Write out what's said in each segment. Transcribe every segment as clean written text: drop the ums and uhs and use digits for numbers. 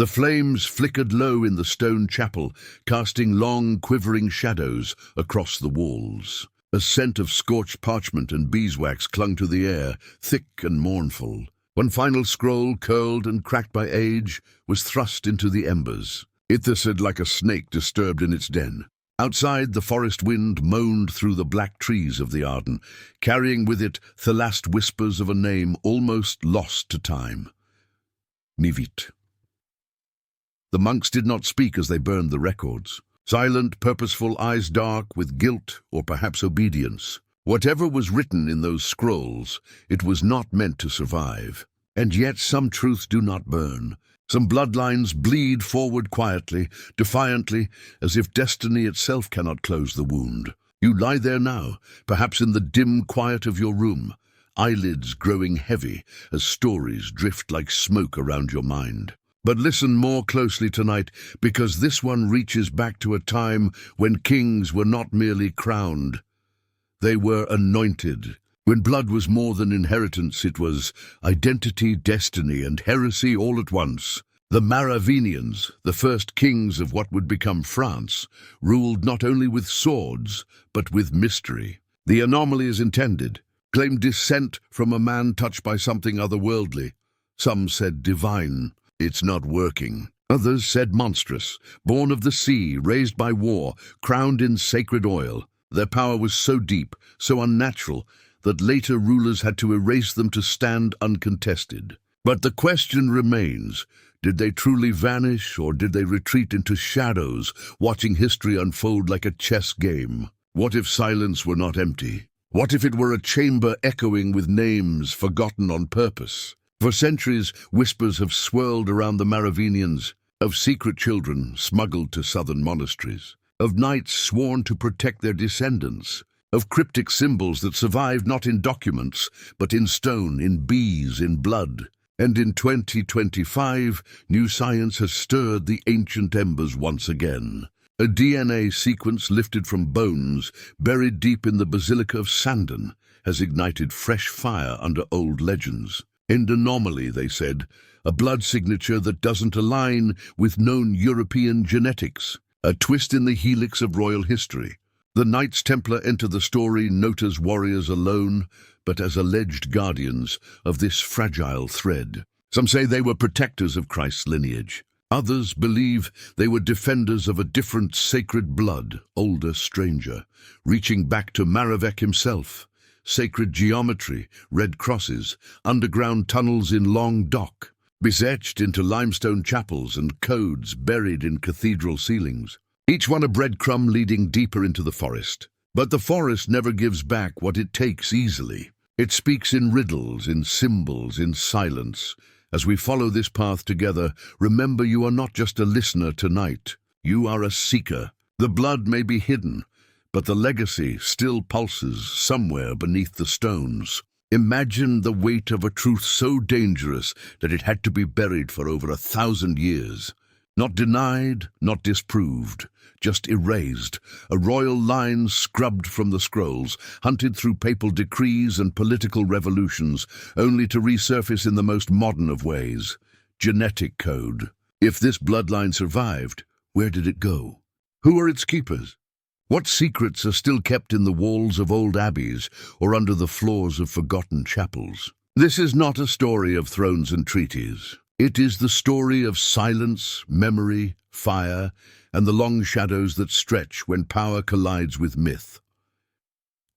The flames flickered low in the stone chapel, casting long, quivering shadows across the walls. A scent of scorched parchment and beeswax clung to the air, thick and mournful. One final scroll, curled and cracked by age, was thrust into the embers. It hissed like a snake disturbed in its den. Outside, the forest wind moaned through the black trees of the Arden, carrying with it the last whispers of a name almost lost to time. Nivit. The monks did not speak as they burned the records. Silent, purposeful, eyes dark with guilt or perhaps obedience. Whatever was written in those scrolls, it was not meant to survive. And yet some truths do not burn. Some bloodlines bleed forward quietly, defiantly, as if destiny itself cannot close the wound. You lie there now, perhaps in the dim quiet of your room, eyelids growing heavy as stories drift like smoke around your mind. But listen more closely tonight, because this one reaches back to a time when kings were not merely crowned. They were anointed. When blood was more than inheritance, it was identity, destiny, and heresy all at once. The Merovingians, the first kings of what would become France, ruled not only with swords, but with mystery. The anomaly is intended, claimed descent from a man touched by something otherworldly. Some said divine. It's not working. Others said monstrous, born of the sea, raised by war, crowned in sacred oil. Their power was so deep, so unnatural, that later rulers had to erase them to stand uncontested. But the question remains, did they truly vanish, or did they retreat into shadows, watching history unfold like a chess game? What if silence were not empty? What if it were a chamber echoing with names forgotten on purpose? For centuries, whispers have swirled around the Merovingians, of secret children smuggled to southern monasteries, of knights sworn to protect their descendants, of cryptic symbols that survived not in documents, but in stone, in bees, in blood. And in 2025, new science has stirred the ancient embers once again. A DNA sequence lifted from bones, buried deep in the Basilica of Sandon, has ignited fresh fire under old legends. An anomaly, they said, a blood signature that doesn't align with known European genetics, a twist in the helix of royal history. The Knights Templar enter the story not as warriors alone, but as alleged guardians of this fragile thread. Some say they were protectors of Christ's lineage. Others believe they were defenders of a different sacred blood, older, stranger, reaching back to Merovec himself. Sacred geometry, red crosses, underground tunnels in long dock, besetched into limestone chapels and codes buried in cathedral ceilings. Each one a breadcrumb leading deeper into the forest. But the forest never gives back what it takes easily. It speaks in riddles, in symbols, in silence. As we follow this path together, remember you are not just a listener tonight. You are a seeker. The blood may be hidden, but the legacy still pulses somewhere beneath the stones. Imagine the weight of a truth so dangerous that it had to be buried for over 1,000 years. Not denied, not disproved, just erased, a royal line scrubbed from the scrolls, hunted through papal decrees and political revolutions, only to resurface in the most modern of ways. Genetic code. If this bloodline survived, where did it go? Who are its keepers? What secrets are still kept in the walls of old abbeys or under the floors of forgotten chapels? This is not a story of thrones and treaties. It is the story of silence, memory, fire, and the long shadows that stretch when power collides with myth.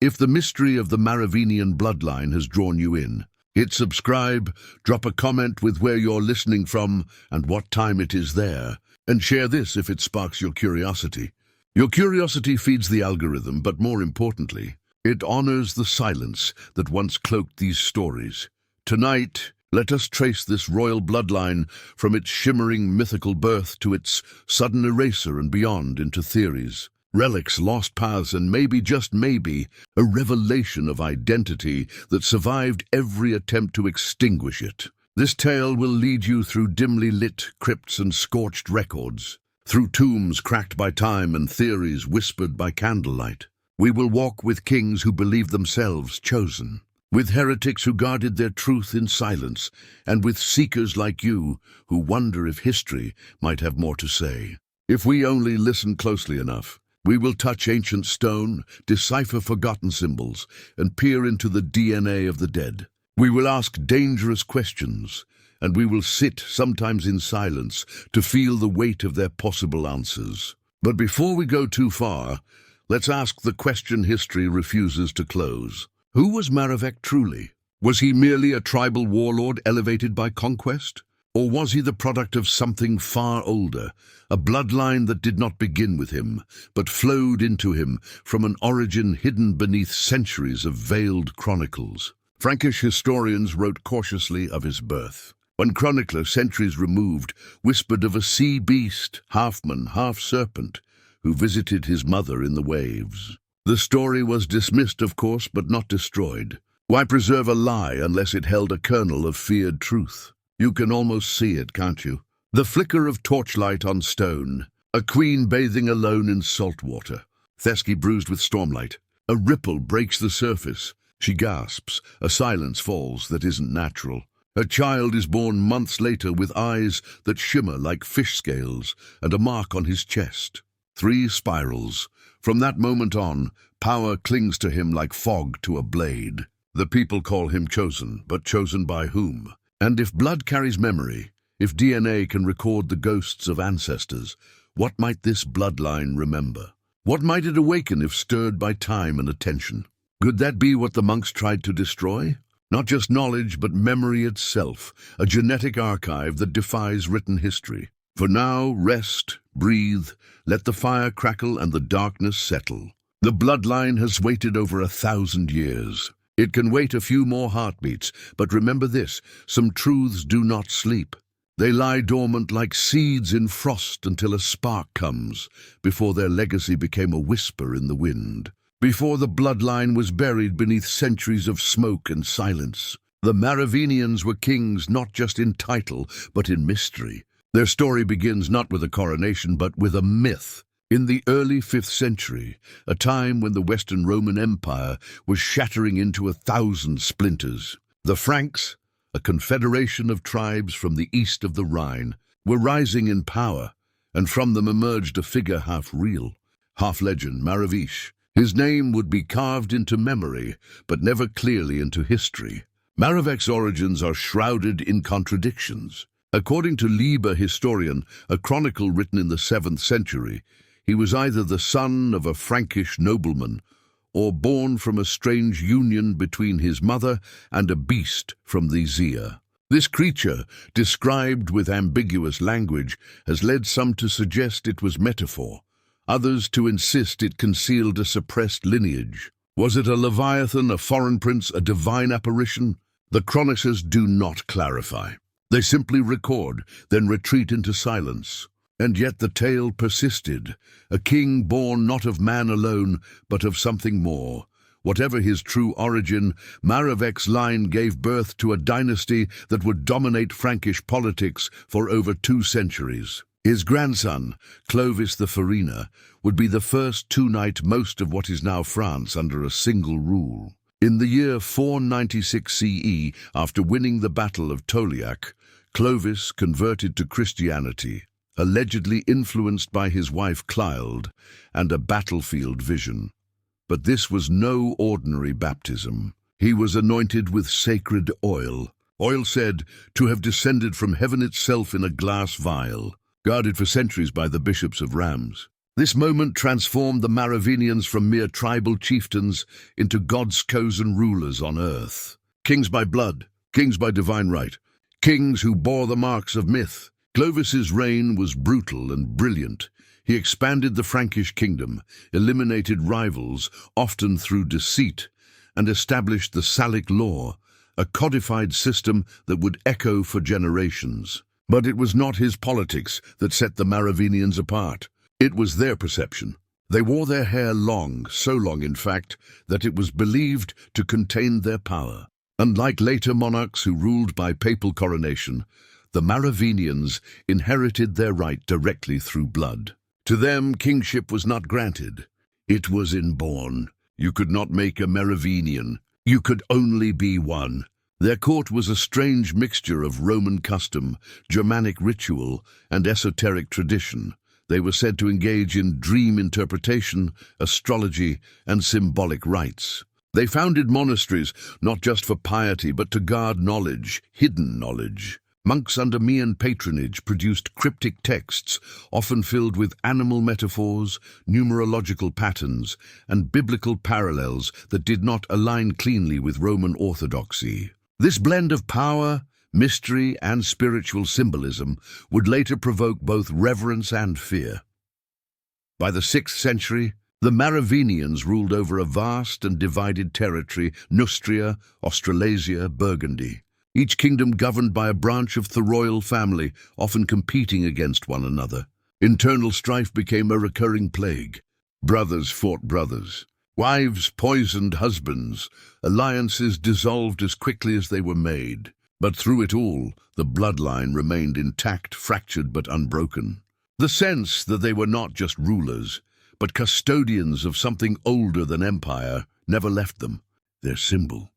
If the mystery of the Merovingian bloodline has drawn you in, hit subscribe, drop a comment with where you're listening from and what time it is there, and share this if it sparks your curiosity. Your curiosity feeds the algorithm, but more importantly, it honors the silence that once cloaked these stories. Tonight, let us trace this royal bloodline from its shimmering mythical birth to its sudden erasure and beyond into theories, relics, lost paths, and maybe, just maybe, a revelation of identity that survived every attempt to extinguish it. This tale will lead you through dimly lit crypts and scorched records, through tombs cracked by time and theories whispered by candlelight. We will walk with kings who believe themselves chosen, with heretics who guarded their truth in silence, and with seekers like you who wonder if history might have more to say. If we only listen closely enough, we will touch ancient stone, decipher forgotten symbols, and peer into the DNA of the dead. We will ask dangerous questions, and we will sit, sometimes in silence, to feel the weight of their possible answers. But before we go too far, let's ask the question history refuses to close. Who was Merovec truly? Was he merely a tribal warlord elevated by conquest? Or was he the product of something far older, a bloodline that did not begin with him, but flowed into him from an origin hidden beneath centuries of veiled chronicles? Frankish historians wrote cautiously of his birth. One chronicler, centuries removed, whispered of a sea beast, half-man, half-serpent, who visited his mother in the waves. The story was dismissed, of course, but not destroyed. Why preserve a lie unless it held a kernel of feared truth? You can almost see it, can't you? The flicker of torchlight on stone, a queen bathing alone in salt water, Thesky bruised with stormlight. A ripple breaks the surface. She gasps. A silence falls that isn't natural. Her child is born months later with eyes that shimmer like fish scales and a mark on his chest. 3 spirals. From that moment on, power clings to him like fog to a blade. The people call him chosen, but chosen by whom? And if blood carries memory, if DNA can record the ghosts of ancestors, what might this bloodline remember? What might it awaken if stirred by time and attention? Could that be what the monks tried to destroy? Not just knowledge, but memory itself, a genetic archive that defies written history. For now, rest, breathe, let the fire crackle and the darkness settle. The bloodline has waited over 1,000 years. It can wait a few more heartbeats, but remember this, some truths do not sleep. They lie dormant like seeds in frost until a spark comes, before their legacy became a whisper in the wind. Before the bloodline was buried beneath centuries of smoke and silence. The Merovingians were kings not just in title, but in mystery. Their story begins not with a coronation, but with a myth. In the early 5th century, a time when the Western Roman Empire was shattering into 1,000 splinters, the Franks, a confederation of tribes from the east of the Rhine, were rising in power, and from them emerged a figure half real, half legend, Merovingian. His name would be carved into memory, but never clearly into history. Merovec's origins are shrouded in contradictions. According to Liber historian, a chronicle written in the 7th century, he was either the son of a Frankish nobleman or born from a strange union between his mother and a beast from the Zia. This creature, described with ambiguous language, has led some to suggest it was metaphor, others to insist it concealed a suppressed lineage. Was it a leviathan, a foreign prince, a divine apparition? The chroniclers do not clarify. They simply record, then retreat into silence. And yet the tale persisted, a king born not of man alone, but of something more. Whatever his true origin, Merovec's line gave birth to a dynasty that would dominate Frankish politics for over 2 centuries. His grandson, Clovis the Farina, would be the first to unite most of what is now France under a single rule. In the year 496 CE, after winning the Battle of Toliac, Clovis converted to Christianity, allegedly influenced by his wife Clotilde and a battlefield vision. But this was no ordinary baptism. He was anointed with sacred oil said to have descended from heaven itself in a glass vial, guarded for centuries by the bishops of Rheims. This moment transformed the Merovingians from mere tribal chieftains into God's chosen rulers on earth. Kings by blood, kings by divine right, kings who bore the marks of myth. Clovis's reign was brutal and brilliant. He expanded the Frankish kingdom, eliminated rivals, often through deceit, and established the Salic law, a codified system that would echo for generations. But it was not his politics that set the Merovingians apart. It was their perception. They wore their hair long, so long in fact, that it was believed to contain their power. Unlike later monarchs who ruled by papal coronation, the Merovingians inherited their right directly through blood. To them, kingship was not granted. It was inborn. You could not make a Merovingian. You could only be one. Their court was a strange mixture of Roman custom, Germanic ritual, and esoteric tradition. They were said to engage in dream interpretation, astrology, and symbolic rites. They founded monasteries not just for piety but to guard knowledge, hidden knowledge. Monks under Mian patronage produced cryptic texts, often filled with animal metaphors, numerological patterns, and biblical parallels that did not align cleanly with Roman orthodoxy. This blend of power, mystery, and spiritual symbolism would later provoke both reverence and fear. By the 6th century, the Merovingians ruled over a vast and divided territory, Neustria, Australasia, Burgundy. Each kingdom governed by a branch of the royal family, often competing against one another. Internal strife became a recurring plague. Brothers fought brothers. Wives poisoned husbands. Alliances dissolved as quickly as they were made. But through it all, the bloodline remained intact, fractured but unbroken. The sense that they were not just rulers, but custodians of something older than empire, never left them. Their symbol.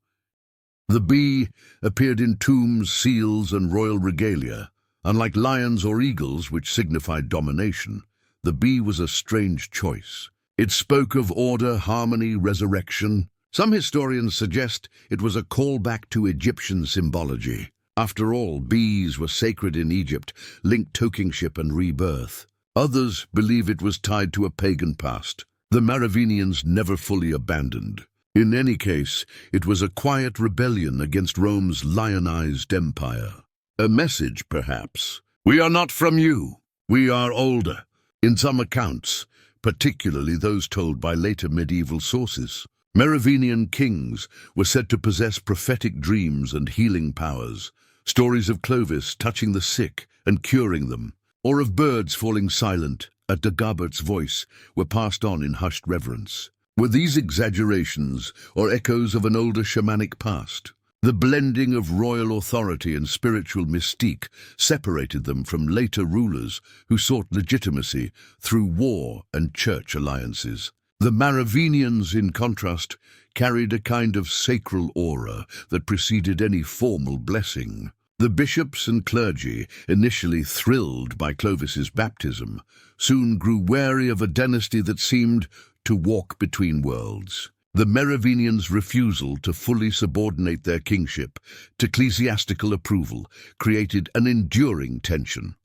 The bee appeared in tombs, seals, and royal regalia. Unlike lions or eagles, which signified domination, the bee was a strange choice. It spoke of order, harmony, resurrection. Some historians suggest it was a callback to Egyptian symbology. After all, bees were sacred in Egypt, linked to kingship and rebirth. Others believe it was tied to a pagan past. The Merovingians never fully abandoned. In any case, it was a quiet rebellion against Rome's lionized empire. A message, perhaps. We are not from you. We are older. In some accounts, particularly those told by later medieval sources, Merovingian kings were said to possess prophetic dreams and healing powers. Stories of Clovis touching the sick and curing them, or of birds falling silent at Dagobert's voice, were passed on in hushed reverence. Were these exaggerations or echoes of an older shamanic past? The blending of royal authority and spiritual mystique separated them from later rulers who sought legitimacy through war and church alliances. The Merovingians, in contrast, carried a kind of sacral aura that preceded any formal blessing. The bishops and clergy, initially thrilled by Clovis's baptism, soon grew wary of a dynasty that seemed to walk between worlds. The Merovingians' refusal to fully subordinate their kingship to ecclesiastical approval created an enduring tension.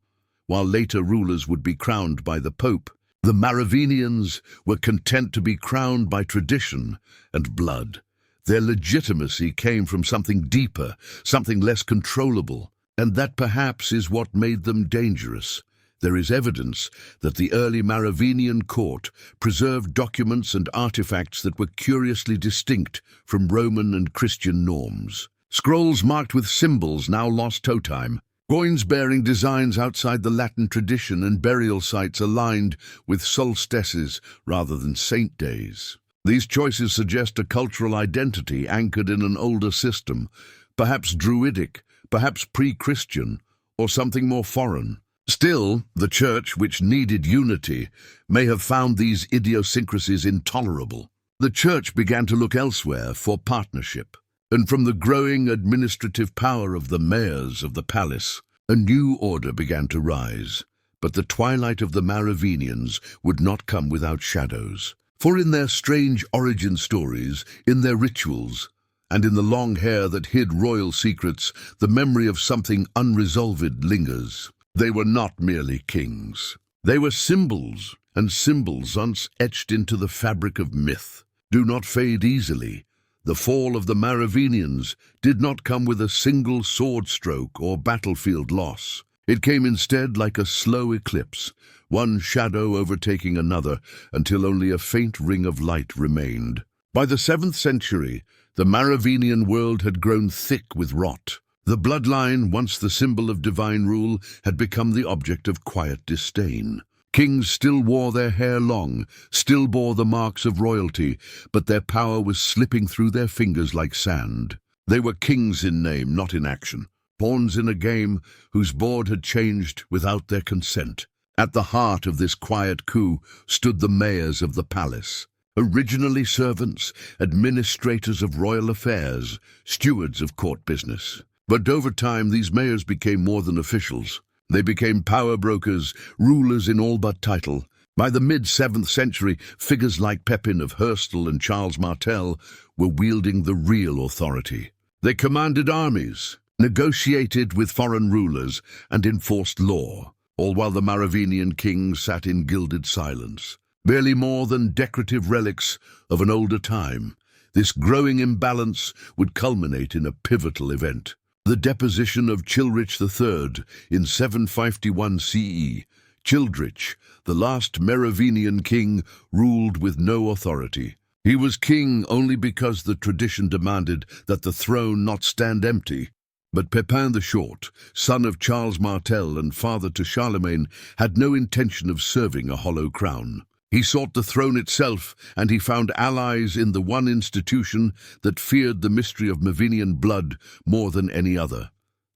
While later rulers would be crowned by the Pope, the Merovingians were content to be crowned by tradition and blood. Their legitimacy came from something deeper, something less controllable, and that perhaps is what made them dangerous. There is evidence that the early Merovingian court preserved documents and artifacts that were curiously distinct from Roman and Christian norms. Scrolls marked with symbols now lost to time, coins bearing designs outside the Latin tradition, and burial sites aligned with solstices rather than saint days. These choices suggest a cultural identity anchored in an older system, perhaps Druidic, perhaps pre-Christian, or something more foreign. Still, the Church, which needed unity, may have found these idiosyncrasies intolerable. The Church began to look elsewhere for partnership, and from the growing administrative power of the mayors of the palace, a new order began to rise. But the twilight of the Merovingians would not come without shadows. For in their strange origin stories, in their rituals, and in the long hair that hid royal secrets, the memory of something unresolved lingers. They were not merely kings. They were symbols, and symbols once etched into the fabric of myth do not fade easily. The fall of the Merovingians did not come with a single sword stroke or battlefield loss. It came instead like a slow eclipse, one shadow overtaking another until only a faint ring of light remained. By the 7th century, the Merovingian world had grown thick with rot. The bloodline, once the symbol of divine rule, had become the object of quiet disdain. Kings still wore their hair long, still bore the marks of royalty, but their power was slipping through their fingers like sand. They were kings in name, not in action, pawns in a game whose board had changed without their consent. At the heart of this quiet coup stood the mayors of the palace. Originally servants, administrators of royal affairs, stewards of court business. But over time, these mayors became more than officials. They became power brokers, rulers in all but title. By the mid-7th century, figures like Pepin of Herstal and Charles Martel were wielding the real authority. They commanded armies, negotiated with foreign rulers, and enforced law, all while the Merovingian kings sat in gilded silence. Barely more than decorative relics of an older time, this growing imbalance would culminate in a pivotal event. The deposition of Childrich III in 751 CE. Childrich, the last Merovingian king, ruled with no authority. He was king only because the tradition demanded that the throne not stand empty. But Pepin the Short, son of Charles Martel and father to Charlemagne, had no intention of serving a hollow crown. He sought the throne itself, and he found allies in the one institution that feared the mystery of Merovingian blood more than any other: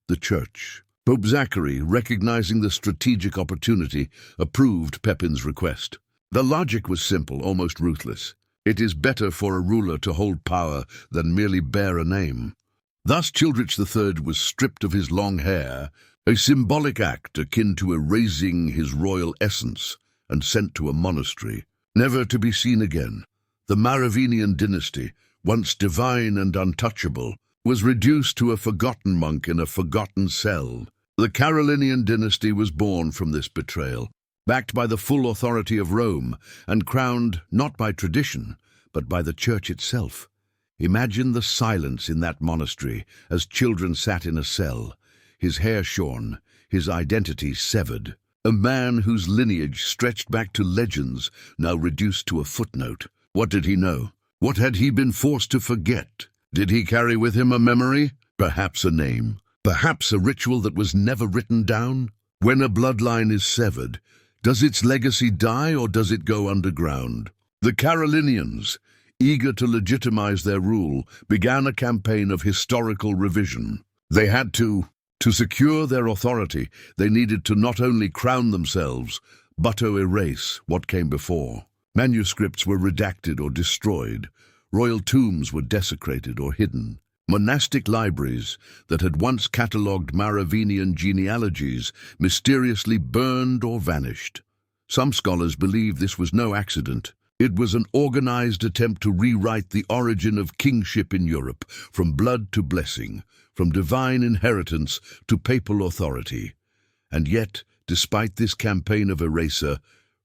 the Church. Pope Zachary, recognizing the strategic opportunity, approved Pepin's request. The logic was simple, almost ruthless. It is better for a ruler to hold power than merely bear a name. Thus Childrich III was stripped of his long hair, a symbolic act akin to erasing his royal essence, and sent to a monastery, never to be seen again. The Merovingian dynasty, once divine and untouchable, was reduced to a forgotten monk in a forgotten cell. The Carolingian dynasty was born from this betrayal, backed by the full authority of Rome, and crowned not by tradition, but by the Church itself. Imagine the silence in that monastery as children sat in a cell, his hair shorn, his identity severed. A man whose lineage stretched back to legends, now reduced to a footnote. What did he know? What had he been forced to forget? Did he carry with him a memory? Perhaps a name? Perhaps a ritual that was never written down? When a bloodline is severed, does its legacy die or does it go underground? The Carolingians, eager to legitimize their rule, began a campaign of historical revision. They had to secure their authority, they needed to not only crown themselves, but to erase what came before. Manuscripts were redacted or destroyed. Royal tombs were desecrated or hidden. Monastic libraries that had once catalogued Merovingian genealogies mysteriously burned or vanished. Some scholars believe this was no accident. It was an organized attempt to rewrite the origin of kingship in Europe, from blood to blessing, from divine inheritance to papal authority. And yet, despite this campaign of erasure,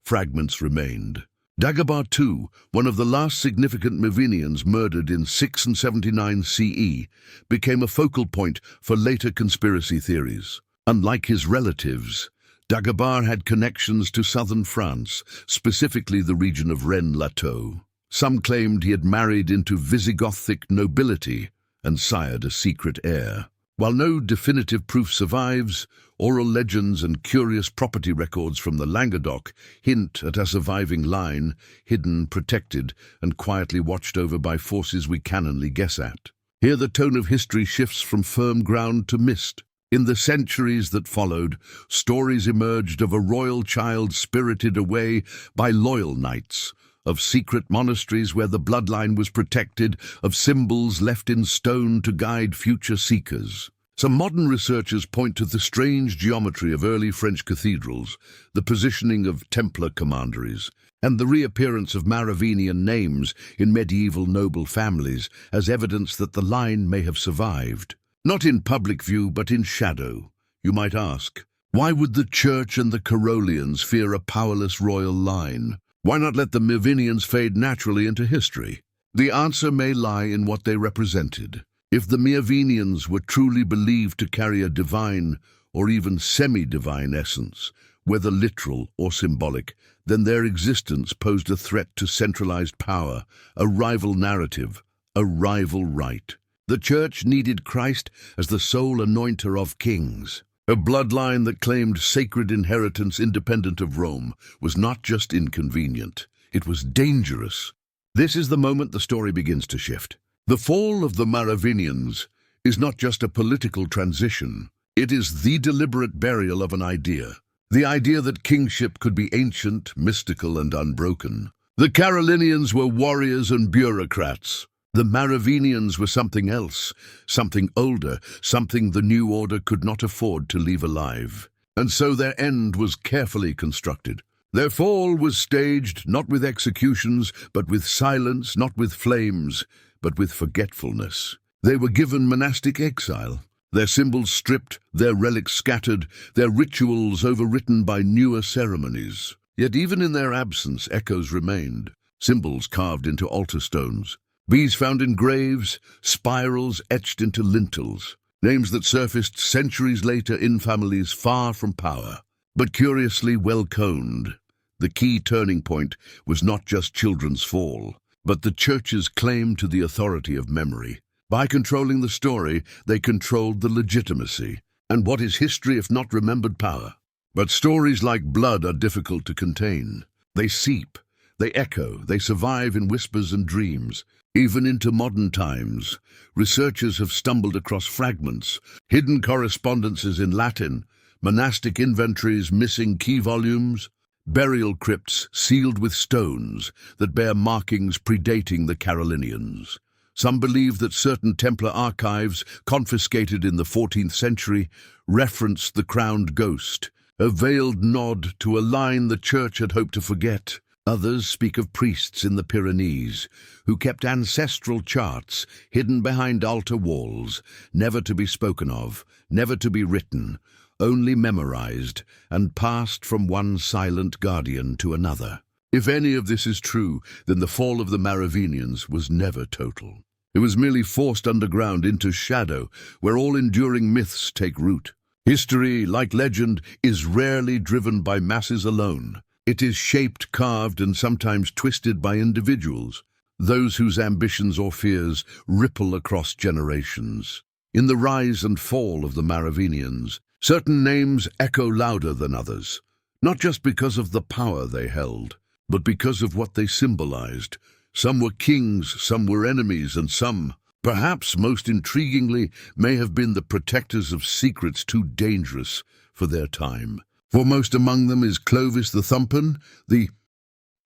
fragments remained. Dagobah II, one of the last significant Merovingians murdered in 679 CE, became a focal point for later conspiracy theories. Unlike his relatives, Dagobah had connections to southern France, specifically the region of Rennes-Lateau. Some claimed he had married into Visigothic nobility and sired a secret heir. While no definitive proof survives, oral legends and curious property records from the Languedoc hint at a surviving line, hidden, protected, and quietly watched over by forces we can only guess at. Here the tone of history shifts from firm ground to mist. In the centuries that followed, stories emerged of a royal child spirited away by loyal knights, of secret monasteries where the bloodline was protected, of symbols left in stone to guide future seekers. Some modern researchers point to the strange geometry of early French cathedrals, the positioning of Templar commanderies, and the reappearance of Merovingian names in medieval noble families as evidence that the line may have survived. Not in public view, but in shadow. You might ask, why would the Church and the Carolingians fear a powerless royal line? Why not let the Merovingians fade naturally into history? The answer may lie in what they represented. If the Merovingians were truly believed to carry a divine or even semi-divine essence, whether literal or symbolic, then their existence posed a threat to centralized power, a rival narrative, a rival right. The Church needed Christ as the sole anointer of kings. A bloodline that claimed sacred inheritance independent of Rome was not just inconvenient, it was dangerous. This is the moment the story begins to shift. The fall of the Merovingians is not just a political transition, it is the deliberate burial of an idea. The idea that kingship could be ancient, mystical, and unbroken. The Carolinians were warriors and bureaucrats. The Merovingians were something else, something older, something the new order could not afford to leave alive. And so their end was carefully constructed. Their fall was staged not with executions, but with silence, not with flames, but with forgetfulness. They were given monastic exile, their symbols stripped, their relics scattered, their rituals overwritten by newer ceremonies. Yet even in their absence, echoes remained, symbols carved into altar stones, bees found in graves, spirals etched into lintels, names that surfaced centuries later in families far from power, but curiously well-coned. The key turning point was not just children's fall, but the church's claim to the authority of memory. By controlling the story, they controlled the legitimacy. And what is history if not remembered power? But stories like blood are difficult to contain. They seep, they echo, they survive in whispers and dreams. Even into modern times, researchers have stumbled across fragments, hidden correspondences in Latin, monastic inventories missing key volumes, burial crypts sealed with stones that bear markings predating the Carolinians. Some believe that certain Templar archives, confiscated in the 14th century, reference the crowned ghost, a veiled nod to a line the church had hoped to forget. Others speak of priests in the Pyrenees, who kept ancestral charts hidden behind altar walls, never to be spoken of, never to be written, only memorized and passed from one silent guardian to another. If any of this is true, then the fall of the Merovingians was never total. It was merely forced underground into shadow, where all enduring myths take root. History, like legend, is rarely driven by masses alone. It is shaped, carved, and sometimes twisted by individuals, those whose ambitions or fears ripple across generations. In the rise and fall of the Merovingians, certain names echo louder than others, not just because of the power they held, but because of what they symbolized. Some were kings, some were enemies, and some, perhaps most intriguingly, may have been the protectors of secrets too dangerous for their time. Foremost among them is Clovis the Thumpen, the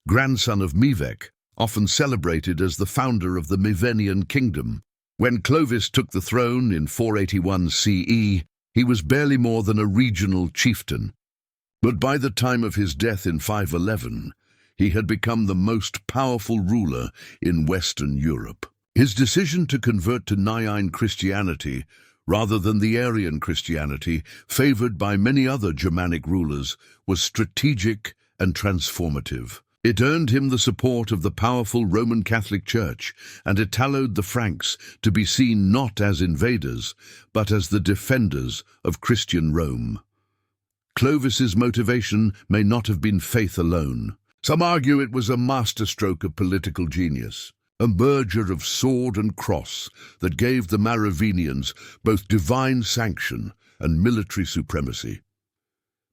grandson of Mevec, often celebrated as the founder of the Merovingian kingdom. When Clovis took the throne in 481 CE, he was barely more than a regional chieftain. But by the time of his death in 511, he had become the most powerful ruler in Western Europe. His decision to convert to Nicene Christianity rather than the Arian Christianity, favored by many other Germanic rulers, was strategic and transformative. It earned him the support of the powerful Roman Catholic Church, and it allowed the Franks to be seen not as invaders, but as the defenders of Christian Rome. Clovis's motivation may not have been faith alone. Some argue it was a masterstroke of political genius, a merger of sword and cross that gave the Merovingians both divine sanction and military supremacy.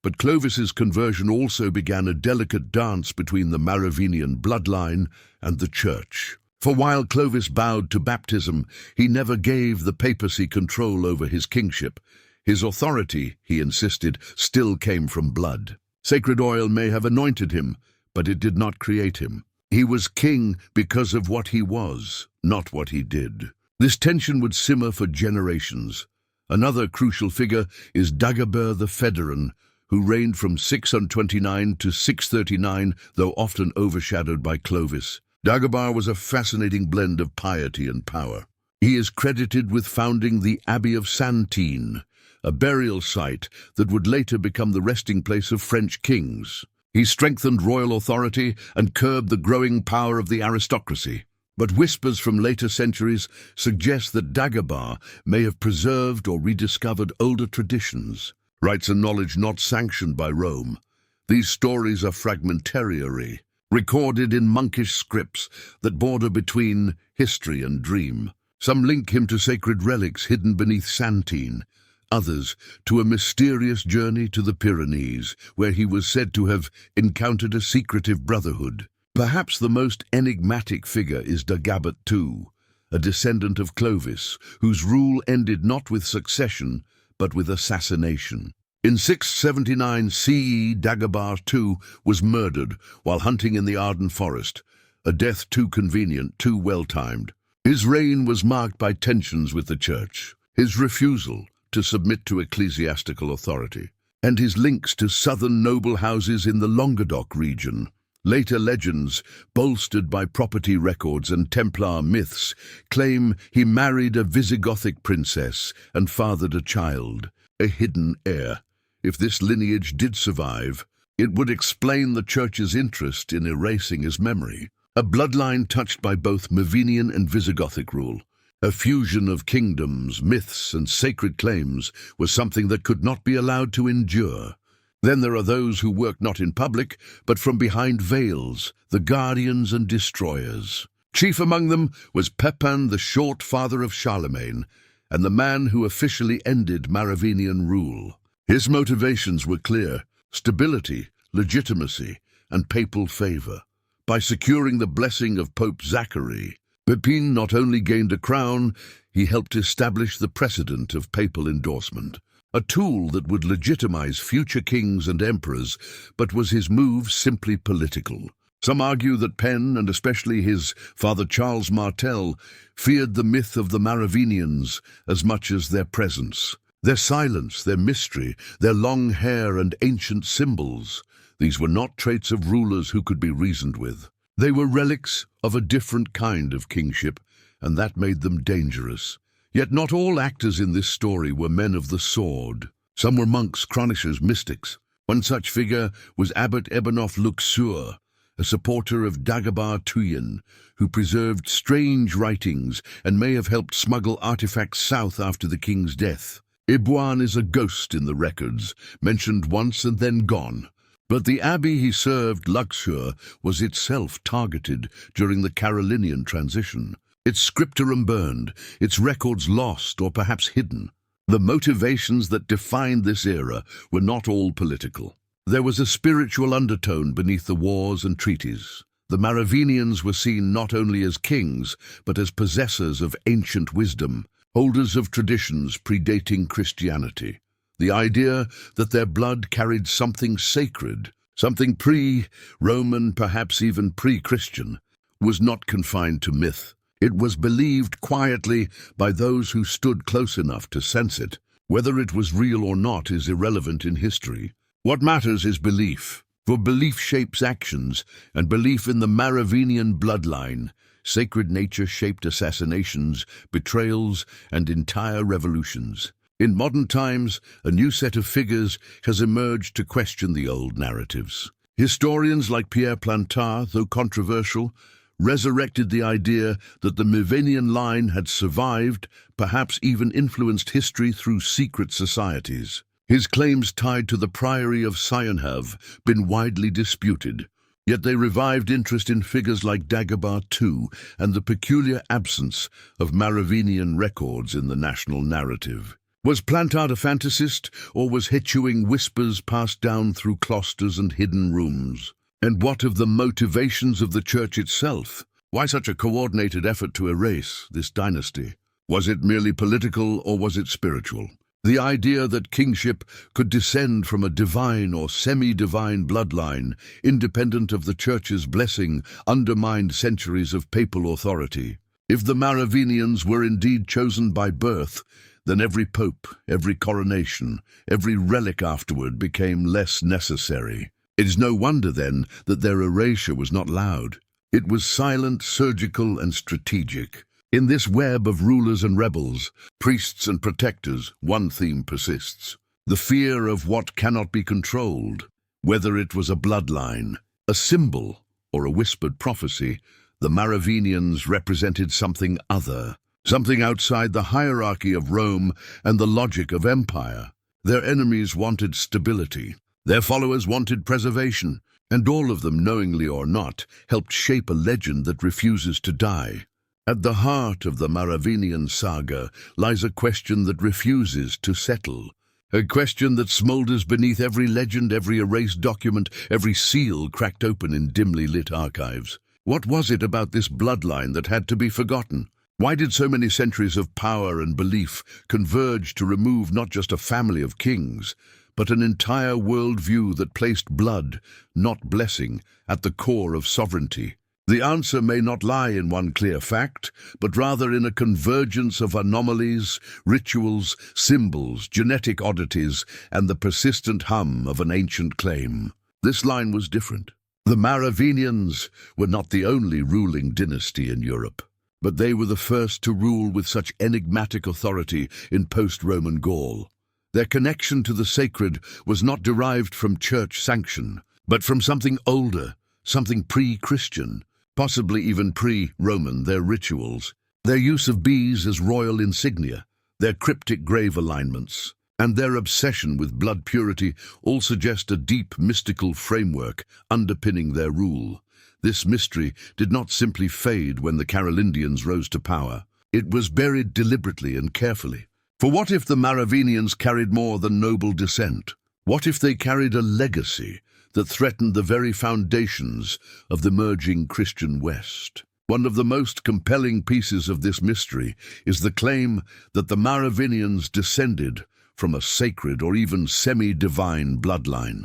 But Clovis's conversion also began a delicate dance between the Merovingian bloodline and the church. For while Clovis bowed to baptism, he never gave the papacy control over his kingship. His authority, he insisted, still came from blood. Sacred oil may have anointed him, but it did not create him. He was king because of what he was, not what he did. This tension would simmer for generations. Another crucial figure is Dagobert the Federan, who reigned from 629 to 639, though often overshadowed by Clovis. Dagobert was a fascinating blend of piety and power. He is credited with founding the Abbey of Saint-Denis, a burial site that would later become the resting place of French kings. He strengthened royal authority and curbed the growing power of the aristocracy. But whispers from later centuries suggest that Dagobert may have preserved or rediscovered older traditions, rites and knowledge not sanctioned by Rome. These stories are fragmentary, recorded in monkish scripts that border between history and dream. Some link him to sacred relics hidden beneath Saint-Denis, others to a mysterious journey to the Pyrenees, where he was said to have encountered a secretive brotherhood. Perhaps the most enigmatic figure is Dagobert II, a descendant of Clovis, whose rule ended not with succession, but with assassination. In 679 CE, Dagobah II was murdered while hunting in the Arden forest, a death too convenient, too well-timed. His reign was marked by tensions with the church, his refusal to submit to ecclesiastical authority, and his links to southern noble houses in the Languedoc region. Later legends, bolstered by property records and Templar myths, claim he married a Visigothic princess and fathered a child, a hidden heir. If this lineage did survive, it would explain the church's interest in erasing his memory. A bloodline touched by both Merovingian and Visigothic rule. A fusion of kingdoms, myths, and sacred claims was something that could not be allowed to endure. Then there are those who work not in public, but from behind veils, the guardians and destroyers. Chief among them was Pepin, the short father of Charlemagne, and the man who officially ended Merovingian rule. His motivations were clear: stability, legitimacy, and papal favor. By securing the blessing of Pope Zachary, Pepin not only gained a crown, he helped establish the precedent of papal endorsement, a tool that would legitimize future kings and emperors, but was his move simply political? Some argue that Penn, and especially his father Charles Martel, feared the myth of the Merovingians as much as their presence. Their silence, their mystery, their long hair and ancient symbols. These were not traits of rulers who could be reasoned with. They were relics of a different kind of kingship, and that made them dangerous. Yet not all actors in this story were men of the sword. Some were monks, chroniciers, mystics. One such figure was Abbot Ebernoth Luxeur, a supporter of Dagobah Tuyen, who preserved strange writings and may have helped smuggle artifacts south after the king's death. Ibuan is a ghost in the records, mentioned once and then gone. But the abbey he served, Luxeur, was itself targeted during the Carolingian transition. Its scriptorum burned, its records lost or perhaps hidden. The motivations that defined this era were not all political. There was a spiritual undertone beneath the wars and treaties. The Merovingians were seen not only as kings, but as possessors of ancient wisdom, holders of traditions predating Christianity. The idea that their blood carried something sacred, something pre-Roman, perhaps even pre-Christian, was not confined to myth. It was believed quietly by those who stood close enough to sense it. Whether it was real or not is irrelevant in history. What matters is belief, for belief shapes actions, and belief in the Merovingian bloodline. Sacred nature shaped assassinations, betrayals, and entire revolutions. In modern times, a new set of figures has emerged to question the old narratives. Historians like Pierre Plantard, though controversial, resurrected the idea that the Merovingian line had survived, perhaps even influenced history through secret societies. His claims tied to the priory of Sion have been widely disputed, yet they revived interest in figures like Dagobah II and the peculiar absence of Merovingian records in the national narrative. Was Plantard a fantasist, or was he chewing whispers passed down through cloisters and hidden rooms? And what of the motivations of the church itself? Why such a coordinated effort to erase this dynasty? Was it merely political, or was it spiritual? The idea that kingship could descend from a divine or semi-divine bloodline, independent of the church's blessing, undermined centuries of papal authority. If the Merovingians were indeed chosen by birth, then every pope, every coronation, every relic afterward became less necessary. It is no wonder, then, that their erasure was not loud. It was silent, surgical, and strategic. In this web of rulers and rebels, priests and protectors, one theme persists: the fear of what cannot be controlled. Whether it was a bloodline, a symbol, or a whispered prophecy, the Merovingians represented something other, something outside the hierarchy of Rome and the logic of empire. Their enemies wanted stability. Their followers wanted preservation, and all of them, knowingly or not, helped shape a legend that refuses to die. At the heart of the Merovingian saga lies a question that refuses to settle, a question that smolders beneath every legend, every erased document, every seal cracked open in dimly lit archives. What was it about this bloodline that had to be forgotten? Why did so many centuries of power and belief converge to remove not just a family of kings, but an entire worldview that placed blood, not blessing, at the core of sovereignty. The answer may not lie in one clear fact, but rather in a convergence of anomalies, rituals, symbols, genetic oddities, and the persistent hum of an ancient claim. This line was different. The Merovingians were not the only ruling dynasty in Europe, but they were the first to rule with such enigmatic authority in post-Roman Gaul. Their connection to the sacred was not derived from church sanction, but from something older, something pre-Christian, possibly even pre-Roman. Their rituals, their use of bees as royal insignia, their cryptic grave alignments, and their obsession with blood purity all suggest a deep mystical framework underpinning their rule. This mystery did not simply fade when the Carolingians rose to power. It was buried deliberately and carefully. For what if the Merovingians carried more than noble descent? What if they carried a legacy that threatened the very foundations of the emerging Christian West? One of the most compelling pieces of this mystery is the claim that the Merovingians descended from a sacred or even semi-divine bloodline,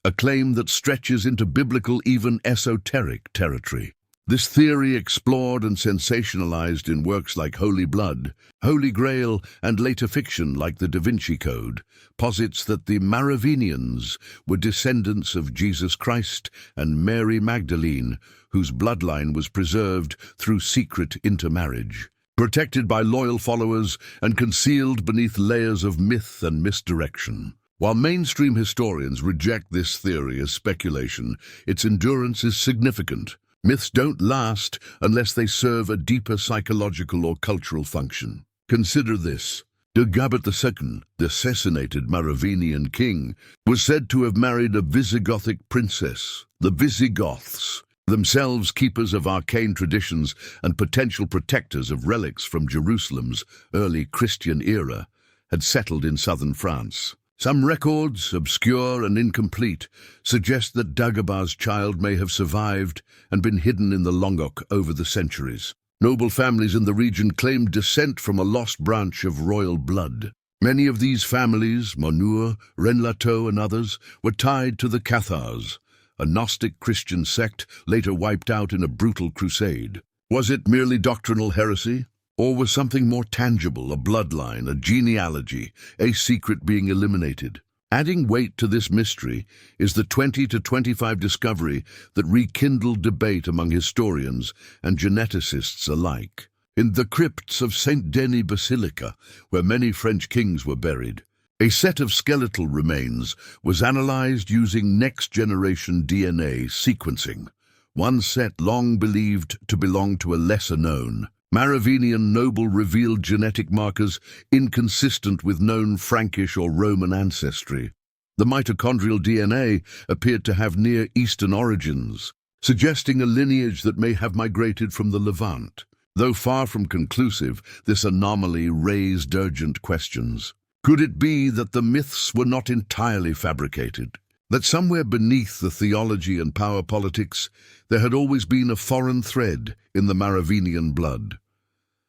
a claim that stretches into biblical, even esoteric territory. This theory, explored and sensationalized in works like Holy Blood, Holy Grail, and later fiction like the Da Vinci Code, posits that the Merovingians were descendants of Jesus Christ and Mary Magdalene, whose bloodline was preserved through secret intermarriage, protected by loyal followers and concealed beneath layers of myth and misdirection. While mainstream historians reject this theory as speculation, its endurance is significant. Myths don't last unless they serve a deeper psychological or cultural function. Consider this. Dagobert II, the assassinated Merovingian king, was said to have married a Visigothic princess. The Visigoths, themselves keepers of arcane traditions and potential protectors of relics from Jerusalem's early Christian era, had settled in southern France. Some records, obscure and incomplete, suggest that Dagobert's child may have survived and been hidden in the Languedoc over the centuries. Noble families in the region claimed descent from a lost branch of royal blood. Many of these families, Monur, Renlateau and others, were tied to the Cathars, a Gnostic Christian sect later wiped out in a brutal crusade. Was it merely doctrinal heresy? Or was something more tangible, a bloodline, a genealogy, a secret being eliminated? Adding weight to this mystery is the 20 to 25 discovery that rekindled debate among historians and geneticists alike. In the crypts of Saint Denis Basilica, where many French kings were buried, a set of skeletal remains was analyzed using next-generation DNA sequencing. One set long believed to belong to a lesser-known Merovingian noble revealed genetic markers inconsistent with known Frankish or Roman ancestry. The mitochondrial DNA appeared to have Near Eastern origins, suggesting a lineage that may have migrated from the Levant. Though far from conclusive, this anomaly raised urgent questions. Could it be that the myths were not entirely fabricated? That somewhere beneath the theology and power politics, there had always been a foreign thread in the Merovingian blood?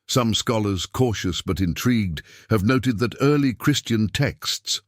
Some scholars, cautious but intrigued, have noted that early Christian texts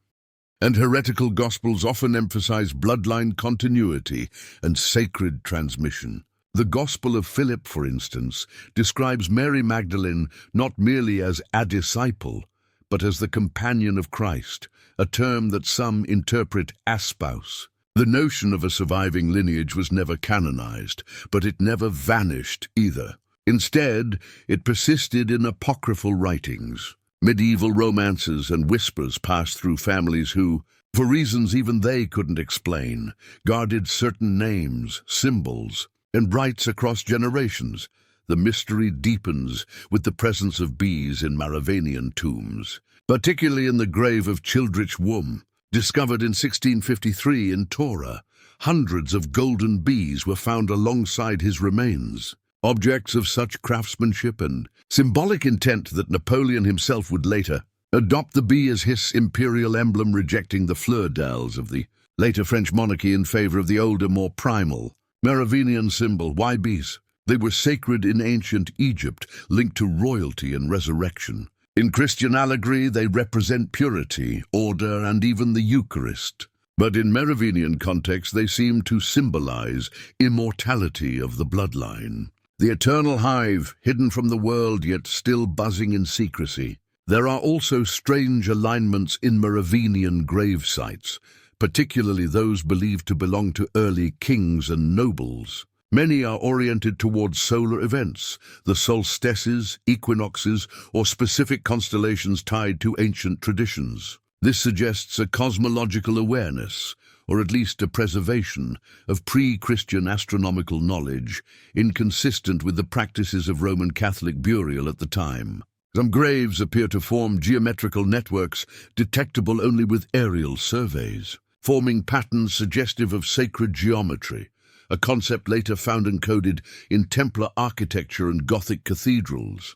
and heretical gospels often emphasize bloodline continuity and sacred transmission. The Gospel of Philip, for instance, describes Mary Magdalene not merely as a disciple, but as the companion of Christ, a term that some interpret as spouse. The notion of a surviving lineage was never canonized, but it never vanished either. Instead, it persisted in apocryphal writings. Medieval romances and whispers passed through families who, for reasons even they couldn't explain, guarded certain names, symbols, and rites across generations. The mystery deepens with the presence of bees in Merovingian tombs, particularly in the grave of Childrich Wurm, discovered in 1653 in Torah. Hundreds of golden bees were found alongside his remains, objects of such craftsmanship and symbolic intent that Napoleon himself would later adopt the bee as his imperial emblem, rejecting the fleur-de-lis of the later French monarchy in favor of the older, more primal Merovingian symbol. Why bees? They were sacred in ancient Egypt, linked to royalty and resurrection. In Christian allegory, they represent purity, order, and even the Eucharist. But in Merovingian context, they seem to symbolize immortality of the bloodline. The eternal hive, hidden from the world yet still buzzing in secrecy. There are also strange alignments in Merovingian grave sites, particularly those believed to belong to early kings and nobles. Many are oriented towards solar events, the solstices, equinoxes, or specific constellations tied to ancient traditions. This suggests a cosmological awareness, or at least a preservation, of pre-Christian astronomical knowledge, inconsistent with the practices of Roman Catholic burial at the time. Some graves appear to form geometrical networks detectable only with aerial surveys, forming patterns suggestive of sacred geometry, a concept later found encoded in Templar architecture and Gothic cathedrals.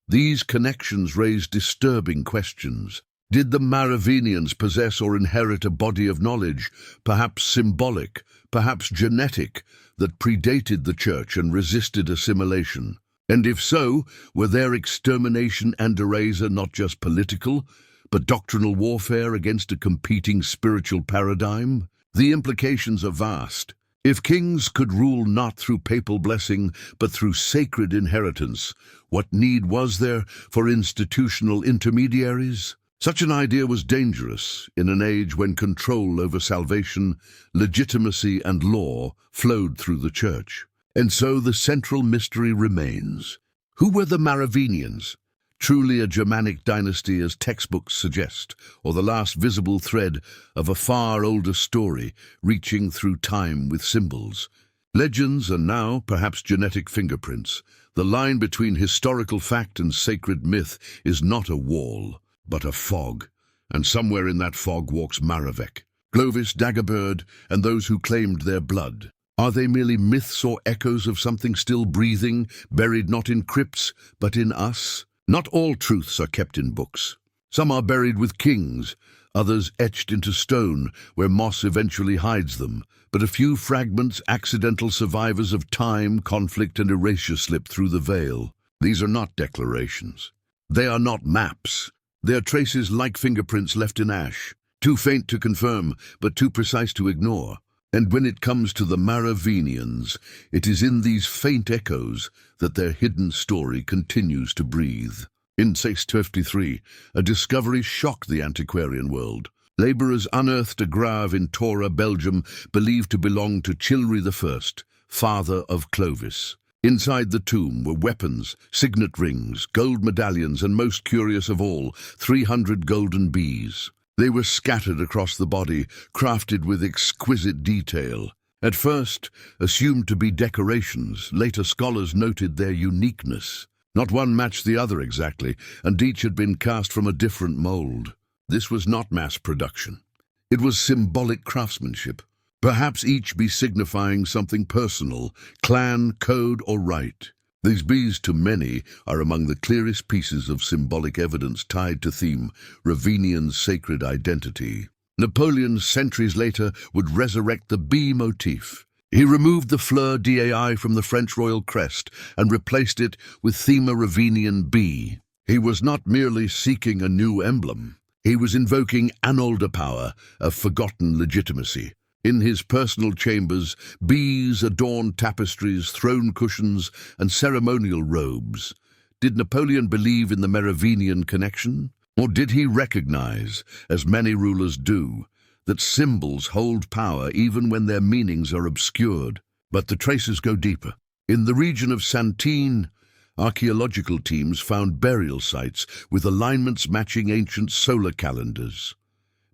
These connections raise disturbing questions. Did the Merovingians possess or inherit a body of knowledge, perhaps symbolic, perhaps genetic, that predated the Church and resisted assimilation? And if so, were their extermination and erasure not just political, but doctrinal warfare against a competing spiritual paradigm? The implications are vast. If kings could rule not through papal blessing, but through sacred inheritance, what need was there for institutional intermediaries? Such an idea was dangerous in an age when control over salvation, legitimacy, and law flowed through the Church. And so the central mystery remains. Who were the Merovingians? Truly a Germanic dynasty as textbooks suggest, or the last visible thread of a far older story reaching through time with symbols? Legends are now perhaps genetic fingerprints. The line between historical fact and sacred myth is not a wall, but a fog. And somewhere in that fog walks Merovec, Clovis, Dagobert, and those who claimed their blood. Are they merely myths or echoes of something still breathing, buried not in crypts, but in us? Not all truths are kept in books. Some are buried with kings, others etched into stone, where moss eventually hides them. But a few fragments, accidental survivors of time, conflict, and erasure slip through the veil. These are not declarations. They are not maps. They are traces like fingerprints left in ash, too faint to confirm, but too precise to ignore. And when it comes to the Merovingians, it is in these faint echoes that their hidden story continues to breathe. In 653, a discovery shocked the antiquarian world. Labourers unearthed a grave in Tora, Belgium, believed to belong to Chilry I, father of Clovis. Inside the tomb were weapons, signet rings, gold medallions, and most curious of all, 300 golden bees. They were scattered across the body, crafted with exquisite detail. At first, assumed to be decorations, later scholars noted their uniqueness. Not one matched the other exactly, and each had been cast from a different mold. This was not mass production. It was symbolic craftsmanship. Perhaps each be signifying something personal, clan, code, or rite. These bees, to many, are among the clearest pieces of symbolic evidence tied to theme, Merovingian sacred identity. Napoleon, centuries later, would resurrect the bee motif. He removed the fleur d'ai from the French royal crest and replaced it with the Merovingian bee. He was not merely seeking a new emblem. He was invoking an older power of forgotten legitimacy. In his personal chambers, bees adorned tapestries, throne cushions, and ceremonial robes. Did Napoleon believe in the Merovingian connection? Or did he recognize, as many rulers do, that symbols hold power even when their meanings are obscured? But the traces go deeper. In the region of Santine, archaeological teams found burial sites with alignments matching ancient solar calendars.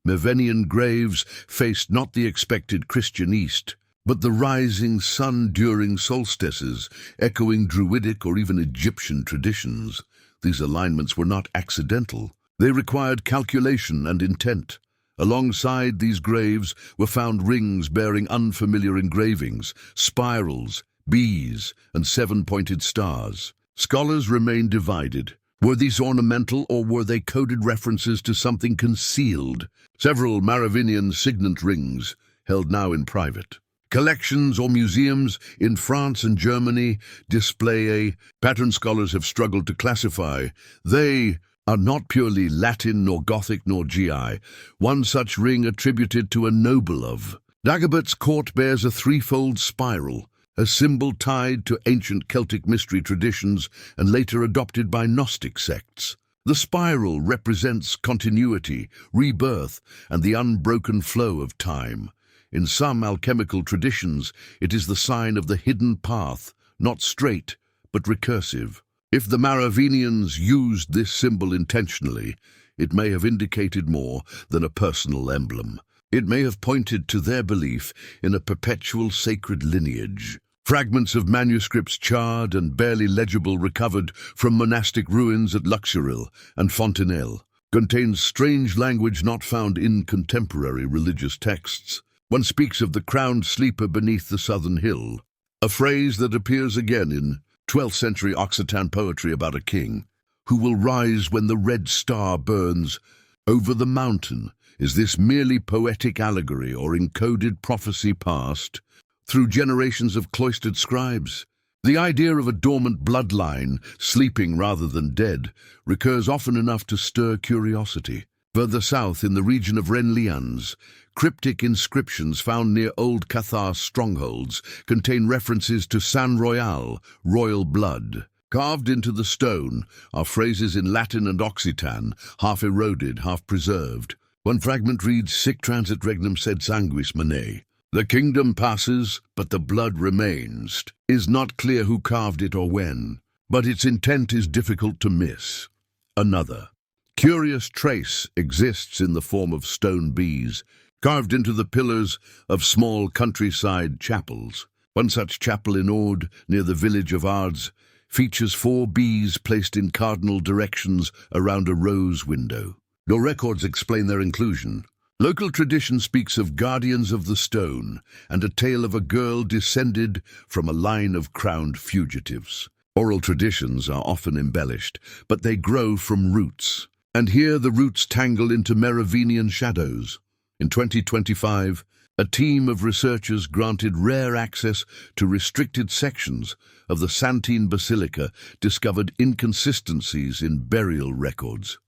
Merovingian graves faced not the expected Christian east, but the rising sun during solstices, echoing Druidic or even Egyptian traditions. These alignments were not accidental. They required calculation and intent. Alongside these graves were found rings bearing unfamiliar engravings, spirals, bees, and seven-pointed stars. Scholars remain divided. Were these ornamental or were they coded references to something concealed? Several Merovingian signet rings, held now in private, Collections or museums in France and Germany display a pattern scholars have struggled to classify. They are not purely Latin nor Gothic nor GI. One such ring attributed to a noble of Dagobert's court bears a threefold spiral, a symbol tied to ancient Celtic mystery traditions and later adopted by Gnostic sects. The spiral represents continuity, rebirth, and the unbroken flow of time. In some alchemical traditions, it is the sign of the hidden path, not straight, but recursive. If the Merovingians used this symbol intentionally, it may have indicated more than a personal emblem. It may have pointed to their belief in a perpetual sacred lineage. Fragments of manuscripts charred and barely legible recovered from monastic ruins at Luxeuil and Fontenelle contain strange language not found in contemporary religious texts. One speaks of the crowned sleeper beneath the southern hill, a phrase that appears again in 12th century Occitan poetry about a king who will rise when the red star burns over the mountain. Is this merely poetic allegory or encoded prophecy passed through generations of cloistered scribes? The idea of a dormant bloodline, sleeping rather than dead, recurs often enough to stir curiosity. Further south, in the region of Rennes-Lians, cryptic inscriptions found near old Cathar strongholds contain references to San Royal, royal blood. Carved into the stone are phrases in Latin and Occitan, half eroded, half preserved. One fragment reads, Sic transit regnum sed sanguis mane. The kingdom passes, but the blood remains. Is not clear who carved it or when, but its intent is difficult to miss. Another curious trace exists in the form of stone bees, carved into the pillars of small countryside chapels. One such chapel in Aude, near the village of Ards, features 4 bees placed in cardinal directions around a rose window. No records explain their inclusion. Local tradition speaks of guardians of the stone and a tale of a girl descended from a line of crowned fugitives. Oral traditions are often embellished, but they grow from roots. And here the roots tangle into Merovingian shadows. In 2025, a team of researchers granted rare access to restricted sections of the Santine Basilica discovered inconsistencies in burial records.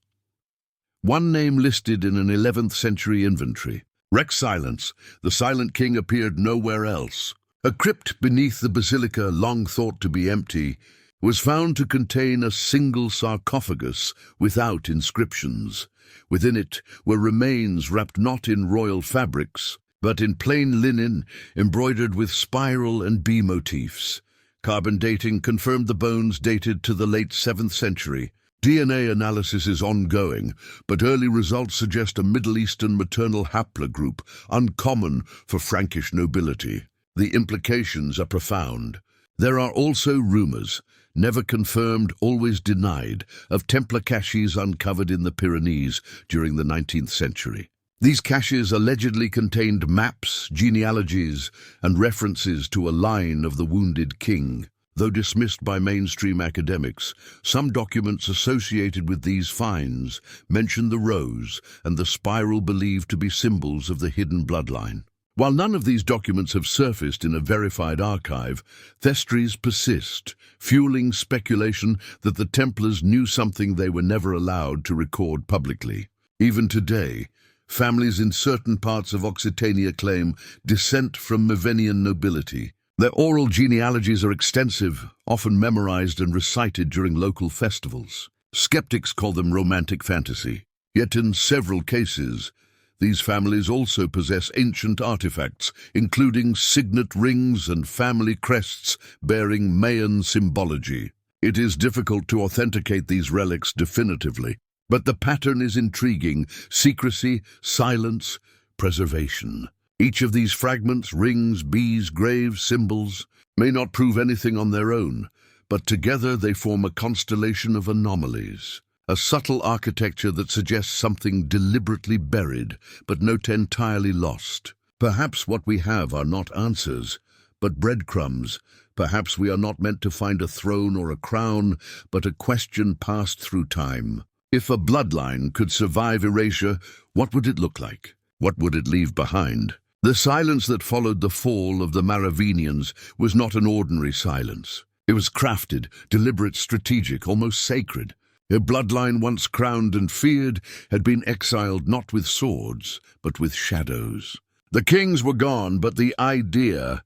One name listed in an 11th century inventory. Rex Silence, the Silent King, appeared nowhere else. A crypt beneath the basilica, long thought to be empty, was found to contain a single sarcophagus without inscriptions. Within it were remains wrapped not in royal fabrics, but in plain linen embroidered with spiral and bee motifs. Carbon dating confirmed the bones dated to the late 7th century. DNA analysis is ongoing, but early results suggest a Middle Eastern maternal haplogroup, uncommon for Frankish nobility. The implications are profound. There are also rumors, never confirmed, always denied, of Templar caches uncovered in the Pyrenees during the 19th century. These caches allegedly contained maps, genealogies, and references to a line of the wounded king. Though dismissed by mainstream academics, some documents associated with these finds mention the rose and the spiral believed to be symbols of the hidden bloodline. While none of these documents have surfaced in a verified archive, theories persist, fueling speculation that the Templars knew something they were never allowed to record publicly. Even today, families in certain parts of Occitania claim descent from Merovingian nobility. Their oral genealogies are extensive, often memorized and recited during local festivals. Skeptics call them romantic fantasy. Yet in several cases, these families also possess ancient artifacts, including signet rings and family crests bearing Mayan symbology. It is difficult to authenticate these relics definitively, but the pattern is intriguing: secrecy, silence, preservation. Each of these fragments, rings, bees, graves, symbols, may not prove anything on their own, but together they form a constellation of anomalies. A subtle architecture that suggests something deliberately buried, but not entirely lost. Perhaps what we have are not answers, but breadcrumbs. Perhaps we are not meant to find a throne or a crown, but a question passed through time. If a bloodline could survive erasure, what would it look like? What would it leave behind? The silence that followed the fall of the Merovingians was not an ordinary silence. It was crafted, deliberate, strategic, almost sacred. A bloodline once crowned and feared had been exiled not with swords, but with shadows. The kings were gone, but the idea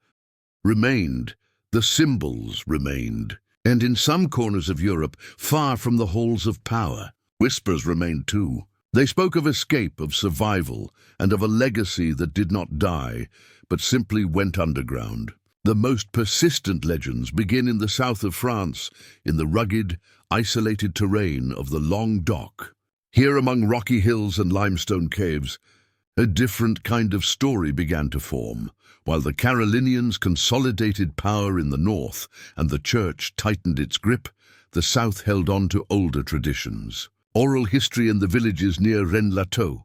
remained. The symbols remained. And in some corners of Europe, far from the halls of power, whispers remained too. They spoke of escape, of survival, and of a legacy that did not die, but simply went underground. The most persistent legends begin in the south of France, in the rugged, isolated terrain of the Languedoc. Here among rocky hills and limestone caves, a different kind of story began to form. While the Carolinians consolidated power in the north and the church tightened its grip, the south held on to older traditions. Oral history in the villages near Rennes-le-Château,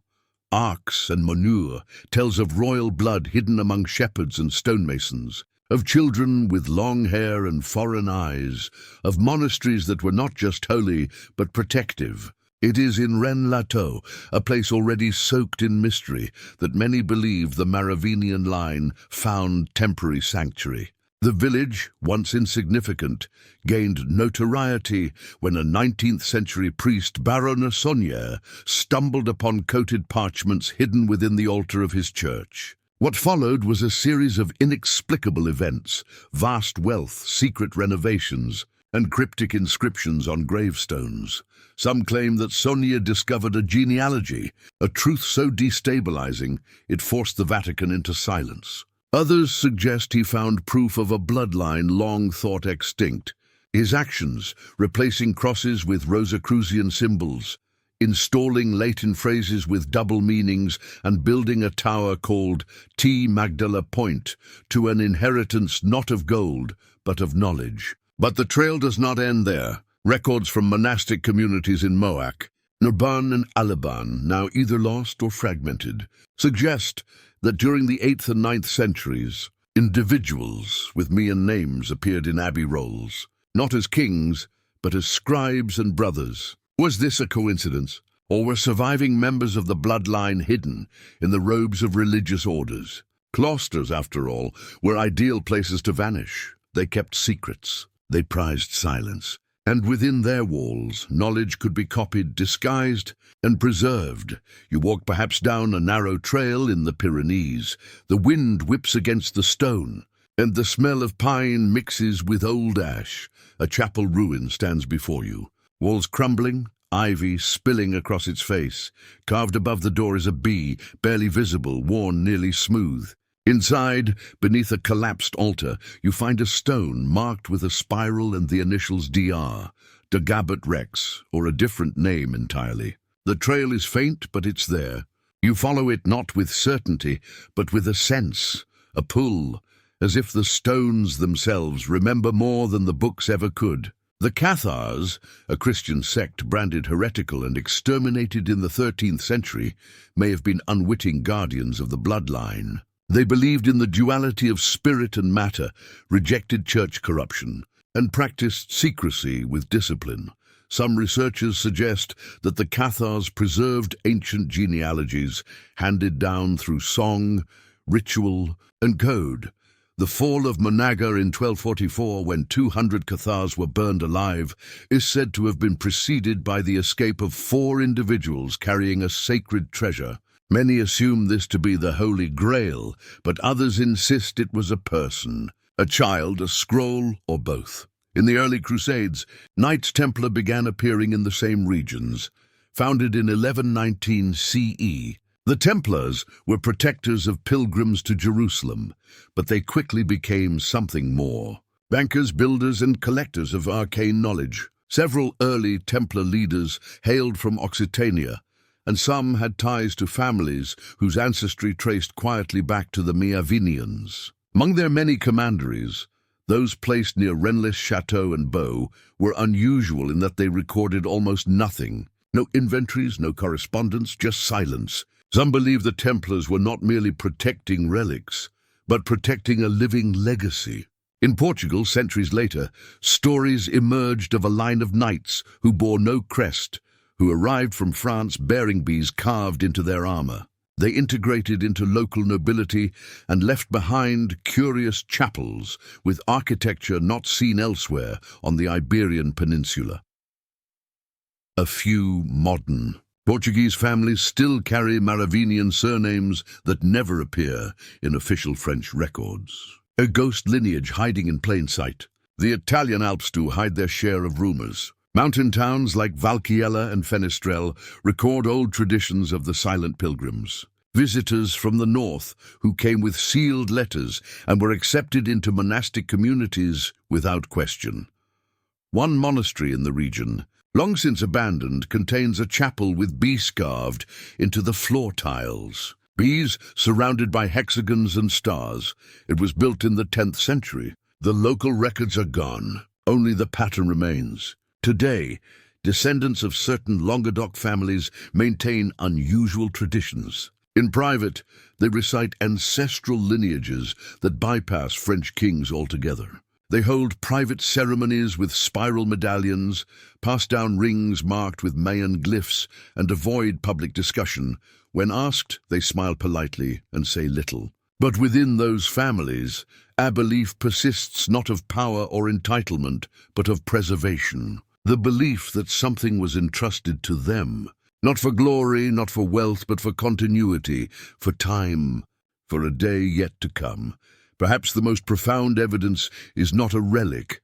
Arcs and Monure, tells of royal blood hidden among shepherds and stonemasons, of children with long hair and foreign eyes, of monasteries that were not just holy but protective. It is in Rennes-le-Château, a place already soaked in mystery, that many believe the Merovingian line found temporary sanctuary. The village, once insignificant, gained notoriety when a 19th-century priest, Baron Saunière, stumbled upon coated parchments hidden within the altar of his church. What followed was a series of inexplicable events: vast wealth, secret renovations, and cryptic inscriptions on gravestones. Some claim that Saunière discovered a genealogy, a truth so destabilizing it forced the Vatican into silence. Others suggest he found proof of a bloodline long thought extinct. His actions, replacing crosses with Rosicrucian symbols, installing Latin phrases with double meanings, and building a tower called T. Magdala Point to an inheritance not of gold, but of knowledge. But the trail does not end there. Records from monastic communities in Moac, Narbonne and Alban, now either lost or fragmented, suggest that during the 8th and 9th centuries, individuals with Mayan names appeared in abbey rolls, not as kings, but as scribes and brothers. Was this a coincidence, or were surviving members of the bloodline hidden in the robes of religious orders? Cloisters, after all, were ideal places to vanish. They kept secrets. They prized silence. And within their walls, knowledge could be copied, disguised, and preserved. You walk perhaps down a narrow trail in the Pyrenees. The wind whips against the stone, and the smell of pine mixes with old ash. A chapel ruin stands before you. Walls crumbling, ivy spilling across its face. Carved above the door is a bee, barely visible, worn nearly smooth. Inside, beneath a collapsed altar, you find a stone marked with a spiral and the initials DR, Dagobert Rex, or a different name entirely. The trail is faint, but it's there. You follow it not with certainty, but with a sense, a pull, as if the stones themselves remember more than the books ever could. The Cathars, a Christian sect branded heretical and exterminated in the 13th century, may have been unwitting guardians of the bloodline. They believed in the duality of spirit and matter, rejected church corruption, and practiced secrecy with discipline. Some researchers suggest that the Cathars preserved ancient genealogies handed down through song, ritual, and code. The fall of Monaga in 1244, when 200 Cathars were burned alive, is said to have been preceded by the escape of 4 individuals carrying a sacred treasure. Many assume this to be the Holy Grail, but others insist it was a person, a child, a scroll, or both. In the early Crusades, Knights Templar began appearing in the same regions. Founded in 1119 CE, the Templars were protectors of pilgrims to Jerusalem, but they quickly became something more. Bankers, builders, and collectors of arcane knowledge. Several early Templar leaders hailed from Occitania, and some had ties to families whose ancestry traced quietly back to the Merovingians. Among their many commanderies, those placed near Rennes-le-Château and Beau were unusual in that they recorded almost nothing. No inventories, no correspondence, just silence. Some believe the Templars were not merely protecting relics, but protecting a living legacy. In Portugal, centuries later, stories emerged of a line of knights who bore no crest, who arrived from France bearing bees carved into their armor. They integrated into local nobility and left behind curious chapels with architecture not seen elsewhere on the Iberian Peninsula. A few modern Portuguese families still carry Merovingian surnames that never appear in official French records. A ghost lineage hiding in plain sight. The Italian Alps do hide their share of rumors. Mountain towns like Valchiella and Fenestrelle record old traditions of the silent pilgrims. Visitors from the north who came with sealed letters and were accepted into monastic communities without question. One monastery in the region, long since abandoned, contains a chapel with bees carved into the floor tiles. Bees surrounded by hexagons and stars. It was built in the 10th century. The local records are gone. Only the pattern remains. Today, descendants of certain Languedoc families maintain unusual traditions. In private, they recite ancestral lineages that bypass French kings altogether. They hold private ceremonies with spiral medallions, pass down rings marked with Mayan glyphs, and avoid public discussion. When asked, they smile politely and say little. But within those families, a belief persists not of power or entitlement, but of preservation. The belief that something was entrusted to them, not for glory, not for wealth, but for continuity, for time, for a day yet to come. Perhaps the most profound evidence is not a relic,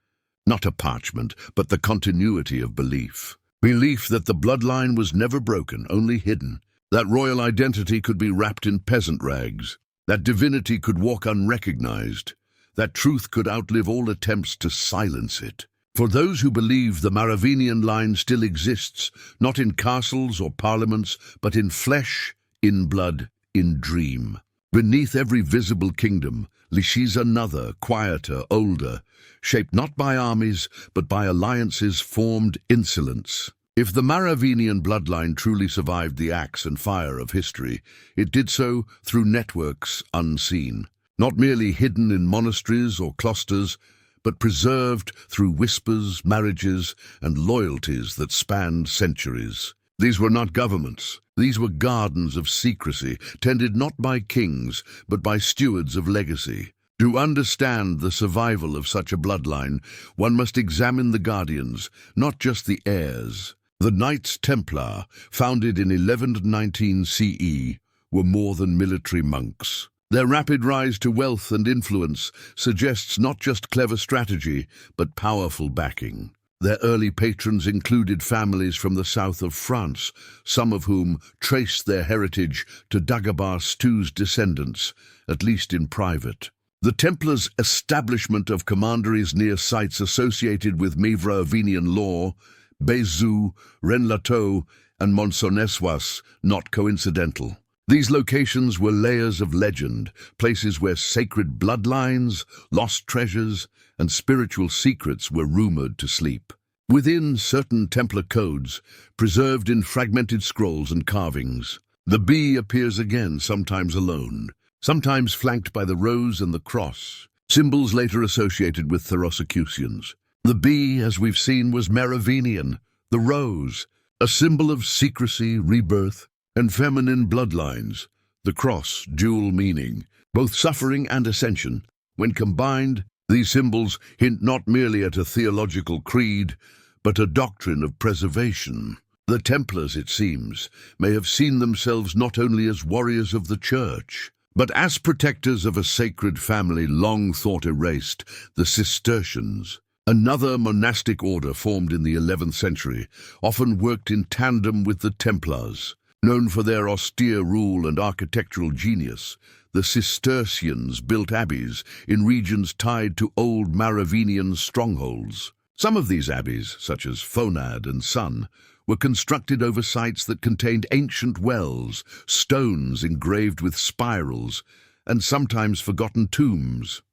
not a parchment, but the continuity of belief. Belief that the bloodline was never broken, only hidden. That royal identity could be wrapped in peasant rags. That divinity could walk unrecognized. That truth could outlive all attempts to silence it. For those who believe the Merovingian line still exists, not in castles or parliaments, but in flesh, in blood, in dream. Beneath every visible kingdom lies another, quieter, older, shaped not by armies, but by alliances formed insolence. If the Merovingian bloodline truly survived the axe and fire of history, it did so through networks unseen, not merely hidden in monasteries or cloisters, but preserved through whispers, marriages, and loyalties that spanned centuries. These were not governments. These were gardens of secrecy, tended not by kings, but by stewards of legacy. To understand the survival of such a bloodline, one must examine the guardians, not just the heirs. The Knights Templar, founded in 1119 CE, were more than military monks. Their rapid rise to wealth and influence suggests not just clever strategy, but powerful backing. Their early patrons included families from the south of France, some of whom traced their heritage to Dagobah II's descendants, at least in private. The Templars' establishment of commanderies near sites associated with Merovingian law, Bézieux, Rennes-le-Taux, and Mont-Saint-Nicolas, not coincidental. These locations were layers of legend, places where sacred bloodlines, lost treasures, and spiritual secrets were rumored to sleep. Within certain Templar codes, preserved in fragmented scrolls and carvings, the bee appears again, sometimes alone, sometimes flanked by the rose and the cross, symbols later associated with the Rosicrucians. The bee, as we've seen, was Merovingian, the rose, a symbol of secrecy, rebirth, and feminine bloodlines, the cross, dual meaning, both suffering and ascension. When combined, these symbols hint not merely at a theological creed, but a doctrine of preservation. The Templars, it seems, may have seen themselves not only as warriors of the Church, but as protectors of a sacred family long thought erased, the Cistercians. Another monastic order formed in the 11th century, often worked in tandem with the Templars. Known for their austere rule and architectural genius, the Cistercians built abbeys in regions tied to old Merovingian strongholds. Some of these abbeys, such as Fonad and Sun, were constructed over sites that contained ancient wells, stones engraved with spirals, and sometimes forgotten tombs.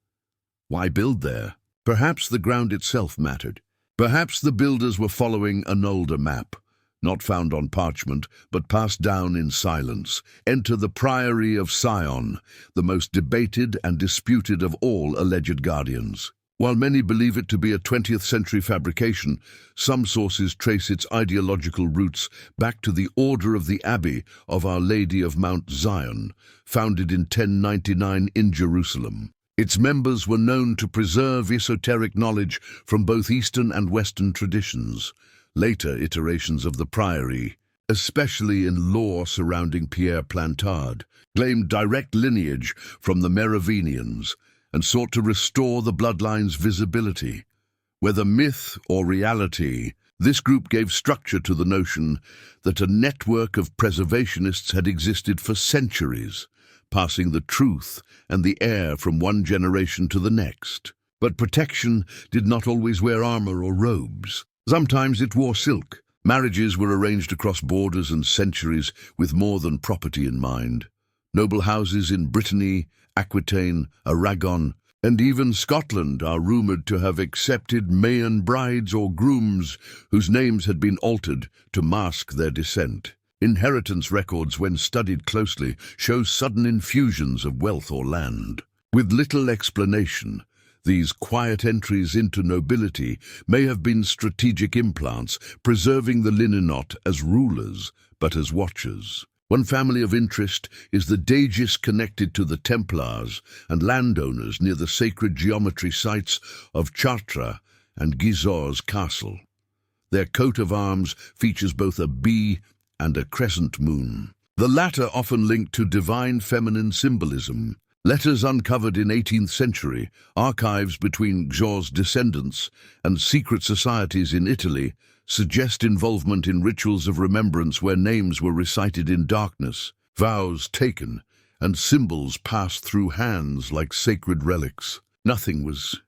Why build there? Perhaps the ground itself mattered. Perhaps the builders were following an older map, not found on parchment, but passed down in silence. Enter the Priory of Sion, the most debated and disputed of all alleged guardians. While many believe it to be a 20th century fabrication, some sources trace its ideological roots back to the Order of the Abbey of Our Lady of Mount Zion, founded in 1099 in Jerusalem. Its members were known to preserve esoteric knowledge from both Eastern and Western traditions. Later iterations of the priory, especially in lore surrounding Pierre Plantard, claimed direct lineage from the Merovingians and sought to restore the bloodline's visibility. Whether myth or reality, this group gave structure to the notion that a network of preservationists had existed for centuries, passing the truth and the air from one generation to the next. But protection did not always wear armor or robes. Sometimes it wore silk. Marriages were arranged across borders and centuries with more than property in mind. Noble houses in Brittany, Aquitaine, Aragon, and even Scotland are rumoured to have accepted Mayan brides or grooms whose names had been altered to mask their descent. Inheritance records, when studied closely, show sudden infusions of wealth or land. With little explanation, these quiet entries into nobility may have been strategic implants, preserving the Linenot as rulers, but as watchers. One family of interest is the Dagis, connected to the Templars and landowners near the sacred geometry sites of Chartres and Gisors Castle. Their coat of arms features both a bee and a crescent moon, the latter often linked to divine feminine symbolism. Letters uncovered in 18th century, archives between Gisors' descendants, and secret societies in Italy suggest involvement in rituals of remembrance where names were recited in darkness, vows taken, and symbols passed through hands like sacred relics. Nothing was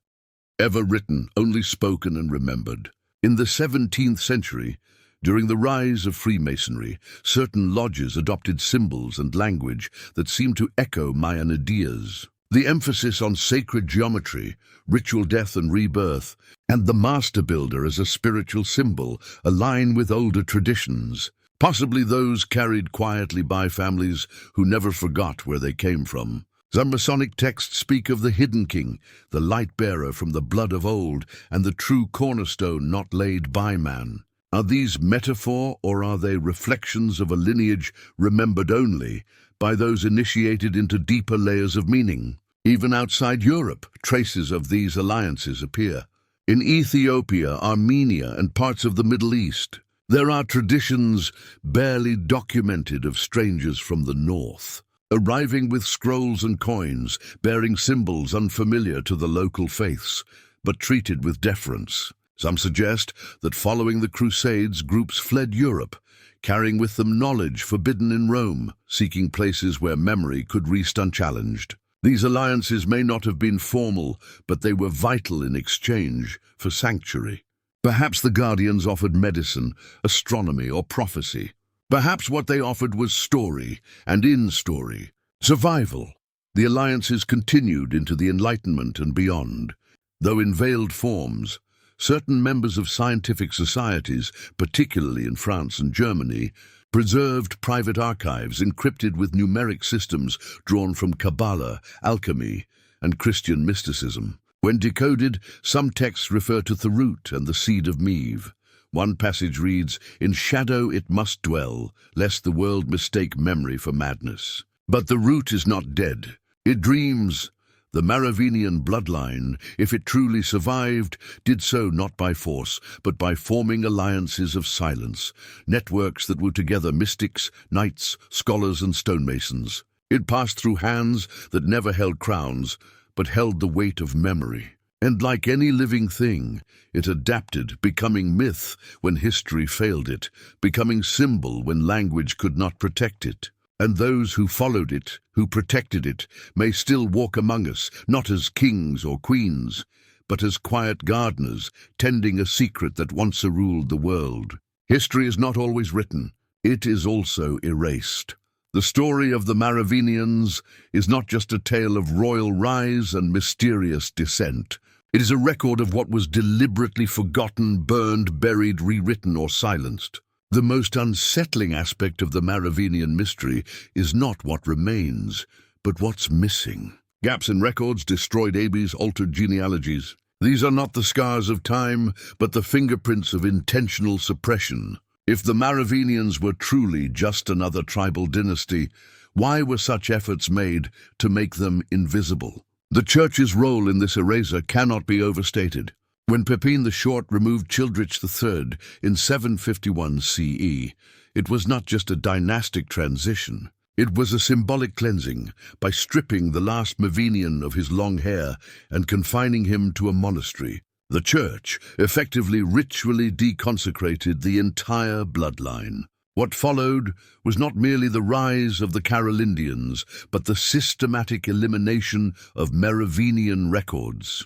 ever written, only spoken and remembered. In the 17th century, during the rise of Freemasonry, certain lodges adopted symbols and language that seemed to echo Mayan ideas. The emphasis on sacred geometry, ritual death and rebirth, and the master builder as a spiritual symbol align with older traditions, possibly those carried quietly by families who never forgot where they came from. Some Masonic texts speak of the hidden king, the light-bearer from the blood of old, and the true cornerstone not laid by man. Are these metaphor, or are they reflections of a lineage remembered only by those initiated into deeper layers of meaning? Even outside Europe, traces of these alliances appear. In Ethiopia, Armenia, and parts of the Middle East, there are traditions barely documented of strangers from the north, arriving with scrolls and coins bearing symbols unfamiliar to the local faiths, but treated with deference. Some suggest that following the Crusades, groups fled Europe, carrying with them knowledge forbidden in Rome, seeking places where memory could rest unchallenged. These alliances may not have been formal, but they were vital in exchange for sanctuary. Perhaps the Guardians offered medicine, astronomy, or prophecy. Perhaps what they offered was story, and in story, survival. The alliances continued into the Enlightenment and beyond. Though in veiled forms, certain members of scientific societies, particularly in France and Germany, preserved private archives encrypted with numeric systems drawn from Kabbalah, alchemy, and Christian mysticism. When decoded, some texts refer to the root and the seed of Meve. One passage reads, "In shadow it must dwell, lest the world mistake memory for madness." But the root is not dead. It dreams. The Merovingian bloodline, if it truly survived, did so not by force, but by forming alliances of silence, networks that were together mystics, knights, scholars, and stonemasons. It passed through hands that never held crowns, but held the weight of memory. And like any living thing, it adapted, becoming myth when history failed it, becoming symbol when language could not protect it. And those who followed it, who protected it, may still walk among us, not as kings or queens, but as quiet gardeners, tending a secret that once ruled the world. History is not always written. It is also erased. The story of the Merovingians is not just a tale of royal rise and mysterious descent. It is a record of what was deliberately forgotten, burned, buried, rewritten, or silenced. The most unsettling aspect of the Merovingian mystery is not what remains, but what's missing. Gaps in records, destroyed abbeys, altered genealogies. These are not the scars of time, but the fingerprints of intentional suppression. If the Merovingians were truly just another tribal dynasty, why were such efforts made to make them invisible? The Church's role in this erasure cannot be overstated. When Pepin the Short removed Childeric III in 751 CE, it was not just a dynastic transition. It was a symbolic cleansing by stripping the last Merovingian of his long hair and confining him to a monastery. The Church effectively ritually deconsecrated the entire bloodline. What followed was not merely the rise of the Carolingians, but the systematic elimination of Merovingian records.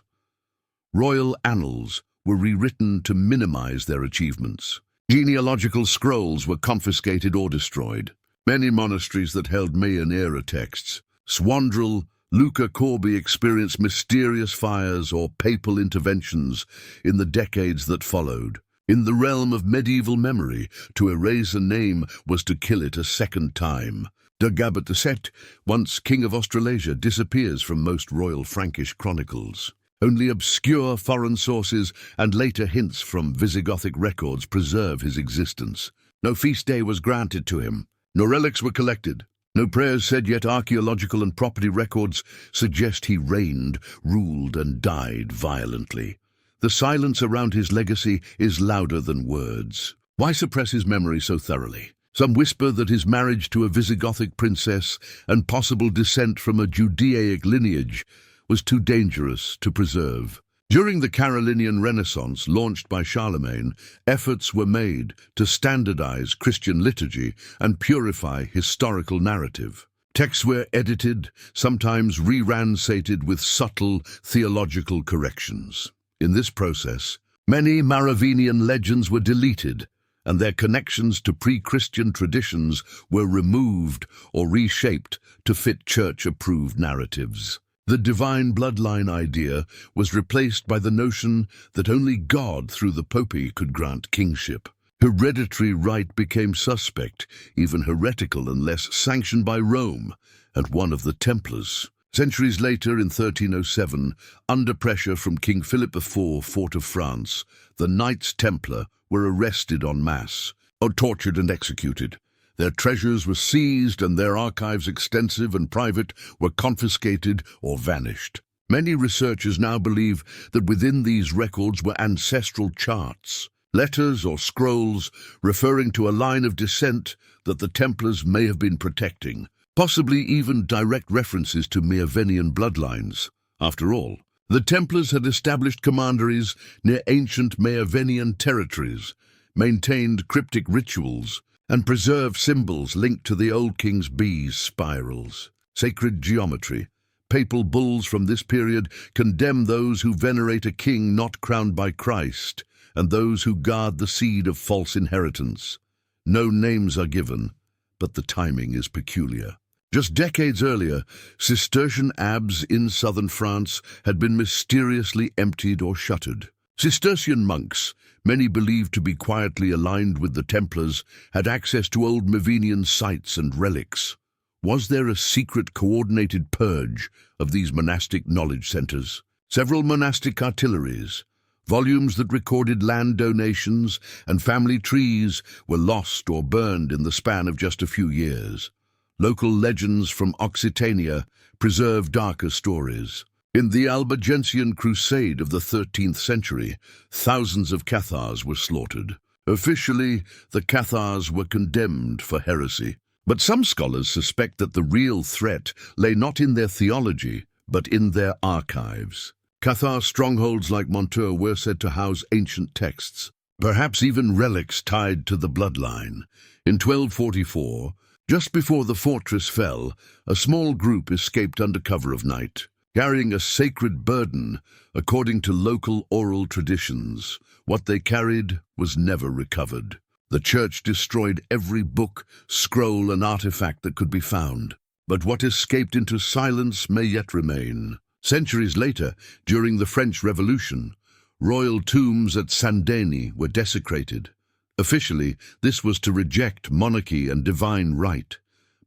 Royal annals were rewritten to minimize their achievements. Genealogical scrolls were confiscated or destroyed. Many monasteries that held Mayan-era texts, Swandrel, Luca Corby, experienced mysterious fires or papal interventions in the decades that followed. In the realm of medieval memory, to erase a name was to kill it a second time. Dagobert II, once king of Australasia, disappears from most royal Frankish chronicles. Only obscure foreign sources and later hints from Visigothic records preserve his existence. No feast day was granted to him. No relics were collected. No prayers said, yet archaeological and property records suggest he reigned, ruled, and died violently. The silence around his legacy is louder than words. Why suppress his memory so thoroughly? Some whisper that his marriage to a Visigothic princess and possible descent from a Judaic lineage was too dangerous to preserve. During the Carolingian Renaissance, launched by Charlemagne, efforts were made to standardize Christian liturgy and purify historical narrative. Texts were edited, sometimes re-ransated with subtle theological corrections. In this process, many Merovingian legends were deleted, and their connections to pre-Christian traditions were removed or reshaped to fit church-approved narratives. The divine bloodline idea was replaced by the notion that only God through the Pope could grant kingship. Hereditary right became suspect, even heretical unless sanctioned by Rome and one of the Templars. Centuries later, in 1307, under pressure from King Philip IV, Fort of France, the Knights Templar were arrested en masse, or tortured and executed. Their treasures were seized and their archives, extensive and private, were confiscated or vanished. Many researchers now believe that within these records were ancestral charts, letters or scrolls referring to a line of descent that the Templars may have been protecting, possibly even direct references to Merovingian bloodlines. After all, the Templars had established commanderies near ancient Merovingian territories, maintained cryptic rituals, and preserved symbols linked to the old king's bees spirals. Sacred geometry. Papal bulls from this period condemn those who venerate a king not crowned by Christ, and those who guard the seed of false inheritance. No names are given, but the timing is peculiar. Just decades earlier, Cistercian abbeys in southern France had been mysteriously emptied or shuttered. Cistercian monks, many believed to be quietly aligned with the Templars, had access to old Merovingian sites and relics. Was there a secret coordinated purge of these monastic knowledge centers? Several monastic cartularies, volumes that recorded land donations and family trees, were lost or burned in the span of just a few years. Local legends from Occitania preserve darker stories. In the Albigensian Crusade of the 13th century, thousands of Cathars were slaughtered. Officially, the Cathars were condemned for heresy. But some scholars suspect that the real threat lay not in their theology, but in their archives. Cathar strongholds like Montour were said to house ancient texts, perhaps even relics tied to the bloodline. In 1244, just before the fortress fell, a small group escaped under cover of night, carrying a sacred burden according to local oral traditions. What they carried was never recovered. The church destroyed every book, scroll, and artifact that could be found. But what escaped into silence may yet remain. Centuries later, during the French Revolution, royal tombs at Saint-Denis were desecrated. Officially, this was to reject monarchy and divine right,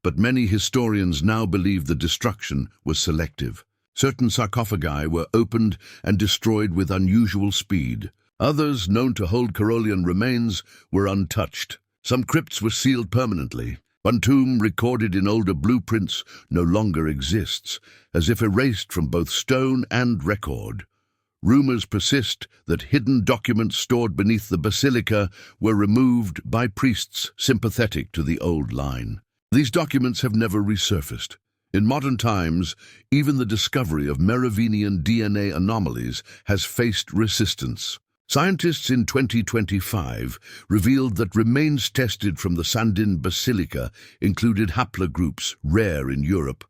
but many historians now believe the destruction was selective. Certain sarcophagi were opened and destroyed with unusual speed. Others, known to hold Carolian remains, were untouched. Some crypts were sealed permanently. One tomb, recorded in older blueprints, no longer exists, as if erased from both stone and record. Rumors persist that hidden documents stored beneath the basilica were removed by priests sympathetic to the old line. These documents have never resurfaced. In modern times, even the discovery of Merovingian DNA anomalies has faced resistance. Scientists in 2025 revealed that remains tested from the Sandin Basilica included haplogroups rare in Europe,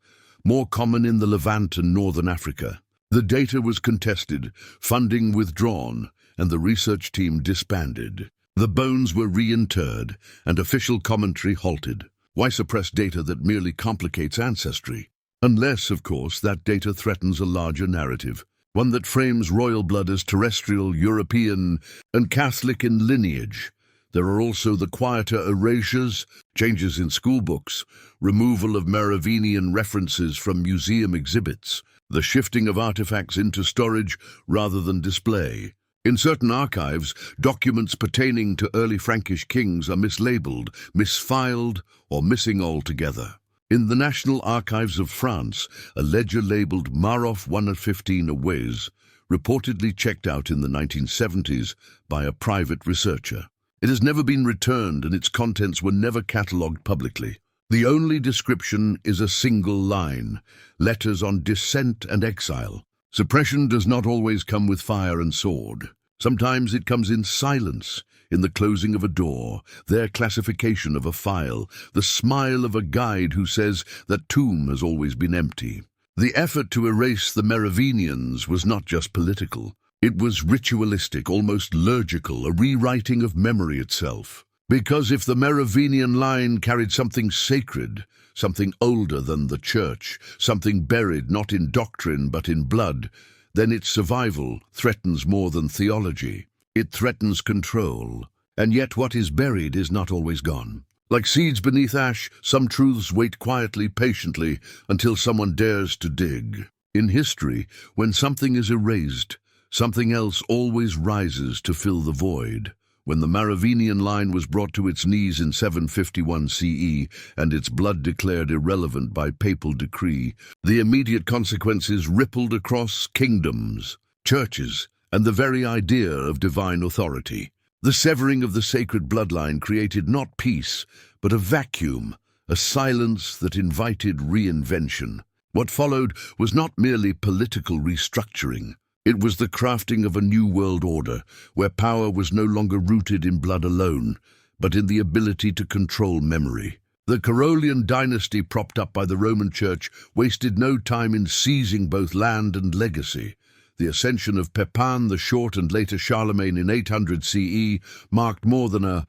more common in the Levant and northern Africa. The data was contested, funding withdrawn, and the research team disbanded. The bones were reinterred, and official commentary halted. Why suppress data that merely complicates ancestry? Unless, of course, that data threatens a larger narrative, one that frames royal blood as terrestrial, European, and Catholic in lineage. There are also the quieter erasures, changes in schoolbooks, removal of Merovingian references from museum exhibits, the shifting of artifacts into storage rather than display. In certain archives, documents pertaining to early Frankish kings are mislabeled, misfiled, or missing altogether. In the National Archives of France, a ledger labeled Marof 1 of 15 Awais, reportedly checked out in the 1970s by a private researcher. It has never been returned and its contents were never catalogued publicly. The only description is a single line, letters on dissent and exile. Suppression does not always come with fire and sword. Sometimes it comes in silence, in the closing of a door, their classification of a file, the smile of a guide who says that tomb has always been empty. The effort to erase the Merovingians was not just political. It was ritualistic, almost liturgical, a rewriting of memory itself. Because if the Merovingian line carried something sacred, something older than the church, something buried not in doctrine but in blood, then its survival threatens more than theology. It threatens control. And yet what is buried is not always gone. Like seeds beneath ash, some truths wait quietly, patiently, until someone dares to dig. In history, when something is erased, something else always rises to fill the void. When the Merovingian line was brought to its knees in 751 CE and its blood declared irrelevant by papal decree, the immediate consequences rippled across kingdoms, churches, and the very idea of divine authority. The severing of the sacred bloodline created not peace, but a vacuum, a silence that invited reinvention. What followed was not merely political restructuring. It was the crafting of a new world order, where power was no longer rooted in blood alone, but in the ability to control memory. The Carolian dynasty, propped up by the Roman Church, wasted no time in seizing both land and legacy. The ascension of Pepin the Short and later Charlemagne in 800 CE marked more than a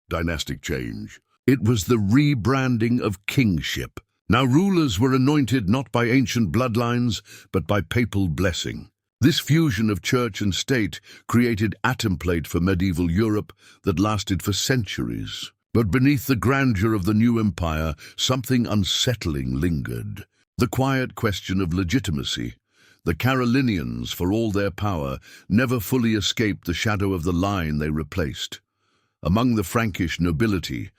dynastic change. It was the rebranding of kingship. Now rulers were anointed not by ancient bloodlines, but by papal blessing. This fusion of church and state created a template for medieval Europe that lasted for centuries. But beneath the grandeur of the new empire, something unsettling lingered. The quiet question of legitimacy. The Carolinians, for all their power, never fully escaped the shadow of the line they replaced. Among the Frankish nobility,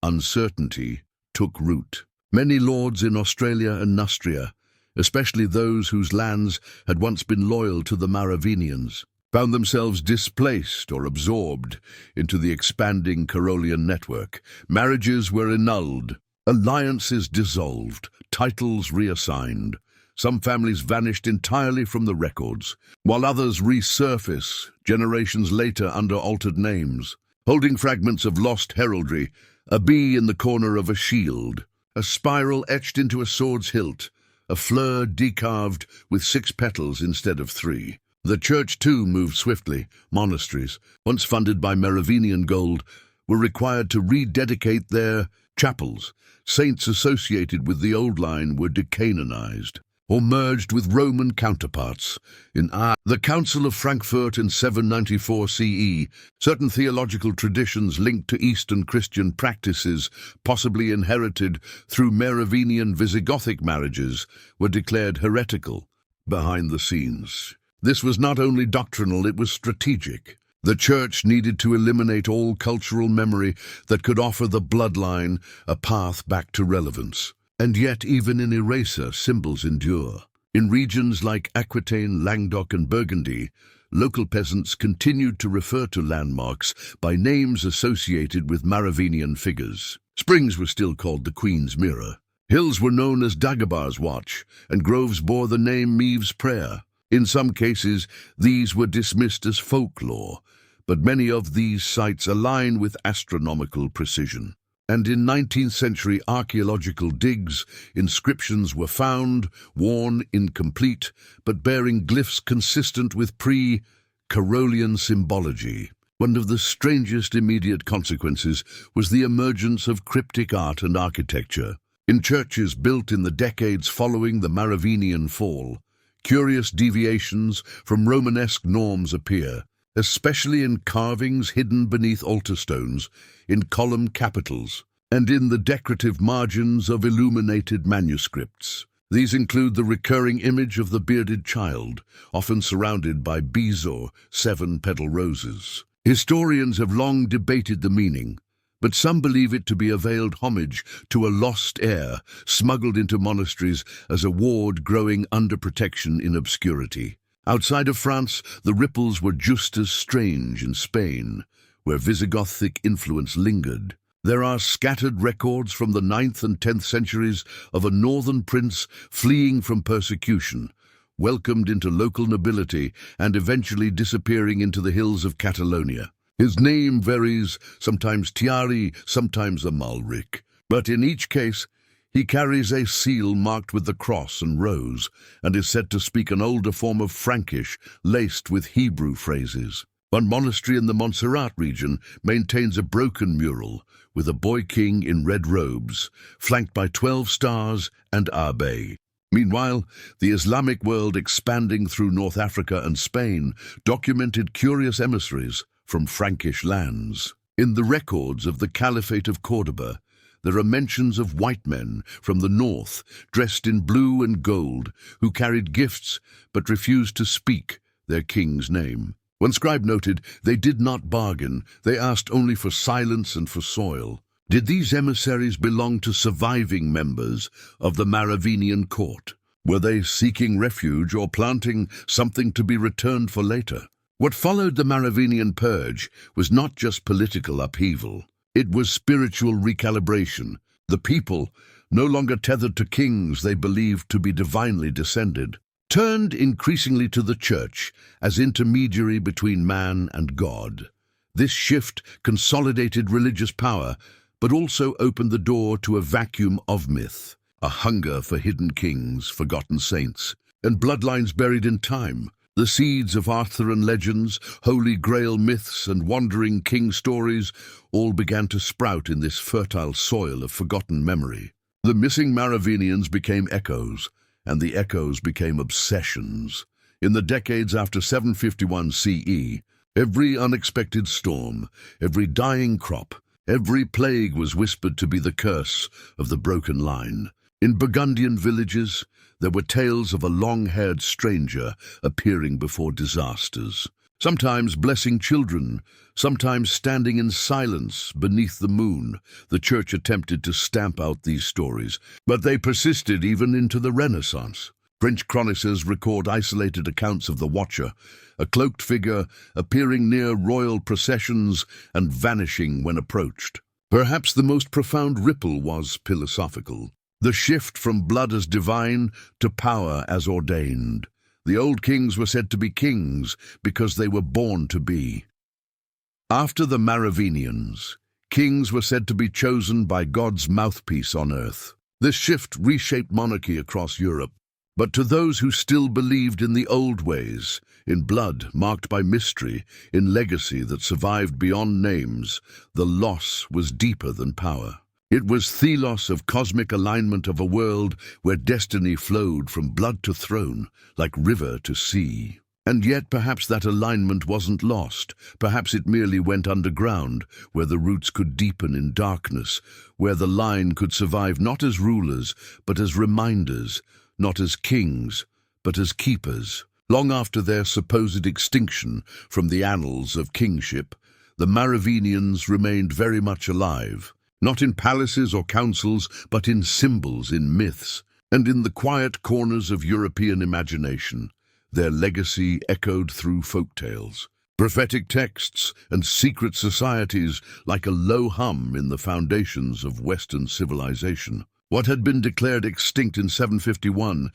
uncertainty took root. Many lords in Australia and Neustria, especially those whose lands had once been loyal to the Merovingians, found themselves displaced or absorbed into the expanding Carolian network. Marriages were annulled, alliances dissolved, titles reassigned. Some families vanished entirely from the records, while others resurface generations later under altered names, holding fragments of lost heraldry, a bee in the corner of a shield, a spiral etched into a sword's hilt, a fleur decarved with 6 petals instead of 3. The church, too, moved swiftly. Monasteries, once funded by Merovingian gold, were required to rededicate their chapels. Saints associated with the old line were decanonized, or merged with Roman counterparts. In the Council of Frankfurt in 794 CE, certain theological traditions linked to Eastern Christian practices, possibly inherited through Merovingian Visigothic marriages, were declared heretical. behind the scenes. This was not only doctrinal, it was strategic. The church needed to eliminate all cultural memory that could offer the bloodline a path back to relevance. And yet, even in eraser, symbols endure. In regions like Aquitaine, Languedoc, and Burgundy, local peasants continued to refer to landmarks by names associated with Merovingian figures. Springs were still called the Queen's Mirror. Hills were known as Dagobart's Watch, and groves bore the name Meve's Prayer. In some cases, these were dismissed as folklore, but many of these sites align with astronomical precision. And in 19th century archaeological digs, inscriptions were found, worn, incomplete, but bearing glyphs consistent with pre-Carolian symbology. One of the strangest immediate consequences was the emergence of cryptic art and architecture. In churches built in the decades following the Merovingian fall, curious deviations from Romanesque norms appear, especially in carvings hidden beneath altar stones, in column capitals, and in the decorative margins of illuminated manuscripts. These include the recurring image of the bearded child, often surrounded by bezo, 7-petal roses. Historians have long debated the meaning, but some believe it to be a veiled homage to a lost heir smuggled into monasteries as a ward growing under protection in obscurity. Outside of France, the ripples were just as strange in Spain, where Visigothic influence lingered. There are scattered records from the 9th and 10th centuries of a northern prince fleeing from persecution, welcomed into local nobility, and eventually disappearing into the hills of Catalonia. His name varies, sometimes Thierry, sometimes Amalric, but in each case, he carries a seal marked with the cross and rose, and is said to speak an older form of Frankish, laced with Hebrew phrases. One monastery in the Montserrat region maintains a broken mural, with a boy king in red robes, flanked by 12 stars and Abe. Meanwhile, the Islamic world expanding through North Africa and Spain documented curious emissaries from Frankish lands. In the records of the Caliphate of Cordoba, there are mentions of white men from the north, dressed in blue and gold, who carried gifts but refused to speak their king's name. One scribe noted, they did not bargain, they asked only for silence and for soil. Did these emissaries belong to surviving members of the Merovingian court? Were they seeking refuge or planting something to be returned for later? What followed the Merovingian purge was not just political upheaval. It was spiritual recalibration. The people, no longer tethered to kings they believed to be divinely descended, turned increasingly to the church as intermediary between man and God. This shift consolidated religious power, but also opened the door to a vacuum of myth, a hunger for hidden kings, forgotten saints, and bloodlines buried in time. The seeds of Arthurian legends, Holy Grail myths, and wandering king stories all began to sprout in this fertile soil of forgotten memory. The missing Merovingians became echoes, and the echoes became obsessions. In the decades after 751 CE, every unexpected storm, every dying crop, every plague was whispered to be the curse of the broken line. In Burgundian villages, there were tales of a long-haired stranger appearing before disasters, sometimes blessing children, sometimes standing in silence beneath the moon. The church attempted to stamp out these stories, but they persisted even into the Renaissance. French chroniclers record isolated accounts of the Watcher, a cloaked figure appearing near royal processions and vanishing when approached. Perhaps the most profound ripple was philosophical. The shift from blood as divine to power as ordained. The old kings were said to be kings because they were born to be. After the Merovingians, kings were said to be chosen by God's mouthpiece on earth. This shift reshaped monarchy across Europe. But to those who still believed in the old ways, in blood marked by mystery, in legacy that survived beyond names, the loss was deeper than power. It was telos of cosmic alignment of a world where destiny flowed from blood to throne, like river to sea. And yet perhaps that alignment wasn't lost. Perhaps it merely went underground, where the roots could deepen in darkness, where the line could survive not as rulers, but as reminders, not as kings, but as keepers. Long after their supposed extinction from the annals of kingship, the Merovingians remained very much alive, not in palaces or councils, but in symbols, in myths, and in the quiet corners of European imagination. Their legacy echoed through folk tales, prophetic texts, and secret societies like a low hum in the foundations of Western civilization. What had been declared extinct in 751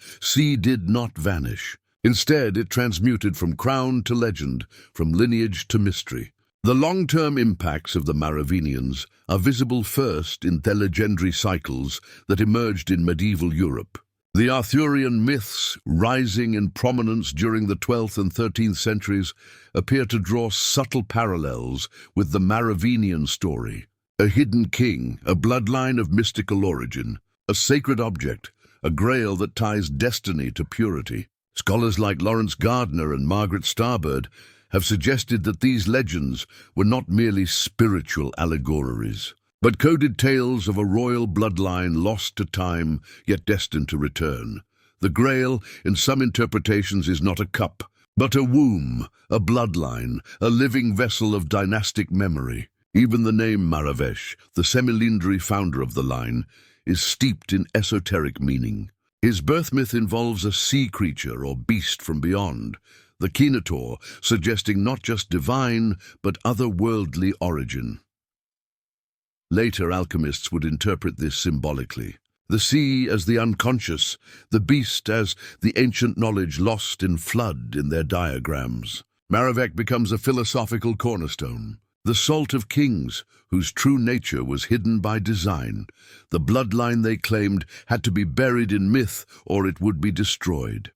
did not vanish. Instead, it transmuted from crown to legend, from lineage to mystery. The long-term impacts of the Merovingians are visible first in the legendary cycles that emerged in medieval Europe. The Arthurian myths, rising in prominence during the 12th and 13th centuries, appear to draw subtle parallels with the Merovingian story. A hidden king, a bloodline of mystical origin, a sacred object, a grail that ties destiny to purity. Scholars like Lawrence Gardner and Margaret Starbird have suggested that these legends were not merely spiritual allegories, but coded tales of a royal bloodline lost to time, yet destined to return. The Grail, in some interpretations, is not a cup, but a womb, a bloodline, a living vessel of dynastic memory. Even the name Maravesh, the semilindri founder of the line, is steeped in esoteric meaning. His birth myth involves a sea creature or beast from beyond, the Kinator, suggesting not just divine, but otherworldly origin. Later alchemists would interpret this symbolically. The sea as the unconscious, the beast as the ancient knowledge lost in flood in their diagrams. Merovec becomes a philosophical cornerstone. The salt of kings, whose true nature was hidden by design. The bloodline they claimed had to be buried in myth or it would be destroyed.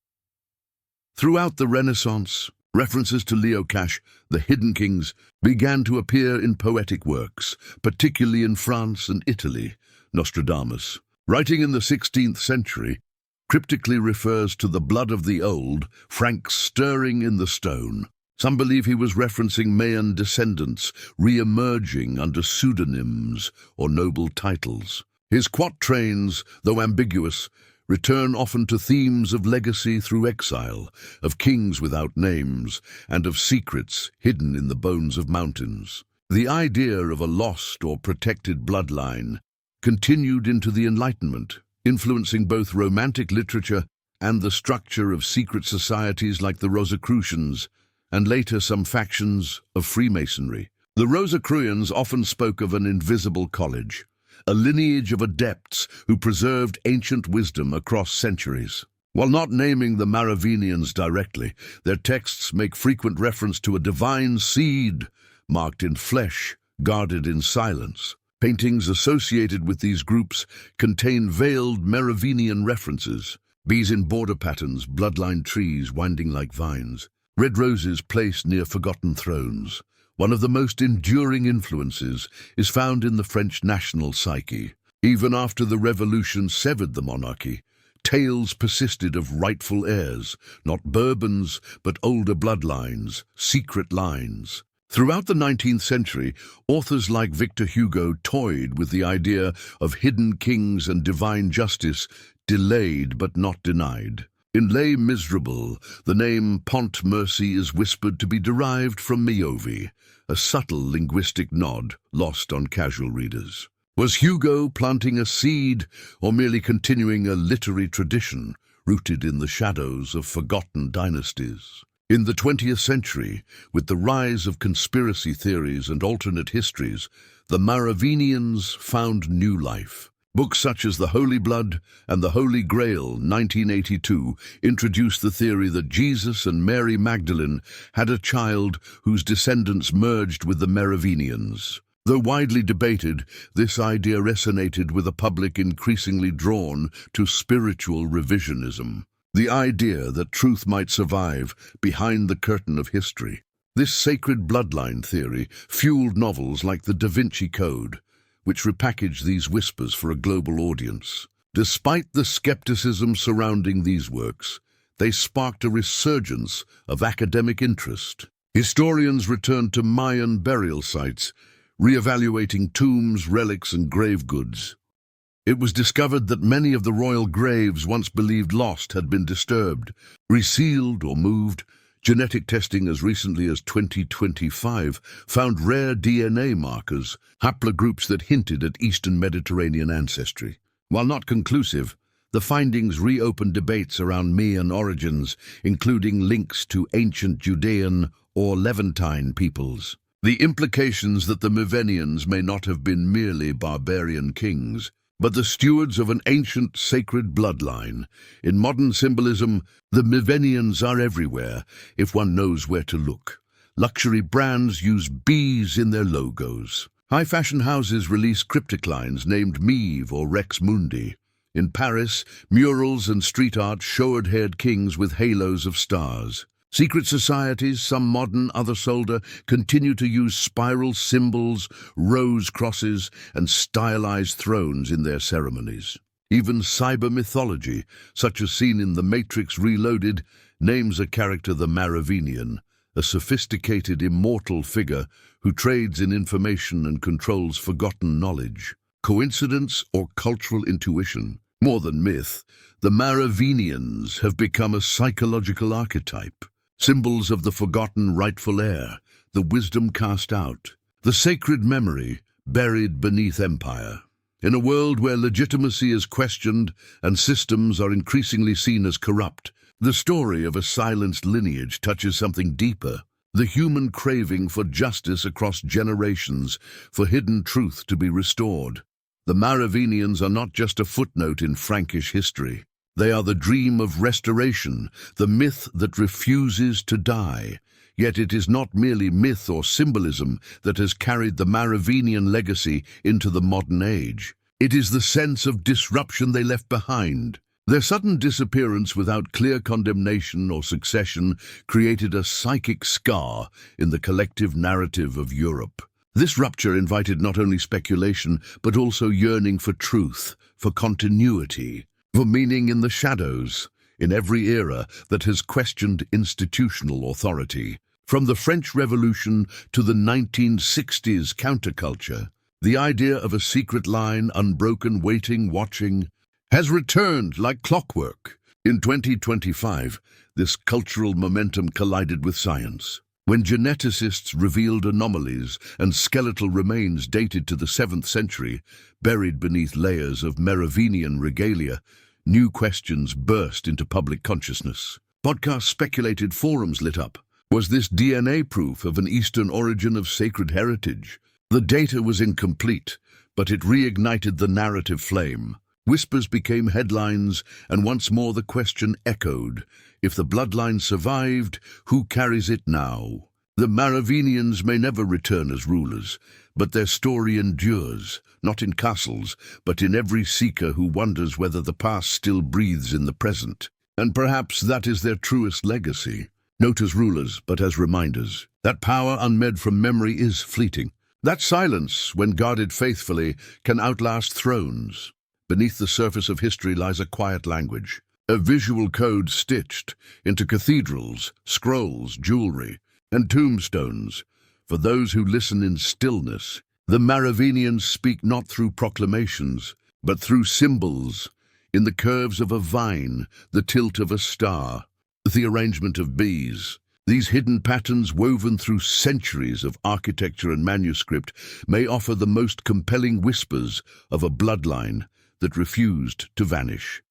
Throughout the Renaissance, references to Leocache, the hidden kings, began to appear in poetic works, particularly in France and Italy. Nostradamus, writing in the 16th century, cryptically refers to the blood of the old, Franks stirring in the stone. Some believe he was referencing Mayan descendants re-emerging under pseudonyms or noble titles. His quatrains, though ambiguous, return often to themes of legacy through exile, of kings without names, and of secrets hidden in the bones of mountains. The idea of a lost or protected bloodline continued into the Enlightenment, influencing both romantic literature and the structure of secret societies like the Rosicrucians, and later some factions of Freemasonry. The Rosicrucians often spoke of an invisible college, a lineage of adepts who preserved ancient wisdom across centuries. While not naming the Merovingians directly, their texts make frequent reference to a divine seed, marked in flesh, guarded in silence. Paintings associated with these groups contain veiled Merovingian references, bees in border patterns, bloodline trees winding like vines, red roses placed near forgotten thrones. One of the most enduring influences is found in the French national psyche. Even after the Revolution severed the monarchy, tales persisted of rightful heirs, not Bourbons, but older bloodlines, secret lines. Throughout the 19th century, authors like Victor Hugo toyed with the idea of hidden kings and divine justice, delayed but not denied. In Les Miserables, the name Pont Mercy is whispered to be derived from Meovi, a subtle linguistic nod lost on casual readers. Was Hugo planting a seed or merely continuing a literary tradition rooted in the shadows of forgotten dynasties? In the 20th century, with the rise of conspiracy theories and alternate histories, the Merovingians found new life. Books such as The Holy Blood and The Holy Grail, 1982, introduced the theory that Jesus and Mary Magdalene had a child whose descendants merged with the Merovingians. Though widely debated, this idea resonated with a public increasingly drawn to spiritual revisionism. The idea that truth might survive behind the curtain of history. This sacred bloodline theory fueled novels like The Da Vinci Code, which repackaged these whispers for a global audience. Despite the skepticism surrounding these works, they sparked a resurgence of academic interest. Historians returned to Mayan burial sites, re-evaluating tombs, relics, and grave goods. It was discovered that many of the royal graves once believed lost had been disturbed, resealed or moved. Genetic testing as recently as 2025 found rare DNA markers, haplogroups that hinted at Eastern Mediterranean ancestry. While not conclusive, the findings reopened debates around Mayan origins, including links to ancient Judean or Levantine peoples. The implications that the Merovingians may not have been merely barbarian kings, but the stewards of an ancient sacred bloodline. In modern symbolism, the Merovingians are everywhere, if one knows where to look. Luxury brands use bees in their logos. High-fashion houses release cryptic lines named Meve or Rex Mundi. In Paris, murals and street art showed-haired kings with halos of stars. Secret societies, some modern, others older, continue to use spiral symbols, rose crosses, and stylized thrones in their ceremonies. Even cyber mythology, such as seen in The Matrix Reloaded, names a character the Merovingian, a sophisticated, immortal figure who trades in information and controls forgotten knowledge. Coincidence or cultural intuition? More than myth, the Merovingians have become a psychological archetype. Symbols of the forgotten rightful heir, the wisdom cast out, the sacred memory buried beneath empire. In a world where legitimacy is questioned and systems are increasingly seen as corrupt, the story of a silenced lineage touches something deeper, the human craving for justice across generations, for hidden truth to be restored. The Merovingians are not just a footnote in Frankish history. They are the dream of restoration, the myth that refuses to die. Yet it is not merely myth or symbolism that has carried the Merovingian legacy into the modern age. It is the sense of disruption they left behind. Their sudden disappearance without clear condemnation or succession created a psychic scar in the collective narrative of Europe. This rupture invited not only speculation, but also yearning for truth, for continuity, for meaning in the shadows, in every era that has questioned institutional authority. From the French Revolution to the 1960s counterculture, the idea of a secret line, unbroken, waiting, watching, has returned like clockwork. In 2025, this cultural momentum collided with science. When geneticists revealed anomalies and skeletal remains dated to the 7th century, buried beneath layers of Merovingian regalia, new questions burst into public consciousness. Podcasts speculated, forums lit up. Was this DNA proof of an Eastern origin of sacred heritage? The data was incomplete, but it reignited the narrative flame. Whispers became headlines, and once more the question echoed. If the bloodline survived, who carries it now? The Merovingians may never return as rulers, but their story endures, not in castles, but in every seeker who wonders whether the past still breathes in the present. And perhaps that is their truest legacy. Not as rulers, but as reminders. That power unmed from memory is fleeting. That silence, when guarded faithfully, can outlast thrones. Beneath the surface of history lies a quiet language, a visual code stitched into cathedrals, scrolls, jewelry, and tombstones. For those who listen in stillness, the Merovingians speak not through proclamations, but through symbols, in the curves of a vine, the tilt of a star, the arrangement of bees. These hidden patterns, woven through centuries of architecture and manuscript, may offer the most compelling whispers of a bloodline that refused to vanish.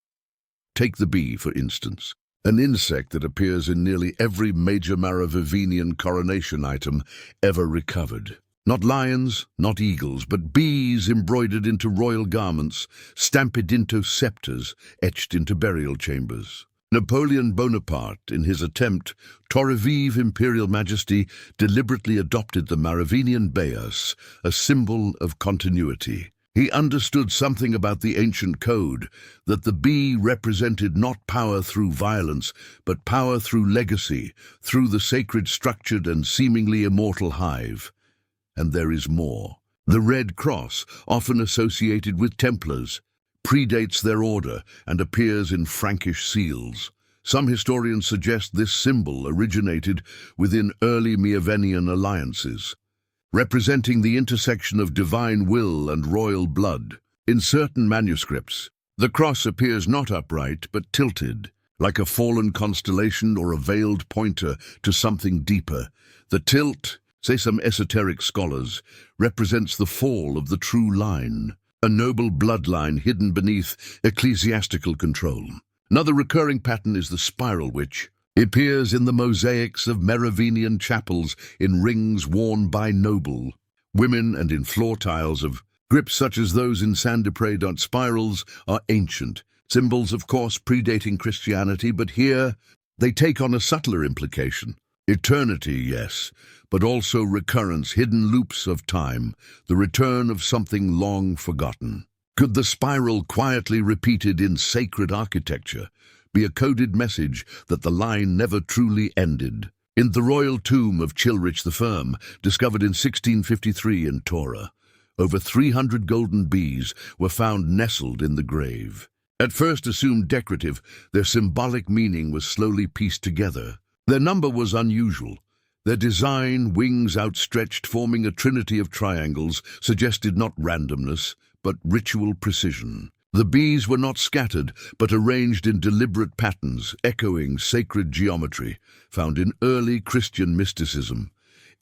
Take the bee, for instance, an insect that appears in nearly every major Merovingian coronation item ever recovered. Not lions, not eagles, but bees embroidered into royal garments, stamped into scepters, etched into burial chambers. Napoleon Bonaparte, in his attempt to revive imperial majesty, deliberately adopted the Merovingian bayas, a symbol of continuity. He understood something about the ancient code, that the bee represented not power through violence, but power through legacy, through the sacred structured and seemingly immortal hive. And there is more. The Red Cross, often associated with Templars, predates their order and appears in Frankish seals. Some historians suggest this symbol originated within early Merovingian alliances, representing the intersection of divine will and royal blood. In certain manuscripts, the cross appears not upright but tilted, like a fallen constellation or a veiled pointer to something deeper. The tilt, say some esoteric scholars, represents the fall of the true line, a noble bloodline hidden beneath ecclesiastical control. Another recurring pattern is the spiral, which appears in the mosaics of Merovingian chapels in rings worn by noble women and in floor tiles of grips such as those in Saint-Denis. Spirals are ancient, symbols of course predating Christianity, but here they take on a subtler implication. Eternity, yes, but also recurrence, hidden loops of time, the return of something long forgotten. Could the spiral, quietly repeated in sacred architecture, be a coded message that the line never truly ended? In the royal tomb of Chilrich the Firm, discovered in 1653 in Torah, over 300 golden bees were found nestled in the grave. At first assumed decorative, their symbolic meaning was slowly pieced together. Their number was unusual. Their design, wings outstretched, forming a trinity of triangles, suggested not randomness, but ritual precision. The bees were not scattered, but arranged in deliberate patterns, echoing sacred geometry, found in early Christian mysticism.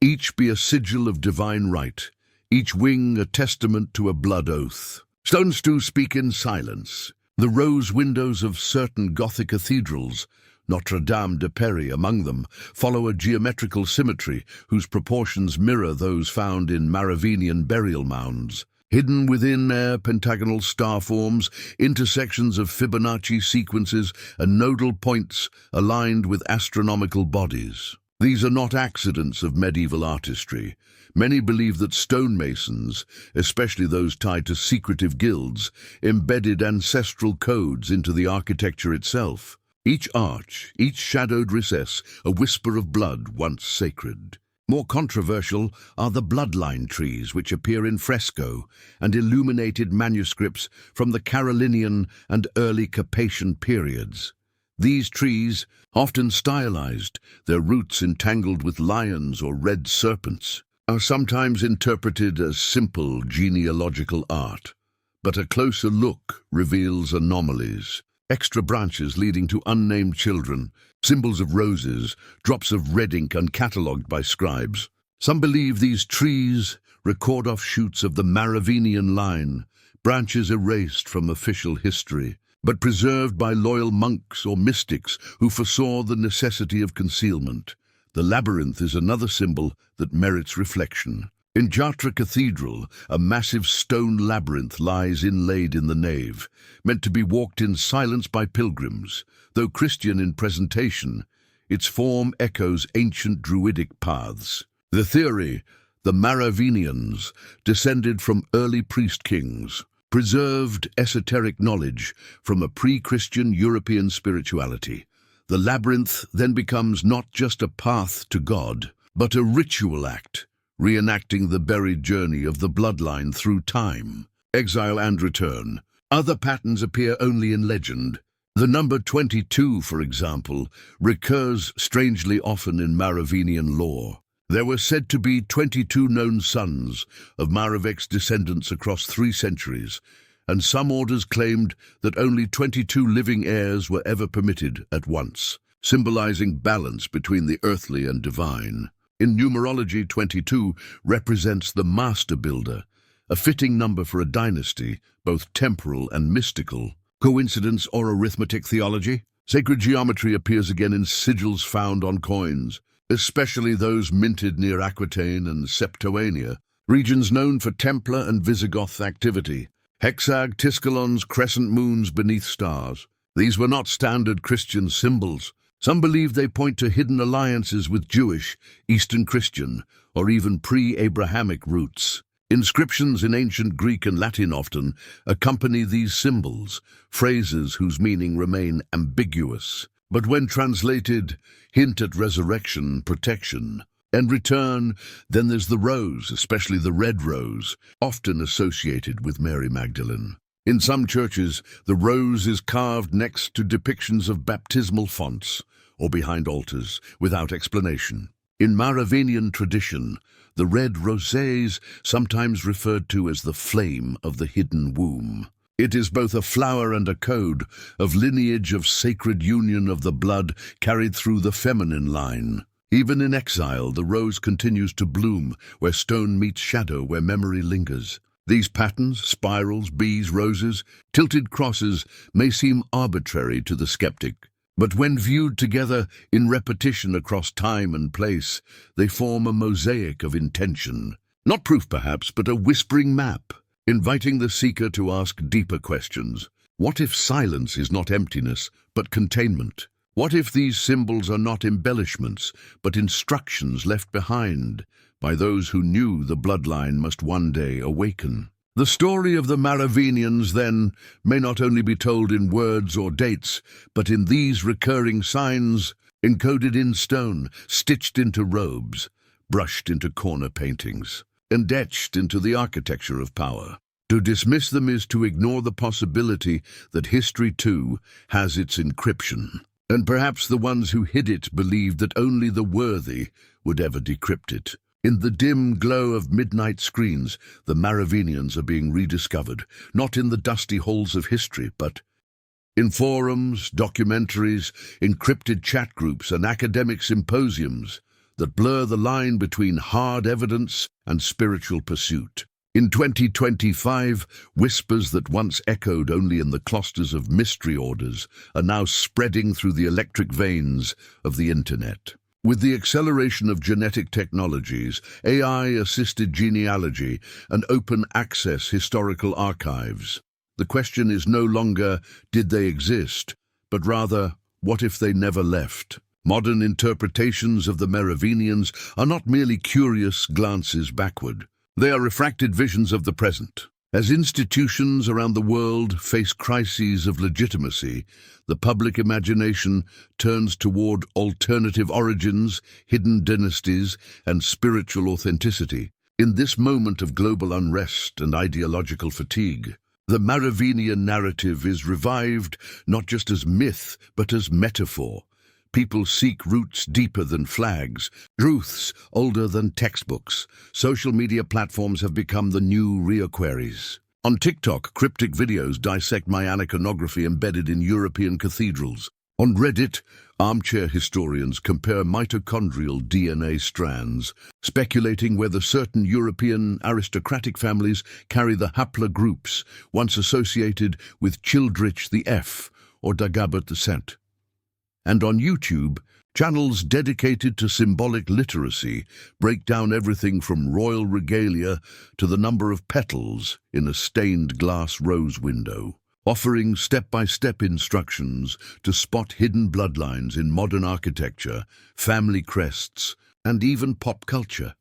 Each be a sigil of divine right, each wing a testament to a blood oath. Stones too speak in silence. The rose windows of certain Gothic cathedrals, Notre Dame de Paris among them, follow a geometrical symmetry whose proportions mirror those found in Merovingian burial mounds. Hidden within their pentagonal star forms, intersections of Fibonacci sequences and nodal points aligned with astronomical bodies. These are not accidents of medieval artistry. Many believe that stonemasons, especially those tied to secretive guilds, embedded ancestral codes into the architecture itself. Each arch, each shadowed recess, a whisper of blood once sacred. More controversial are the bloodline trees, which appear in fresco and illuminated manuscripts from the Carolingian and early Capetian periods. These trees, often stylized, their roots entangled with lions or red serpents, are sometimes interpreted as simple genealogical art. But a closer look reveals anomalies. Extra branches leading to unnamed children, symbols of roses, drops of red ink uncatalogued by scribes. Some believe these trees record offshoots of the Merovingian line, branches erased from official history, but preserved by loyal monks or mystics who foresaw the necessity of concealment. The labyrinth is another symbol that merits reflection. In Chartres Cathedral, a massive stone labyrinth lies inlaid in the nave, meant to be walked in silence by pilgrims. Though Christian in presentation, its form echoes ancient druidic paths. The theory, the Merovingians, descended from early priest-kings, preserved esoteric knowledge from a pre-Christian European spirituality. The labyrinth then becomes not just a path to God, but a ritual act, reenacting the buried journey of the bloodline through time, exile and return. Other patterns appear only in legend. The number 22, for example, recurs strangely often in Merovingian lore. There were said to be 22 known sons of Meroving's descendants across 3 centuries, and some orders claimed that only 22 living heirs were ever permitted at once, symbolizing balance between the earthly and divine. In numerology, 22 represents the master builder, a fitting number for a dynasty, both temporal and mystical. Coincidence or arithmetic theology? Sacred geometry appears again in sigils found on coins, especially those minted near Aquitaine and Septuagint, regions known for Templar and Visigoth activity. Hexagonals, crescent moons beneath stars. These were not standard Christian symbols. Some believe they point to hidden alliances with Jewish, Eastern Christian, or even pre-Abrahamic roots. Inscriptions in ancient Greek and Latin often accompany these symbols, phrases whose meaning remain ambiguous, but when translated, hint at resurrection, protection, and return. Then there's the rose, especially the red rose, often associated with Mary Magdalene. In some churches, the rose is carved next to depictions of baptismal fonts or behind altars, without explanation. In Merovingian tradition, the red rosé, sometimes referred to as the flame of the hidden womb. It is both a flower and a code of lineage of sacred union of the blood carried through the feminine line. Even in exile, the rose continues to bloom, where stone meets shadow, where memory lingers. These patterns, spirals, bees, roses, tilted crosses, may seem arbitrary to the skeptic. But when viewed together in repetition across time and place, they form a mosaic of intention. Not proof perhaps, but a whispering map, inviting the seeker to ask deeper questions. What if silence is not emptiness, but containment? What if these symbols are not embellishments, but instructions left behind by those who knew the bloodline must one day awaken? The story of the Merovingians, then, may not only be told in words or dates, but in these recurring signs, encoded in stone, stitched into robes, brushed into corner paintings, and etched into the architecture of power. To dismiss them is to ignore the possibility that history, too, has its encryption. And perhaps the ones who hid it believed that only the worthy would ever decrypt it. In the dim glow of midnight screens, the Merovingians are being rediscovered, not in the dusty halls of history, but in forums, documentaries, encrypted chat groups, and academic symposiums that blur the line between hard evidence and spiritual pursuit. In 2025, whispers that once echoed only in the clusters of mystery orders are now spreading through the electric veins of the internet. With the acceleration of genetic technologies, AI-assisted genealogy, and open-access historical archives, the question is no longer, did they exist, but rather, what if they never left? Modern interpretations of the Merovingians are not merely curious glances backward. They are refracted visions of the present. As institutions around the world face crises of legitimacy, the public imagination turns toward alternative origins, hidden dynasties, and spiritual authenticity. In this moment of global unrest and ideological fatigue, the Merovingian narrative is revived not just as myth, but as metaphor. People seek roots deeper than flags, truths older than textbooks. Social media platforms have become the new requeries. On TikTok, cryptic videos dissect Mayan iconography embedded in European cathedrals. On Reddit, armchair historians compare mitochondrial DNA strands, speculating whether certain European aristocratic families carry the haplogroups once associated with Childrich the F or Dagobert descent. And on YouTube, channels dedicated to symbolic literacy break down everything from royal regalia to the number of petals in a stained glass rose window, offering step-by-step instructions to spot hidden bloodlines in modern architecture, family crests, and even pop culture.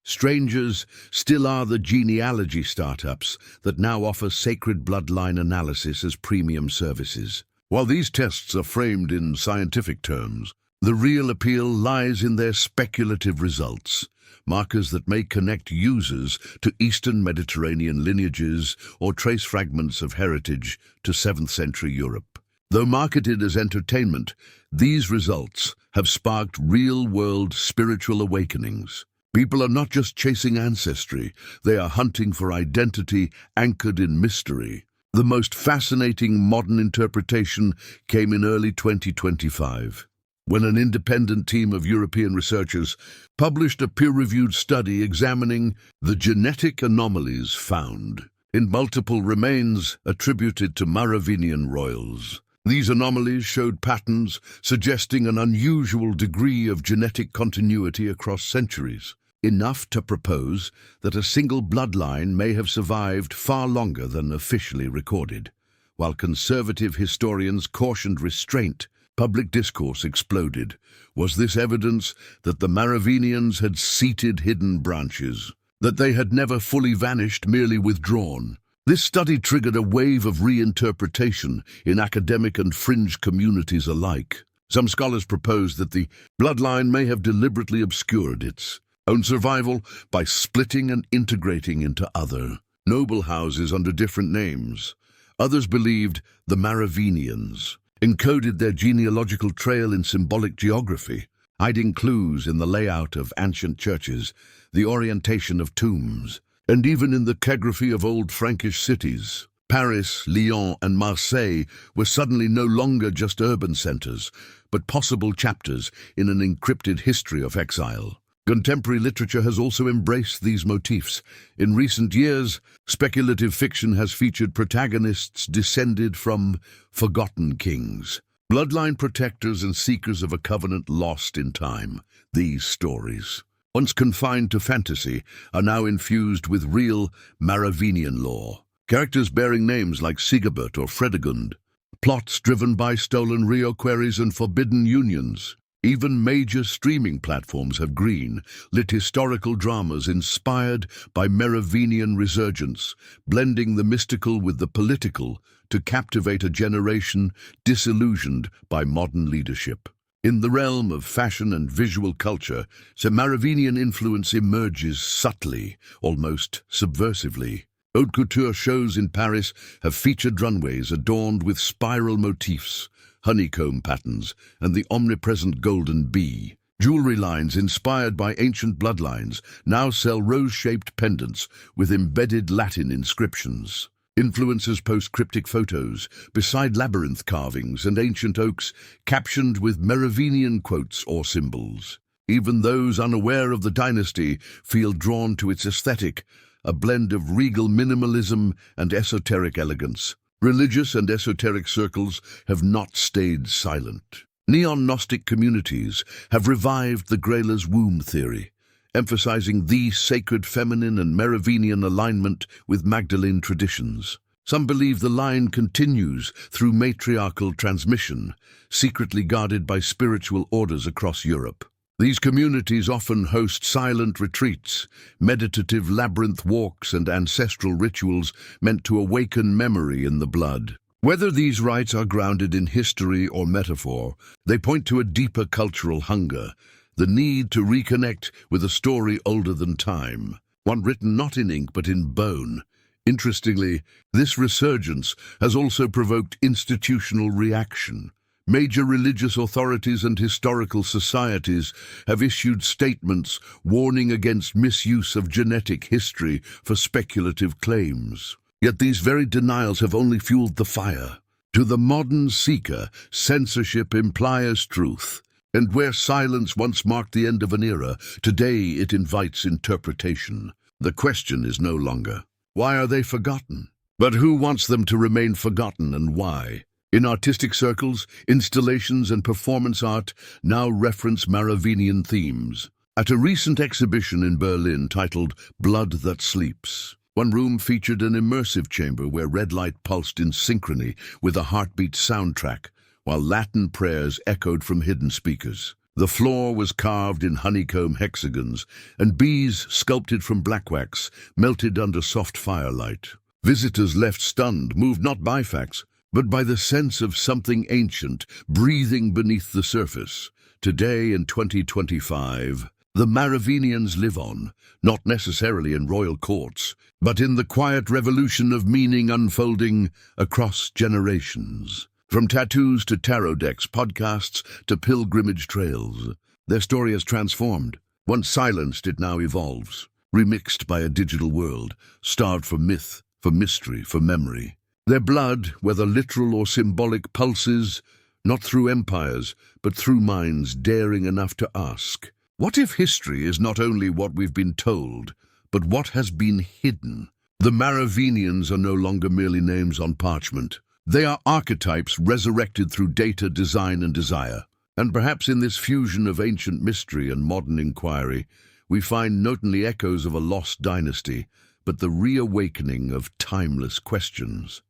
Strangers still are the genealogy startups that now offer sacred bloodline analysis as premium services. While these tests are framed in scientific terms, the real appeal lies in their speculative results, markers that may connect users to Eastern Mediterranean lineages or trace fragments of heritage to 7th century Europe. Though marketed as entertainment, these results have sparked real-world spiritual awakenings. People are not just chasing ancestry, they are hunting for identity anchored in mystery. The most fascinating modern interpretation came in early 2025, when an independent team of European researchers published a peer-reviewed study examining the genetic anomalies found in multiple remains attributed to Merovingian royals. These anomalies showed patterns suggesting an unusual degree of genetic continuity across centuries, enough to propose that a single bloodline may have survived far longer than officially recorded. While conservative historians cautioned restraint, public discourse exploded. Was this evidence that the Merovingians had seated hidden branches, that they had never fully vanished, merely withdrawn? This study triggered a wave of reinterpretation in academic and fringe communities alike. Some scholars proposed that the bloodline may have deliberately obscured its own survival by splitting and integrating into other noble houses under different names. Others believed the Merovingians encoded their genealogical trail in symbolic geography, hiding clues in the layout of ancient churches, the orientation of tombs, and even in the calligraphy of old Frankish cities. Paris, Lyon, and Marseille were suddenly no longer just urban centers, but possible chapters in an encrypted history of exile. Contemporary literature has also embraced these motifs. In recent years, speculative fiction has featured protagonists descended from forgotten kings, bloodline protectors and seekers of a covenant lost in time. These stories, once confined to fantasy, are now infused with real Merovingian lore. Characters bearing names like Sigebert or Fredegund, plots driven by stolen reliquaries and forbidden unions. Even major streaming platforms have green-lit historical dramas inspired by Merovingian resurgence, blending the mystical with the political to captivate a generation disillusioned by modern leadership. In the realm of fashion and visual culture, some Merovingian influence emerges subtly, almost subversively. Haute couture shows in Paris have featured runways adorned with spiral motifs, honeycomb patterns, and the omnipresent golden bee. Jewelry lines inspired by ancient bloodlines now sell rose-shaped pendants with embedded Latin inscriptions. Influencers post cryptic photos beside labyrinth carvings and ancient oaks captioned with Merovingian quotes or symbols. Even those unaware of the dynasty feel drawn to its aesthetic, a blend of regal minimalism and esoteric elegance. Religious and esoteric circles have not stayed silent. Neon-Gnostic communities have revived the Grailer's womb theory, emphasizing the sacred feminine and Merovingian alignment with Magdalene traditions. Some believe the line continues through matriarchal transmission, secretly guarded by spiritual orders across Europe. These communities often host silent retreats, meditative labyrinth walks, and ancestral rituals meant to awaken memory in the blood. Whether these rites are grounded in history or metaphor, they point to a deeper cultural hunger, the need to reconnect with a story older than time, one written not in ink but in bone. Interestingly, this resurgence has also provoked institutional reaction. Major religious authorities and historical societies have issued statements warning against misuse of genetic history for speculative claims. Yet these very denials have only fueled the fire. To the modern seeker, censorship implies truth, and where silence once marked the end of an era, today it invites interpretation. The question is no longer, why are they forgotten? But who wants them to remain forgotten and why? In artistic circles, installations and performance art now reference Merovingian themes. At a recent exhibition in Berlin titled Blood That Sleeps, one room featured an immersive chamber where red light pulsed in synchrony with a heartbeat soundtrack, while Latin prayers echoed from hidden speakers. The floor was carved in honeycomb hexagons, and bees sculpted from black wax melted under soft firelight. Visitors left stunned, moved not by facts, but by the sense of something ancient breathing beneath the surface. Today, in 2025, the Merovingians live on, not necessarily in royal courts, but in the quiet revolution of meaning unfolding across generations. From tattoos to tarot decks, podcasts to pilgrimage trails, their story has transformed. Once silenced, it now evolves, remixed by a digital world, starved for myth, for mystery, for memory. Their blood, whether literal or symbolic, pulses, not through empires, but through minds daring enough to ask, what if history is not only what we've been told, but what has been hidden? The Merovingians are no longer merely names on parchment. They are archetypes resurrected through data, design, and desire. And perhaps in this fusion of ancient mystery and modern inquiry, we find not only echoes of a lost dynasty, but the reawakening of timeless questions.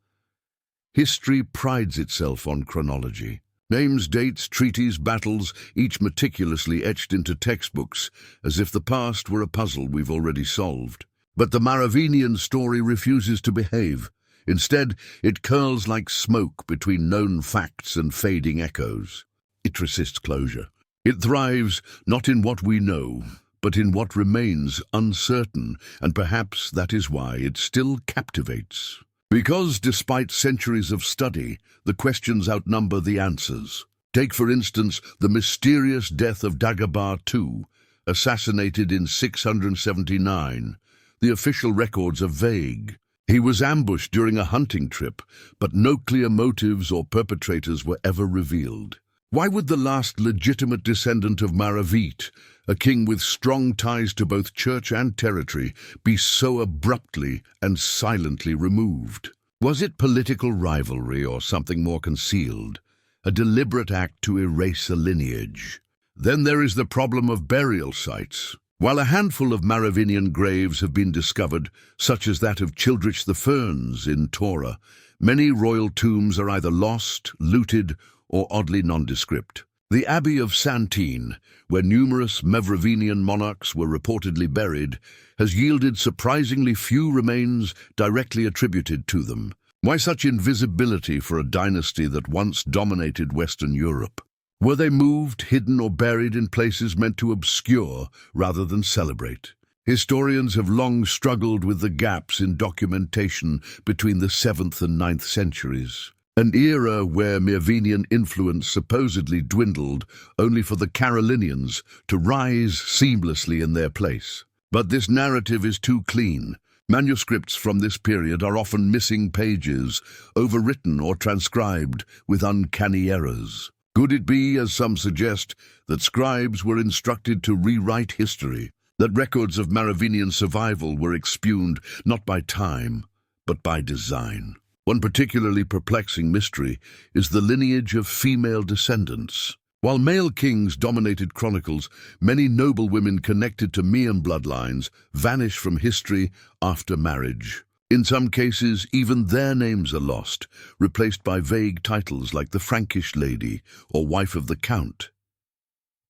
History prides itself on chronology. Names, dates, treaties, battles, each meticulously etched into textbooks, as if the past were a puzzle we've already solved. But the Merovingian story refuses to behave. Instead, it curls like smoke between known facts and fading echoes. It resists closure. It thrives not in what we know, but in what remains uncertain, and perhaps that is why it still captivates. Because despite centuries of study, the questions outnumber the answers. Take, for instance, the mysterious death of Dagobah II, assassinated in 679. The official records are vague. He was ambushed during a hunting trip, but no clear motives or perpetrators were ever revealed. Why would the last legitimate descendant of Merovit, a king with strong ties to both church and territory, be so abruptly and silently removed? Was it political rivalry or something more concealed? A deliberate act to erase a lineage? Then there is the problem of burial sites. While a handful of Merovingian graves have been discovered, such as that of Childrich the Ferns in Torah, many royal tombs are either lost, looted, or oddly nondescript. The Abbey of Santine, where numerous Merovingian monarchs were reportedly buried, has yielded surprisingly few remains directly attributed to them. Why such invisibility for a dynasty that once dominated Western Europe? Were they moved, hidden, or buried in places meant to obscure rather than celebrate? Historians have long struggled with the gaps in documentation between the 7th and 9th centuries, an era where Merovingian influence supposedly dwindled only for the Carolingians to rise seamlessly in their place. But this narrative is too clean. Manuscripts from this period are often missing pages, overwritten or transcribed with uncanny errors. Could it be, as some suggest, that scribes were instructed to rewrite history, that records of Merovingian survival were expugned not by time, but by design? One particularly perplexing mystery is the lineage of female descendants. While male kings dominated chronicles, many noble women connected to Mean bloodlines vanish from history after marriage. In some cases, even their names are lost, replaced by vague titles like the Frankish lady or wife of the count.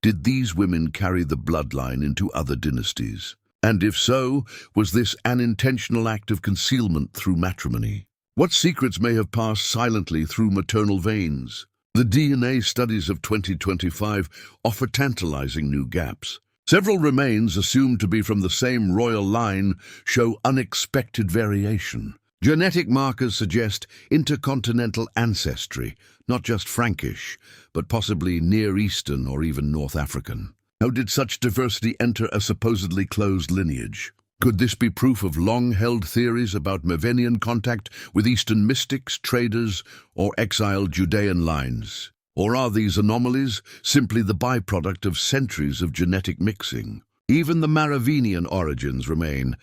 Did these women carry the bloodline into other dynasties? And if so, was this an intentional act of concealment through matrimony? What secrets may have passed silently through maternal veins? The DNA studies of 2025 offer tantalizing new gaps. Several remains, assumed to be from the same royal line, show unexpected variation. Genetic markers suggest intercontinental ancestry, not just Frankish, but possibly Near Eastern or even North African. How did such diversity enter a supposedly closed lineage? Could this be proof of long-held theories about Merovingian contact with Eastern mystics, traders, or exiled Judean lines? Or are these anomalies simply the byproduct of centuries of genetic mixing? Even the Merovingian origins remain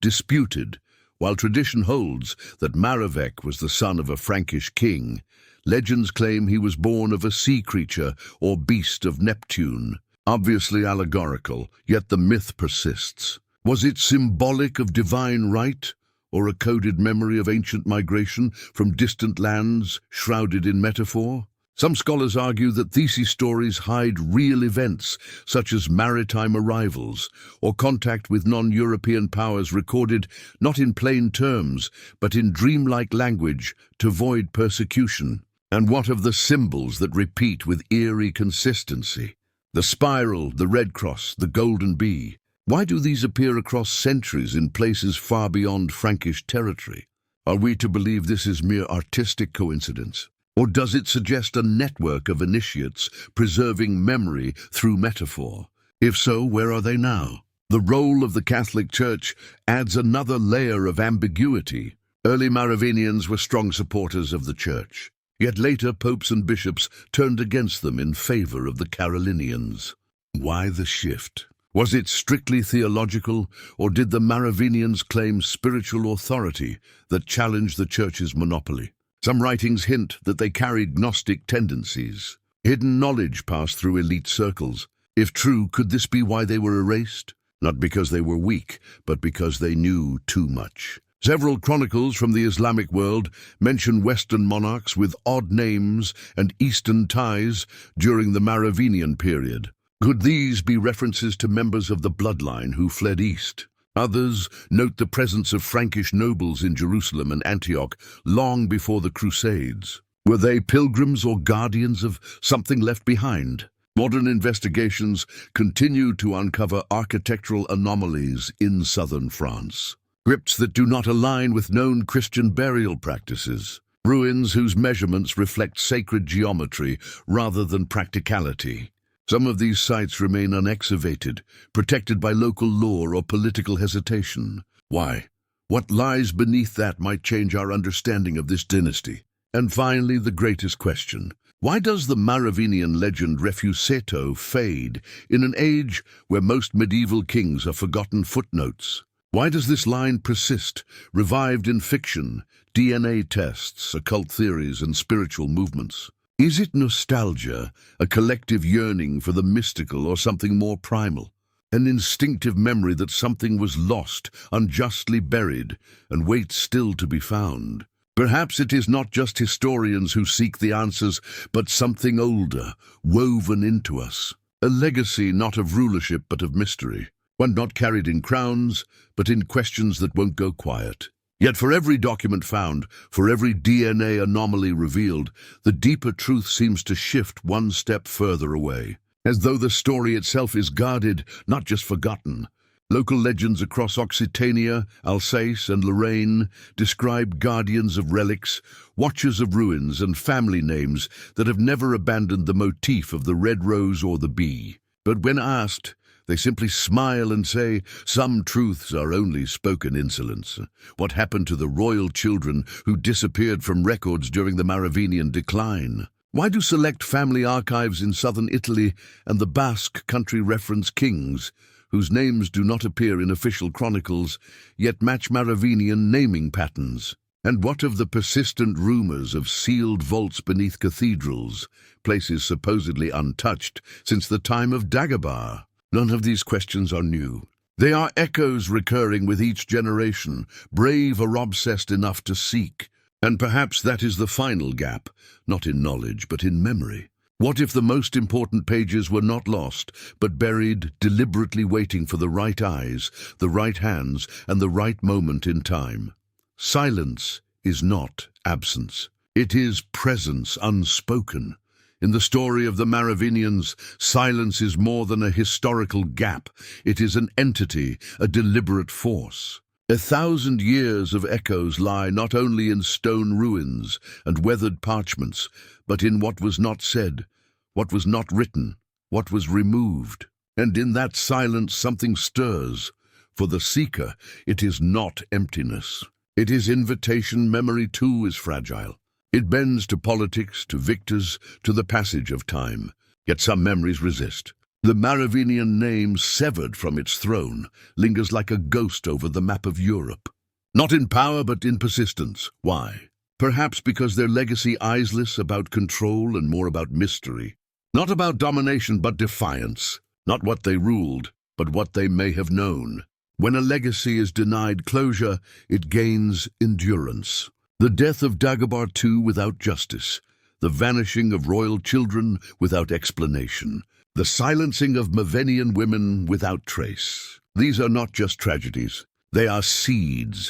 disputed. While tradition holds that Merovec was the son of a Frankish king, legends claim he was born of a sea creature or beast of Neptune. Obviously allegorical, yet the myth persists. Was it symbolic of divine right, or a coded memory of ancient migration from distant lands shrouded in metaphor? Some scholars argue that these stories hide real events, such as maritime arrivals or contact with non-European powers recorded not in plain terms, but in dreamlike language to avoid persecution. And what of the symbols that repeat with eerie consistency? The spiral, the red cross, the golden bee. Why do these appear across centuries in places far beyond Frankish territory? Are we to believe this is mere artistic coincidence? Or does it suggest a network of initiates preserving memory through metaphor? If so, where are they now? The role of the Catholic Church adds another layer of ambiguity. Early Merovingians were strong supporters of the Church, yet later popes and bishops turned against them in favor of the Carolingians. Why the shift? Was it strictly theological, or did the Merovingians claim spiritual authority that challenged the Church's monopoly? Some writings hint that they carried Gnostic tendencies. Hidden knowledge passed through elite circles. If true, could this be why they were erased? Not because they were weak, but because they knew too much. Several chronicles from the Islamic world mention Western monarchs with odd names and Eastern ties during the Merovingian period. Could these be references to members of the bloodline who fled east? Others note the presence of Frankish nobles in Jerusalem and Antioch long before the Crusades. Were they pilgrims or guardians of something left behind? Modern investigations continue to uncover architectural anomalies in southern France. Crypts that do not align with known Christian burial practices. ruins whose measurements reflect sacred geometry rather than practicality. Some of these sites remain unexcavated, protected by local law or political hesitation. Why? What lies beneath that might change our understanding of this dynasty. And finally, the greatest question. Why does the Merovingian legend Refuseto fade in an age where most medieval kings are forgotten footnotes? Why does this line persist, revived in fiction, DNA tests, occult theories, and spiritual movements? Is it nostalgia, a collective yearning for the mystical, or something more primal? An instinctive memory that something was lost, unjustly buried, and waits still to be found? Perhaps it is not just historians who seek the answers, but something older, woven into us. A legacy not of rulership but of mystery. One not carried in crowns, but in questions that won't go quiet. Yet for every document found, for every DNA anomaly revealed, the deeper truth seems to shift one step further away, as though the story itself is guarded, not just forgotten. Local legends across Occitania, Alsace, and Lorraine describe guardians of relics, watchers of ruins, and family names that have never abandoned the motif of the red rose or the bee. But when asked, they simply smile and say, some truths are only spoken insolence. What happened to the royal children who disappeared from records during the Merovingian decline? Why do select family archives in southern Italy and the Basque country reference kings, whose names do not appear in official chronicles, yet match Merovingian naming patterns? And what of the persistent rumors of sealed vaults beneath cathedrals, places supposedly untouched since the time of Dagobah? None of these questions are new. They are echoes recurring with each generation, brave or obsessed enough to seek. And perhaps that is the final gap, not in knowledge, but in memory. What if the most important pages were not lost, but buried, deliberately waiting for the right eyes, the right hands, and the right moment in time? Silence is not absence. It is presence unspoken. In the story of the Merovingians, silence is more than a historical gap. It is an entity, a deliberate force. 1,000 years of echoes lie not only in stone ruins and weathered parchments, but in what was not said, what was not written, what was removed. And in that silence something stirs. For the seeker, it is not emptiness. It is invitation. Memory too is fragile. It bends to politics, to victors, to the passage of time. Yet some memories resist. The Merovingian name, severed from its throne, lingers like a ghost over the map of Europe. Not in power, but in persistence. Why? Perhaps because their legacy eyeless, about control and more about mystery. Not about domination, but defiance. Not what they ruled, but what they may have known. When a legacy is denied closure, it gains endurance. The death of Dagobah II without justice, the vanishing of royal children without explanation, the silencing of Merovingian women without trace. These are not just tragedies. They are seeds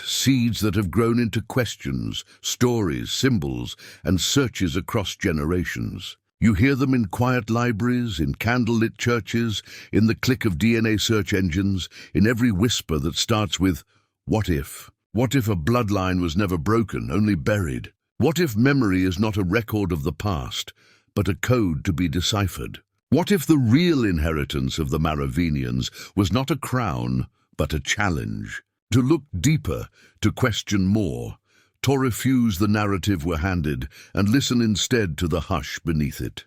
that have grown into questions, stories, symbols, and searches across generations. You hear them in quiet libraries, in candlelit churches, in the click of DNA search engines, in every whisper that starts with, "What if?" What if a bloodline was never broken, only buried? What if memory is not a record of the past, but a code to be deciphered? What if the real inheritance of the Merovingians was not a crown, but a challenge? To look deeper, to question more, to refuse the narrative we're handed, and listen instead to the hush beneath it.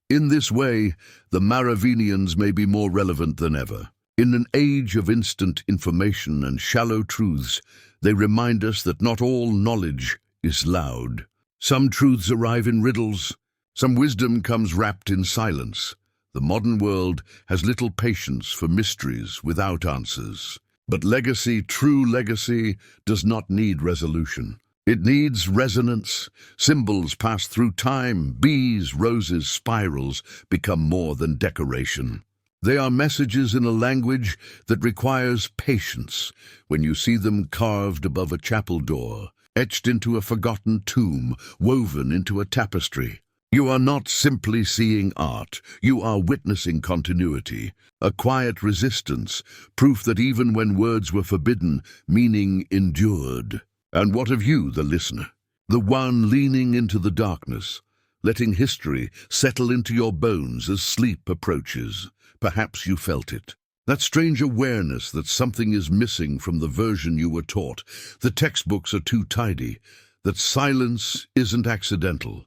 In this way, the Merovingians may be more relevant than ever. In an age of instant information and shallow truths, they remind us that not all knowledge is loud. Some truths arrive in riddles, some wisdom comes wrapped in silence. The modern world has little patience for mysteries without answers. But legacy, true legacy, does not need resolution. It needs resonance. Symbols pass through time. Bees, roses, spirals become more than decoration. They are messages in a language that requires patience. When you see them carved above a chapel door, etched into a forgotten tomb, woven into a tapestry, you are not simply seeing art. You are witnessing continuity, a quiet resistance, proof that even when words were forbidden, meaning endured. And what of you, the listener? the one leaning into the darkness, letting history settle into your bones as sleep approaches. Perhaps you felt it. That strange awareness that something is missing from the version you were taught. The textbooks are too tidy. That silence isn't accidental.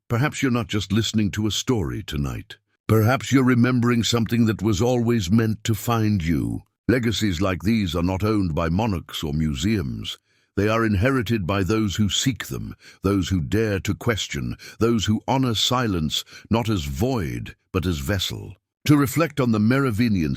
Perhaps you're not just listening to a story tonight. Perhaps you're remembering something that was always meant to find you. Legacies like these are not owned by monarchs or museums. They are inherited by those who seek them, those who dare to question, those who honor silence not as void, but as vessel. To reflect on the Merovingian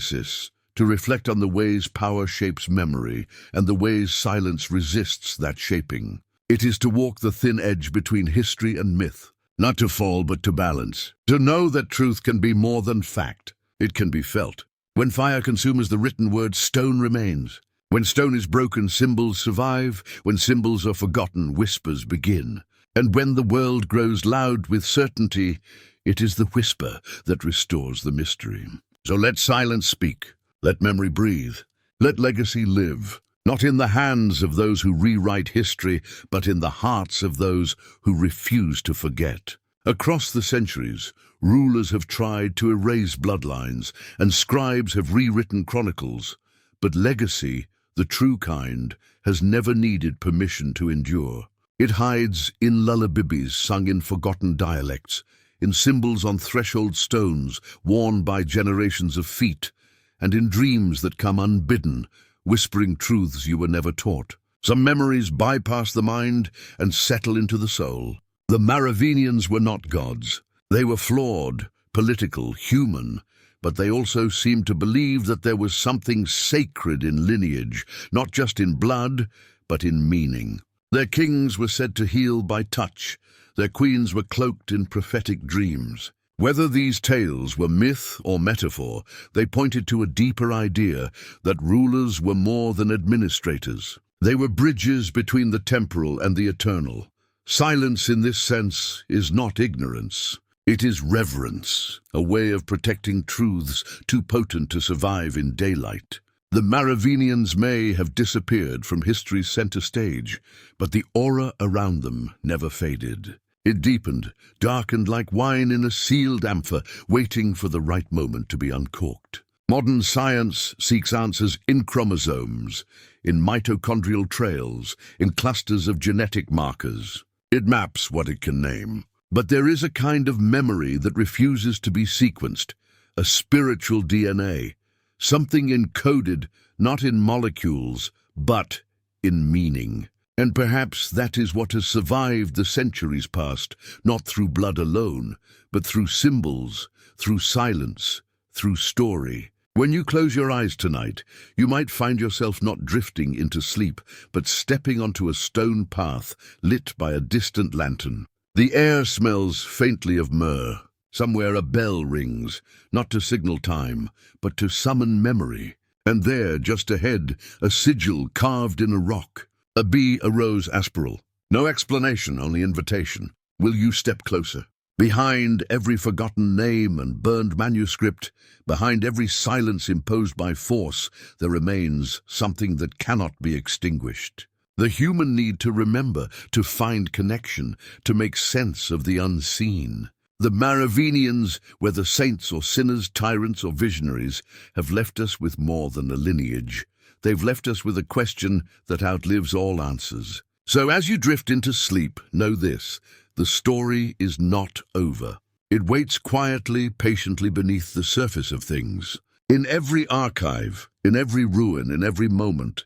to reflect on the ways power shapes memory and the ways silence resists that shaping. It is to walk the thin edge between history and myth, not to fall but to balance. To know that truth can be more than fact. It can be felt. When fire consumes the written word, stone remains. When stone is broken, symbols survive. When symbols are forgotten, whispers begin. And when the world grows loud with certainty, it is the whisper that restores the mystery. So let silence speak. Let memory breathe. Let legacy live. Not in the hands of those who rewrite history, but in the hearts of those who refuse to forget. Across the centuries, rulers have tried to erase bloodlines, and scribes have rewritten chronicles. But legacy, the true kind, has never needed permission to endure. It hides in lullabies sung in forgotten dialects, in symbols on threshold stones worn by generations of feet, and in dreams that come unbidden, whispering truths you were never taught. Some memories bypass the mind and settle into the soul. The Merovingians were not gods. They were flawed, political, human, but they also seemed to believe that there was something sacred in lineage, not just in blood, but in meaning. Their kings were said to heal by touch. Their queens were cloaked in prophetic dreams. Whether these tales were myth or metaphor, they pointed to a deeper idea that rulers were more than administrators. They were bridges between the temporal and the eternal. Silence in this sense is not ignorance. It is reverence, a way of protecting truths too potent to survive in daylight. The Merovingians may have disappeared from history's center stage, but the aura around them never faded. It deepened, darkened like wine in a sealed amphor, waiting for the right moment to be uncorked. Modern science seeks answers in chromosomes, in mitochondrial trails, in clusters of genetic markers. It maps what it can name. But there is a kind of memory that refuses to be sequenced, a spiritual DNA, something encoded not in molecules, but in meaning. And perhaps that is what has survived the centuries past, not through blood alone, but through symbols, through silence, through story. When you close your eyes tonight, you might find yourself not drifting into sleep, but stepping onto a stone path lit by a distant lantern. The air smells faintly of myrrh. Somewhere a bell rings, not to signal time, but to summon memory. And there, just ahead, a sigil carved in a rock. A bee, a rose aspiral. No explanation, only invitation. Will you step closer? Behind every forgotten name and burned manuscript, behind every silence imposed by force, there remains something that cannot be extinguished. The human need to remember, to find connection, to make sense of the unseen. The Merovingians, whether saints or sinners, tyrants or visionaries, have left us with more than a lineage. They've left us with a question that outlives all answers. So as you drift into sleep, know this: the story is not over. It waits quietly, patiently beneath the surface of things. In every archive, in every ruin, in every moment,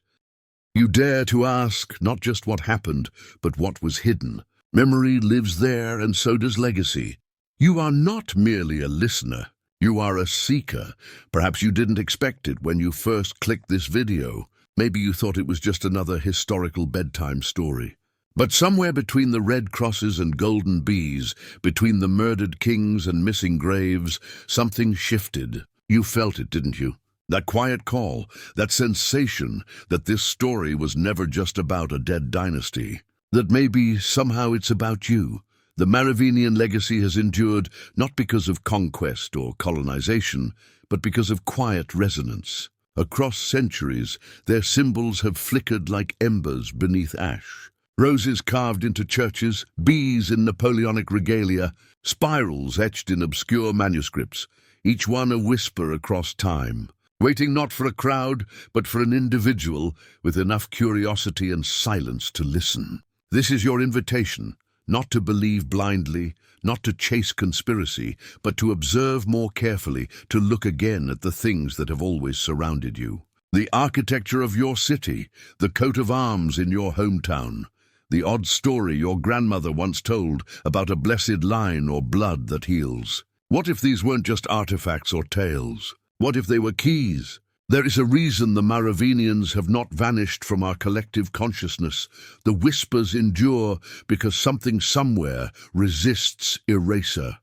you dare to ask not just what happened, but what was hidden. Memory lives there, and so does legacy. You are not merely a listener. You are a seeker. Perhaps you didn't expect it when you first clicked this video. Maybe you thought it was just another historical bedtime story. But somewhere between the red crosses and golden bees, between the murdered kings and missing graves, something shifted. You felt it, didn't you? That quiet call, that sensation that this story was never just about a dead dynasty. That maybe somehow it's about you. The Merovingian legacy has endured not because of conquest or colonization, but because of quiet resonance. Across centuries, their symbols have flickered like embers beneath ash. Roses carved into churches, bees in Napoleonic regalia, spirals etched in obscure manuscripts, each one a whisper across time, waiting not for a crowd, but for an individual with enough curiosity and silence to listen. This is your invitation, not to believe blindly, not to chase conspiracy, but to observe more carefully, to look again at the things that have always surrounded you. The architecture of your city, the coat of arms in your hometown, the odd story your grandmother once told about a blessed line or blood that heals. What if these weren't just artifacts or tales? What if they were keys? There is a reason the Merovingians have not vanished from our collective consciousness. The whispers endure because something somewhere resists eraser.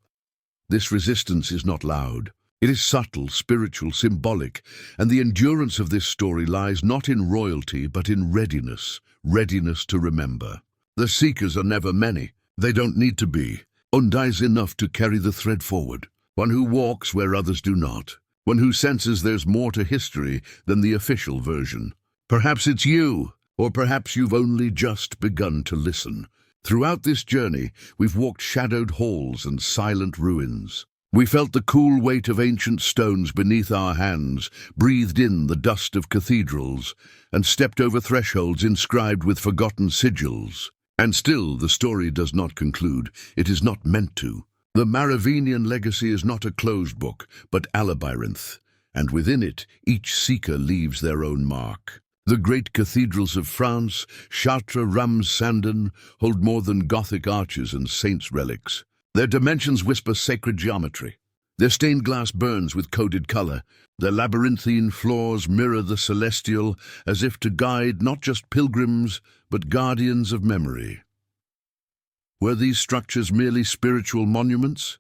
This resistance is not loud. It is subtle, spiritual, symbolic, and the endurance of this story lies not in royalty but in readiness to remember. The seekers are never many. They don't need to be. Undai is enough to carry the thread forward. One who walks where others do not. One who senses there's more to history than the official version. Perhaps it's you, or perhaps you've only just begun to listen. Throughout this journey, we've walked shadowed halls and silent ruins. We felt the cool weight of ancient stones beneath our hands, breathed in the dust of cathedrals, and stepped over thresholds inscribed with forgotten sigils. And still, the story does not conclude. It is not meant to. The Merovingian legacy is not a closed book, but a labyrinth, and within it, each seeker leaves their own mark. The great cathedrals of France, Chartres, Reims, Sandon, hold more than Gothic arches and saints' relics. Their dimensions whisper sacred geometry. Their stained glass burns with coded color. Their labyrinthine floors mirror the celestial, as if to guide not just pilgrims, but guardians of memory. Were these structures merely spiritual monuments,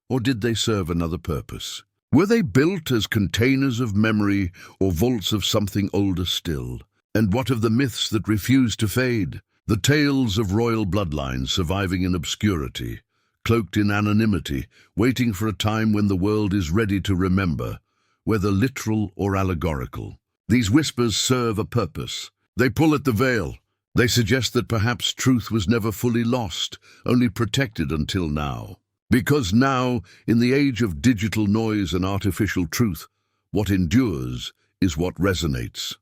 or did they serve another purpose? Were they built as containers of memory or vaults of something older still? And what of the myths that refuse to fade? The tales of royal bloodlines surviving in obscurity, cloaked in anonymity, waiting for a time when the world is ready to remember, whether literal or allegorical. These whispers serve a purpose. They pull at the veil. They suggest that perhaps truth was never fully lost, only protected until now. Because now, in the age of digital noise and artificial truth, what endures is what resonates.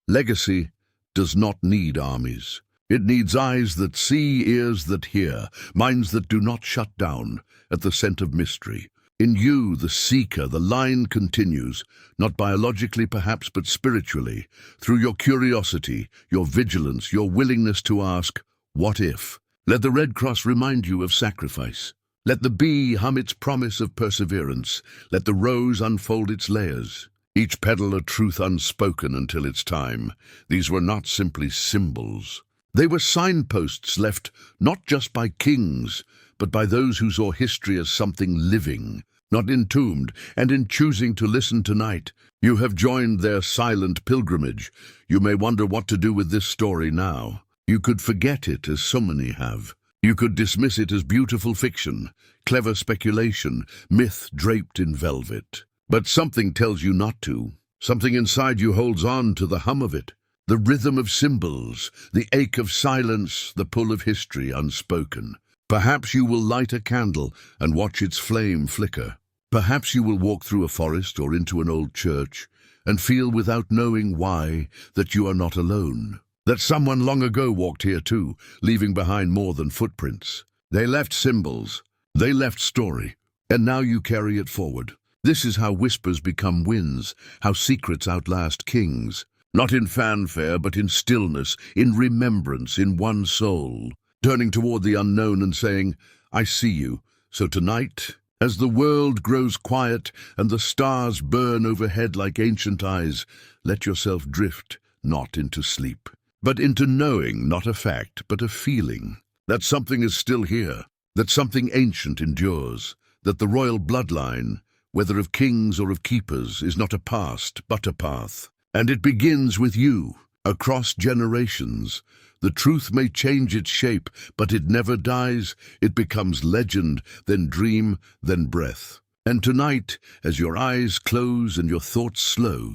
Legacy does not need armies. It needs eyes that see, ears that hear, minds that do not shut down at the scent of mystery. In you, the seeker, the line continues, not biologically perhaps, but spiritually, through your curiosity, your vigilance, your willingness to ask, what if? Let the Red Cross remind you of sacrifice. Let the bee hum its promise of perseverance. Let the rose unfold its layers. Each petal a truth unspoken until its time. These were not simply symbols. They were signposts left not just by kings, but by those who saw history as something living, not entombed. And in choosing to listen tonight, you have joined their silent pilgrimage. You may wonder what to do with this story now. You could forget it, as so many have. You could dismiss it as beautiful fiction, clever speculation, myth draped in velvet. But something tells you not to. Something inside you holds on to the hum of it. The rhythm of symbols, the ache of silence, the pull of history unspoken. Perhaps you will light a candle and watch its flame flicker. Perhaps you will walk through a forest or into an old church and feel, without knowing why, that you are not alone. That someone long ago walked here too, leaving behind more than footprints. They left symbols, they left story, and now you carry it forward. This is how whispers become winds, how secrets outlast kings. Not in fanfare, but in stillness, in remembrance, in one soul. Turning toward the unknown and saying, I see you. So tonight, as the world grows quiet and the stars burn overhead like ancient eyes, let yourself drift, not into sleep, but into knowing, not a fact, but a feeling, that something is still here, that something ancient endures, that the royal bloodline, whether of kings or of keepers, is not a past, but a path. And it begins with you, across generations. The truth may change its shape, but it never dies. It becomes legend, then dream, then breath. And tonight, as your eyes close and your thoughts slow,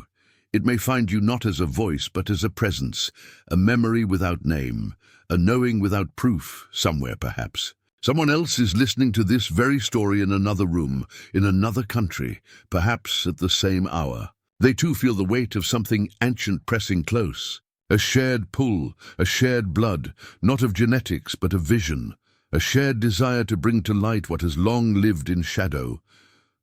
It may find you not as a voice, but as a presence, a memory without name, a knowing without proof, somewhere perhaps. Someone else is listening to this very story in another room, in another country, perhaps at the same hour. They too feel the weight of something ancient pressing close. A shared pull, a shared blood, not of genetics but of vision. A shared desire to bring to light what has long lived in shadow.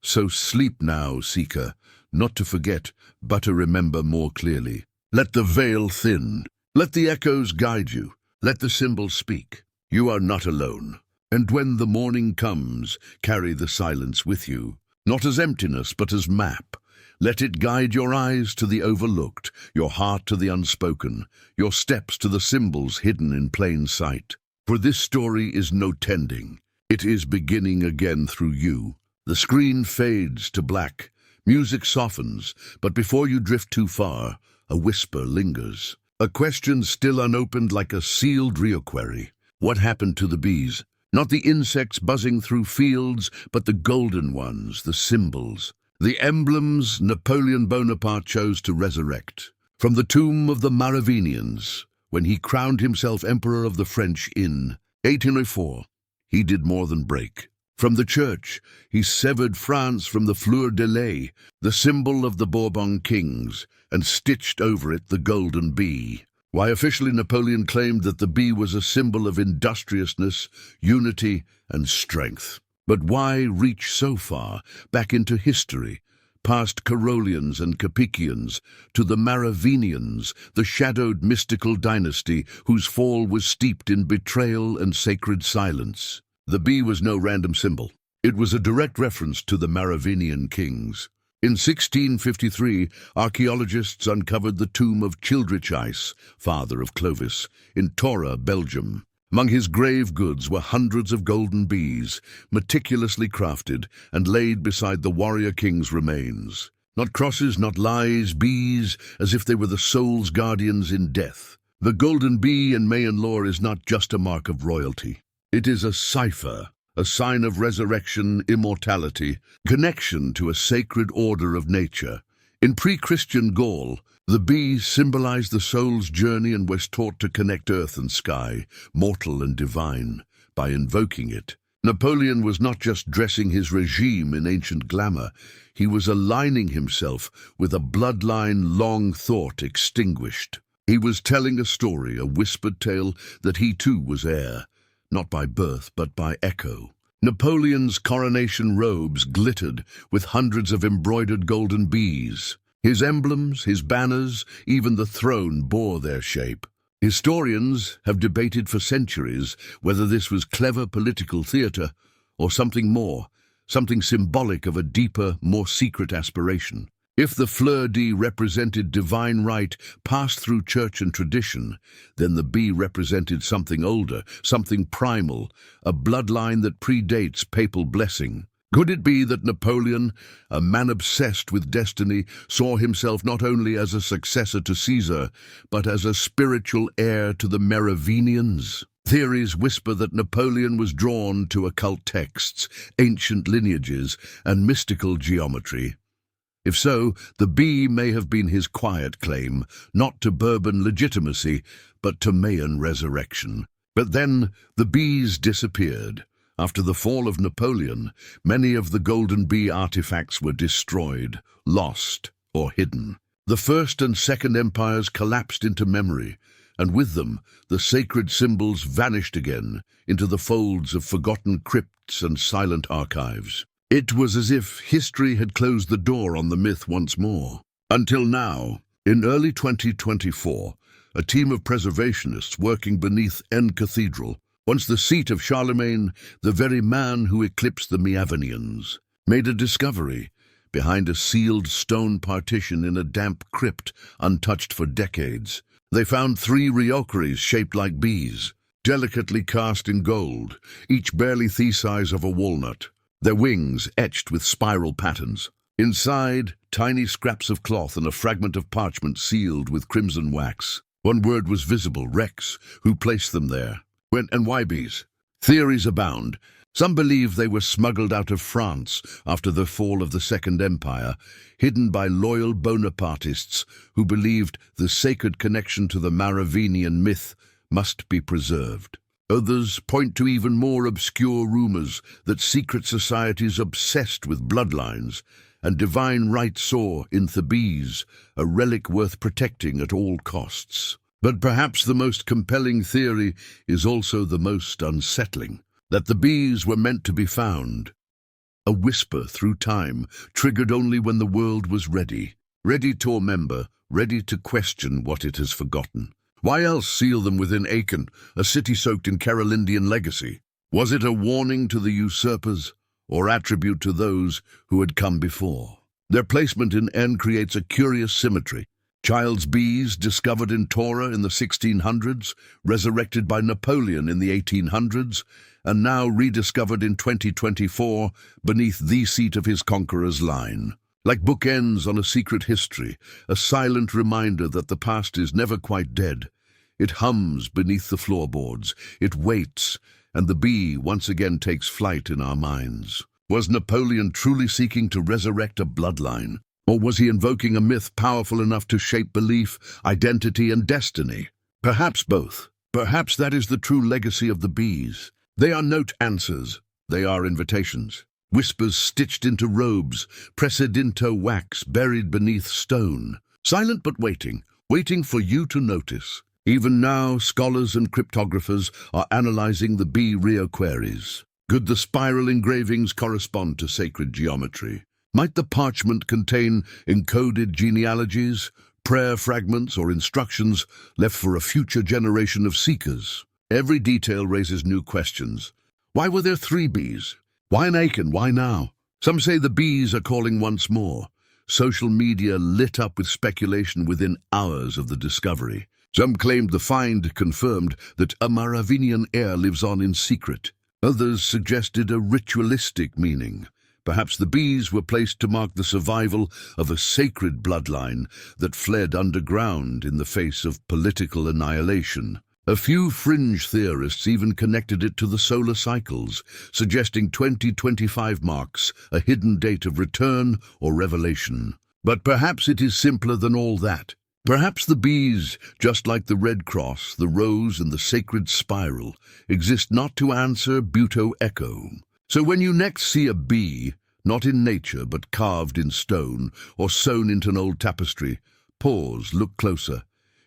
So sleep now, seeker, not to forget, but to remember more clearly. Let the veil thin. Let the echoes guide you. Let the symbols speak. You are not alone. And when the morning comes, carry the silence with you, not as emptiness, but as map. Let it guide your eyes to the overlooked, your heart to the unspoken, your steps to the symbols hidden in plain sight. For this story is no tending. It is beginning again through you. The screen fades to black. Music softens, but before you drift too far, a whisper lingers. A question still unopened like a sealed reliquary. What happened to the bees? Not the insects buzzing through fields, but the golden ones, the symbols. The emblems Napoleon Bonaparte chose to resurrect. From the tomb of the Merovingians, when he crowned himself Emperor of the French in 1804, he did more than break. From the church, he severed France from the fleur-de-lis, the symbol of the Bourbon kings, and stitched over it the golden bee. Why, officially Napoleon claimed that the bee was a symbol of industriousness, unity, and strength. But why reach so far, back into history, past Carolians and Capetians, to the Merovingians, the shadowed mystical dynasty whose fall was steeped in betrayal and sacred silence? The bee was no random symbol. It was a direct reference to the Merovingian kings. In 1653, archaeologists uncovered the tomb of Childeric, father of Clovis, in Torre, Belgium. Among his grave goods were hundreds of golden bees, meticulously crafted and laid beside the warrior king's remains. Not crosses, not lies, bees, as if they were the soul's guardians in death. The golden bee in Mayan lore is not just a mark of royalty. It is a cipher, a sign of resurrection, immortality, connection to a sacred order of nature. In pre-Christian Gaul, the bee symbolized the soul's journey and was taught to connect earth and sky, mortal and divine, by invoking it. Napoleon was not just dressing his regime in ancient glamour, he was aligning himself with a bloodline long thought extinguished. He was telling a story, a whispered tale that he too was heir, not by birth but by echo. Napoleon's coronation robes glittered with hundreds of embroidered golden bees. His emblems, his banners, even the throne bore their shape. Historians have debated for centuries whether this was clever political theatre or something more, something symbolic of a deeper, more secret aspiration. If the fleur-de represented divine right passed through church and tradition, then the bee represented something older, something primal, a bloodline that predates papal blessing. Could it be that Napoleon, a man obsessed with destiny, saw himself not only as a successor to Caesar, but as a spiritual heir to the Merovingians? Theories whisper that Napoleon was drawn to occult texts, ancient lineages, and mystical geometry. If so, the bee may have been his quiet claim, not to Bourbon legitimacy, but to Mayan resurrection. But then the bees disappeared. After the fall of Napoleon, many of the golden bee artifacts were destroyed, lost, or hidden. The First and Second Empires collapsed into memory, and with them the sacred symbols vanished again into the folds of forgotten crypts and silent archives. It was as if history had closed the door on the myth once more. Until now, in early 2024, a team of preservationists working beneath N Cathedral, once the seat of Charlemagne, the very man who eclipsed the Merovingians, made a discovery behind a sealed stone partition in a damp crypt untouched for decades. They found 3 reliquaries shaped like bees, delicately cast in gold, each barely the size of a walnut. Their wings etched with spiral patterns. Inside, tiny scraps of cloth and a fragment of parchment sealed with crimson wax. One word was visible: Rex. Who placed them there? When and why bees? Theories abound. Some believe they were smuggled out of France after the fall of the Second Empire, hidden by loyal Bonapartists who believed the sacred connection to the Merovingian myth must be preserved. Others point to even more obscure rumors that secret societies obsessed with bloodlines and divine rights saw in Thebes a relic worth protecting at all costs. But perhaps the most compelling theory is also the most unsettling, that the bees were meant to be found. A whisper through time, triggered only when the world was ready to remember, ready to question what it has forgotten. Why else seal them within Aachen, a city soaked in Carolingian legacy? Was it a warning to the usurpers, or attribute to those who had come before? Their placement in N creates a curious symmetry. Child's bees discovered in Torah in the 1600s, resurrected by Napoleon in the 1800s, and now rediscovered in 2024 beneath the seat of his conqueror's line. Like bookends on a secret history, a silent reminder that the past is never quite dead. It hums beneath the floorboards, it waits, and the bee once again takes flight in our minds. Was Napoleon truly seeking to resurrect a bloodline? Or was he invoking a myth powerful enough to shape belief, identity, and destiny? Perhaps both. Perhaps that is the true legacy of the bees. They are not answers, they are invitations. Whispers stitched into robes, pressed into wax, buried beneath stone. Silent but waiting for you to notice. Even now, scholars and cryptographers are analyzing the bee reliquaries. Could the spiral engravings correspond to sacred geometry? Might the parchment contain encoded genealogies, prayer fragments, or instructions left for a future generation of seekers? Every detail raises new questions. Why were there 3 bees? Why in Aachen? Why now? Some say the bees are calling once more. Social media lit up with speculation within hours of the discovery. Some claimed the find confirmed that a Merovingian heir lives on in secret. Others suggested a ritualistic meaning. Perhaps the bees were placed to mark the survival of a sacred bloodline that fled underground in the face of political annihilation. A few fringe theorists even connected it to the solar cycles, suggesting 2025 marks a hidden date of return or revelation. But perhaps it is simpler than all that. Perhaps the bees, just like the Red Cross, the rose, and the sacred spiral, exist not to answer buto echo. So when you next see a bee, not in nature but carved in stone or sewn into an old tapestry, pause, look closer.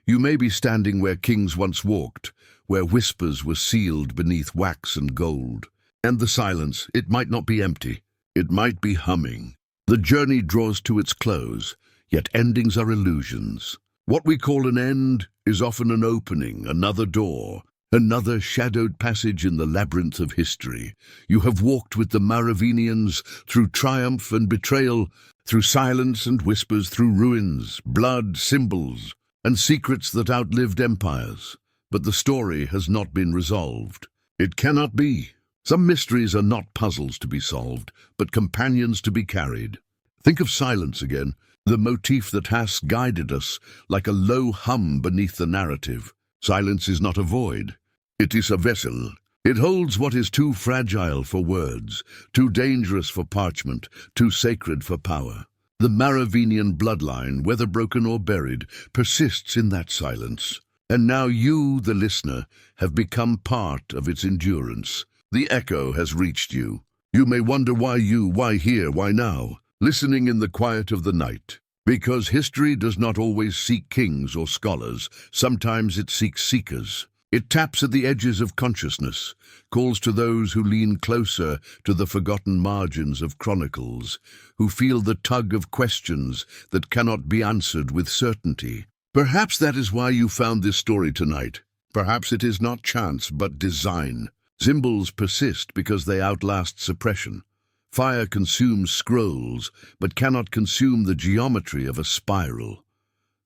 You may be standing where kings once walked, where whispers were sealed beneath wax and gold. And the silence, it might not be empty, it might be humming. The journey draws to its close, yet endings are illusions. What we call an end is often an opening, another door, another shadowed passage in the labyrinth of history. You have walked with the Merovingians through triumph and betrayal, through silence and whispers, through ruins, blood, symbols, and secrets that outlived empires. But the story has not been resolved. It cannot be. Some mysteries are not puzzles to be solved, but companions to be carried. Think of silence again, the motif that has guided us like a low hum beneath the narrative. Silence is not a void. It is a vessel. It holds what is too fragile for words, too dangerous for parchment, too sacred for power. The Merovingian bloodline, whether broken or buried, persists in that silence. And now you, the listener, have become part of its endurance. The echo has reached you. You may wonder why here, why now, listening in the quiet of the night. Because history does not always seek kings or scholars. Sometimes it seeks seekers. It taps at the edges of consciousness, calls to those who lean closer to the forgotten margins of chronicles, who feel the tug of questions that cannot be answered with certainty. Perhaps that is why you found this story tonight. Perhaps it is not chance, but design. Symbols persist because they outlast suppression. Fire consumes scrolls, but cannot consume the geometry of a spiral.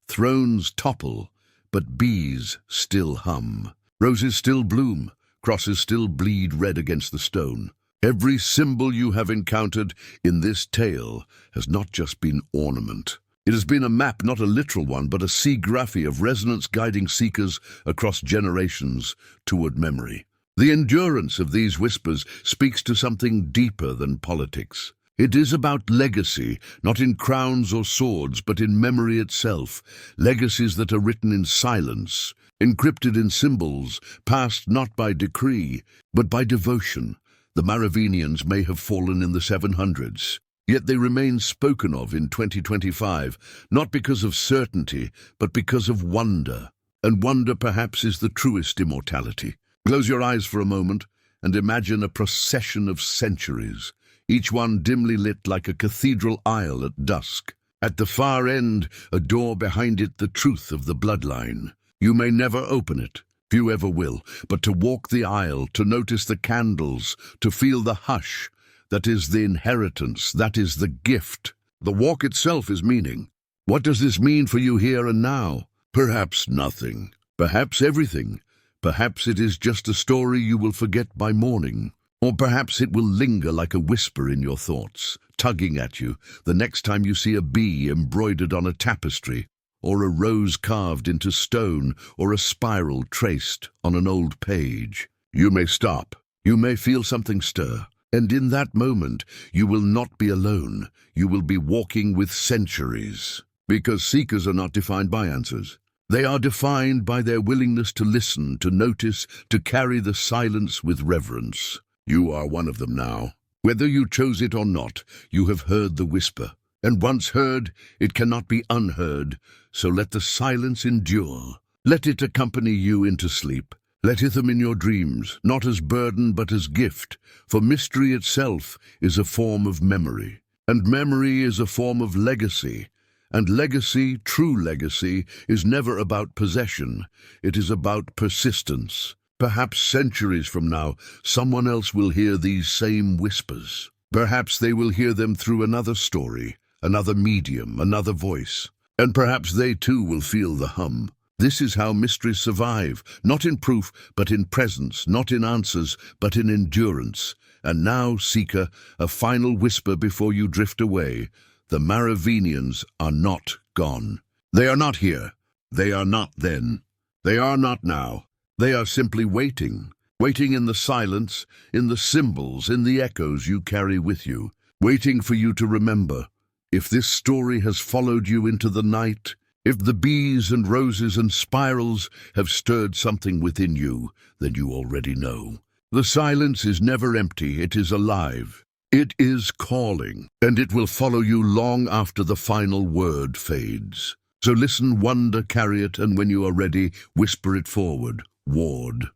Thrones topple, but bees still hum. Roses still bloom, crosses still bleed red against the stone. Every symbol you have encountered in this tale has not just been ornament. It has been a map, not a literal one, but a seagraphy of resonance guiding seekers across generations toward memory. The endurance of these whispers speaks to something deeper than politics. It is about legacy, not in crowns or swords, but in memory itself. Legacies that are written in silence, encrypted in symbols, passed not by decree, but by devotion. The Merovingians may have fallen in the 700s, yet they remain spoken of in 2025, not because of certainty, but because of wonder. And wonder perhaps is the truest immortality. Close your eyes for a moment and imagine a procession of centuries, each one dimly lit like a cathedral aisle at dusk. At the far end, a door, behind it the truth of the bloodline. You may never open it, few ever will, but to walk the aisle, to notice the candles, to feel the hush, that is the inheritance, that is the gift. The walk itself is meaning. What does this mean for you here and now? Perhaps nothing, perhaps everything. Perhaps it is just a story you will forget by morning. Or perhaps it will linger like a whisper in your thoughts, tugging at you the next time you see a bee embroidered on a tapestry, or a rose carved into stone, or a spiral traced on an old page. You may stop. You may feel something stir. And in that moment, you will not be alone. You will be walking with centuries. Because seekers are not defined by answers. They are defined by their willingness to listen, to notice, to carry the silence with reverence. You are one of them now. Whether you chose it or not, you have heard the whisper. And once heard, it cannot be unheard. So let the silence endure. Let it accompany you into sleep. Let it come in your dreams, not as burden but as gift. For mystery itself is a form of memory. And memory is a form of legacy. And legacy, true legacy, is never about possession. It is about persistence. Perhaps centuries from now, someone else will hear these same whispers. Perhaps they will hear them through another story, another medium, another voice. And perhaps they too will feel the hum. This is how mysteries survive, not in proof, but in presence, not in answers, but in endurance. And now, seeker, a final whisper before you drift away. The Merovingians are not gone. They are not here. They are not then. They are not now. They are simply waiting. Waiting in the silence, in the symbols, in the echoes you carry with you. Waiting for you to remember. If this story has followed you into the night, if the bees and roses and spirals have stirred something within you, then you already know. The silence is never empty. It is alive. It is calling, and it will follow you long after the final word fades. So listen, wonder, carry it, and when you are ready, whisper it forward. Ward.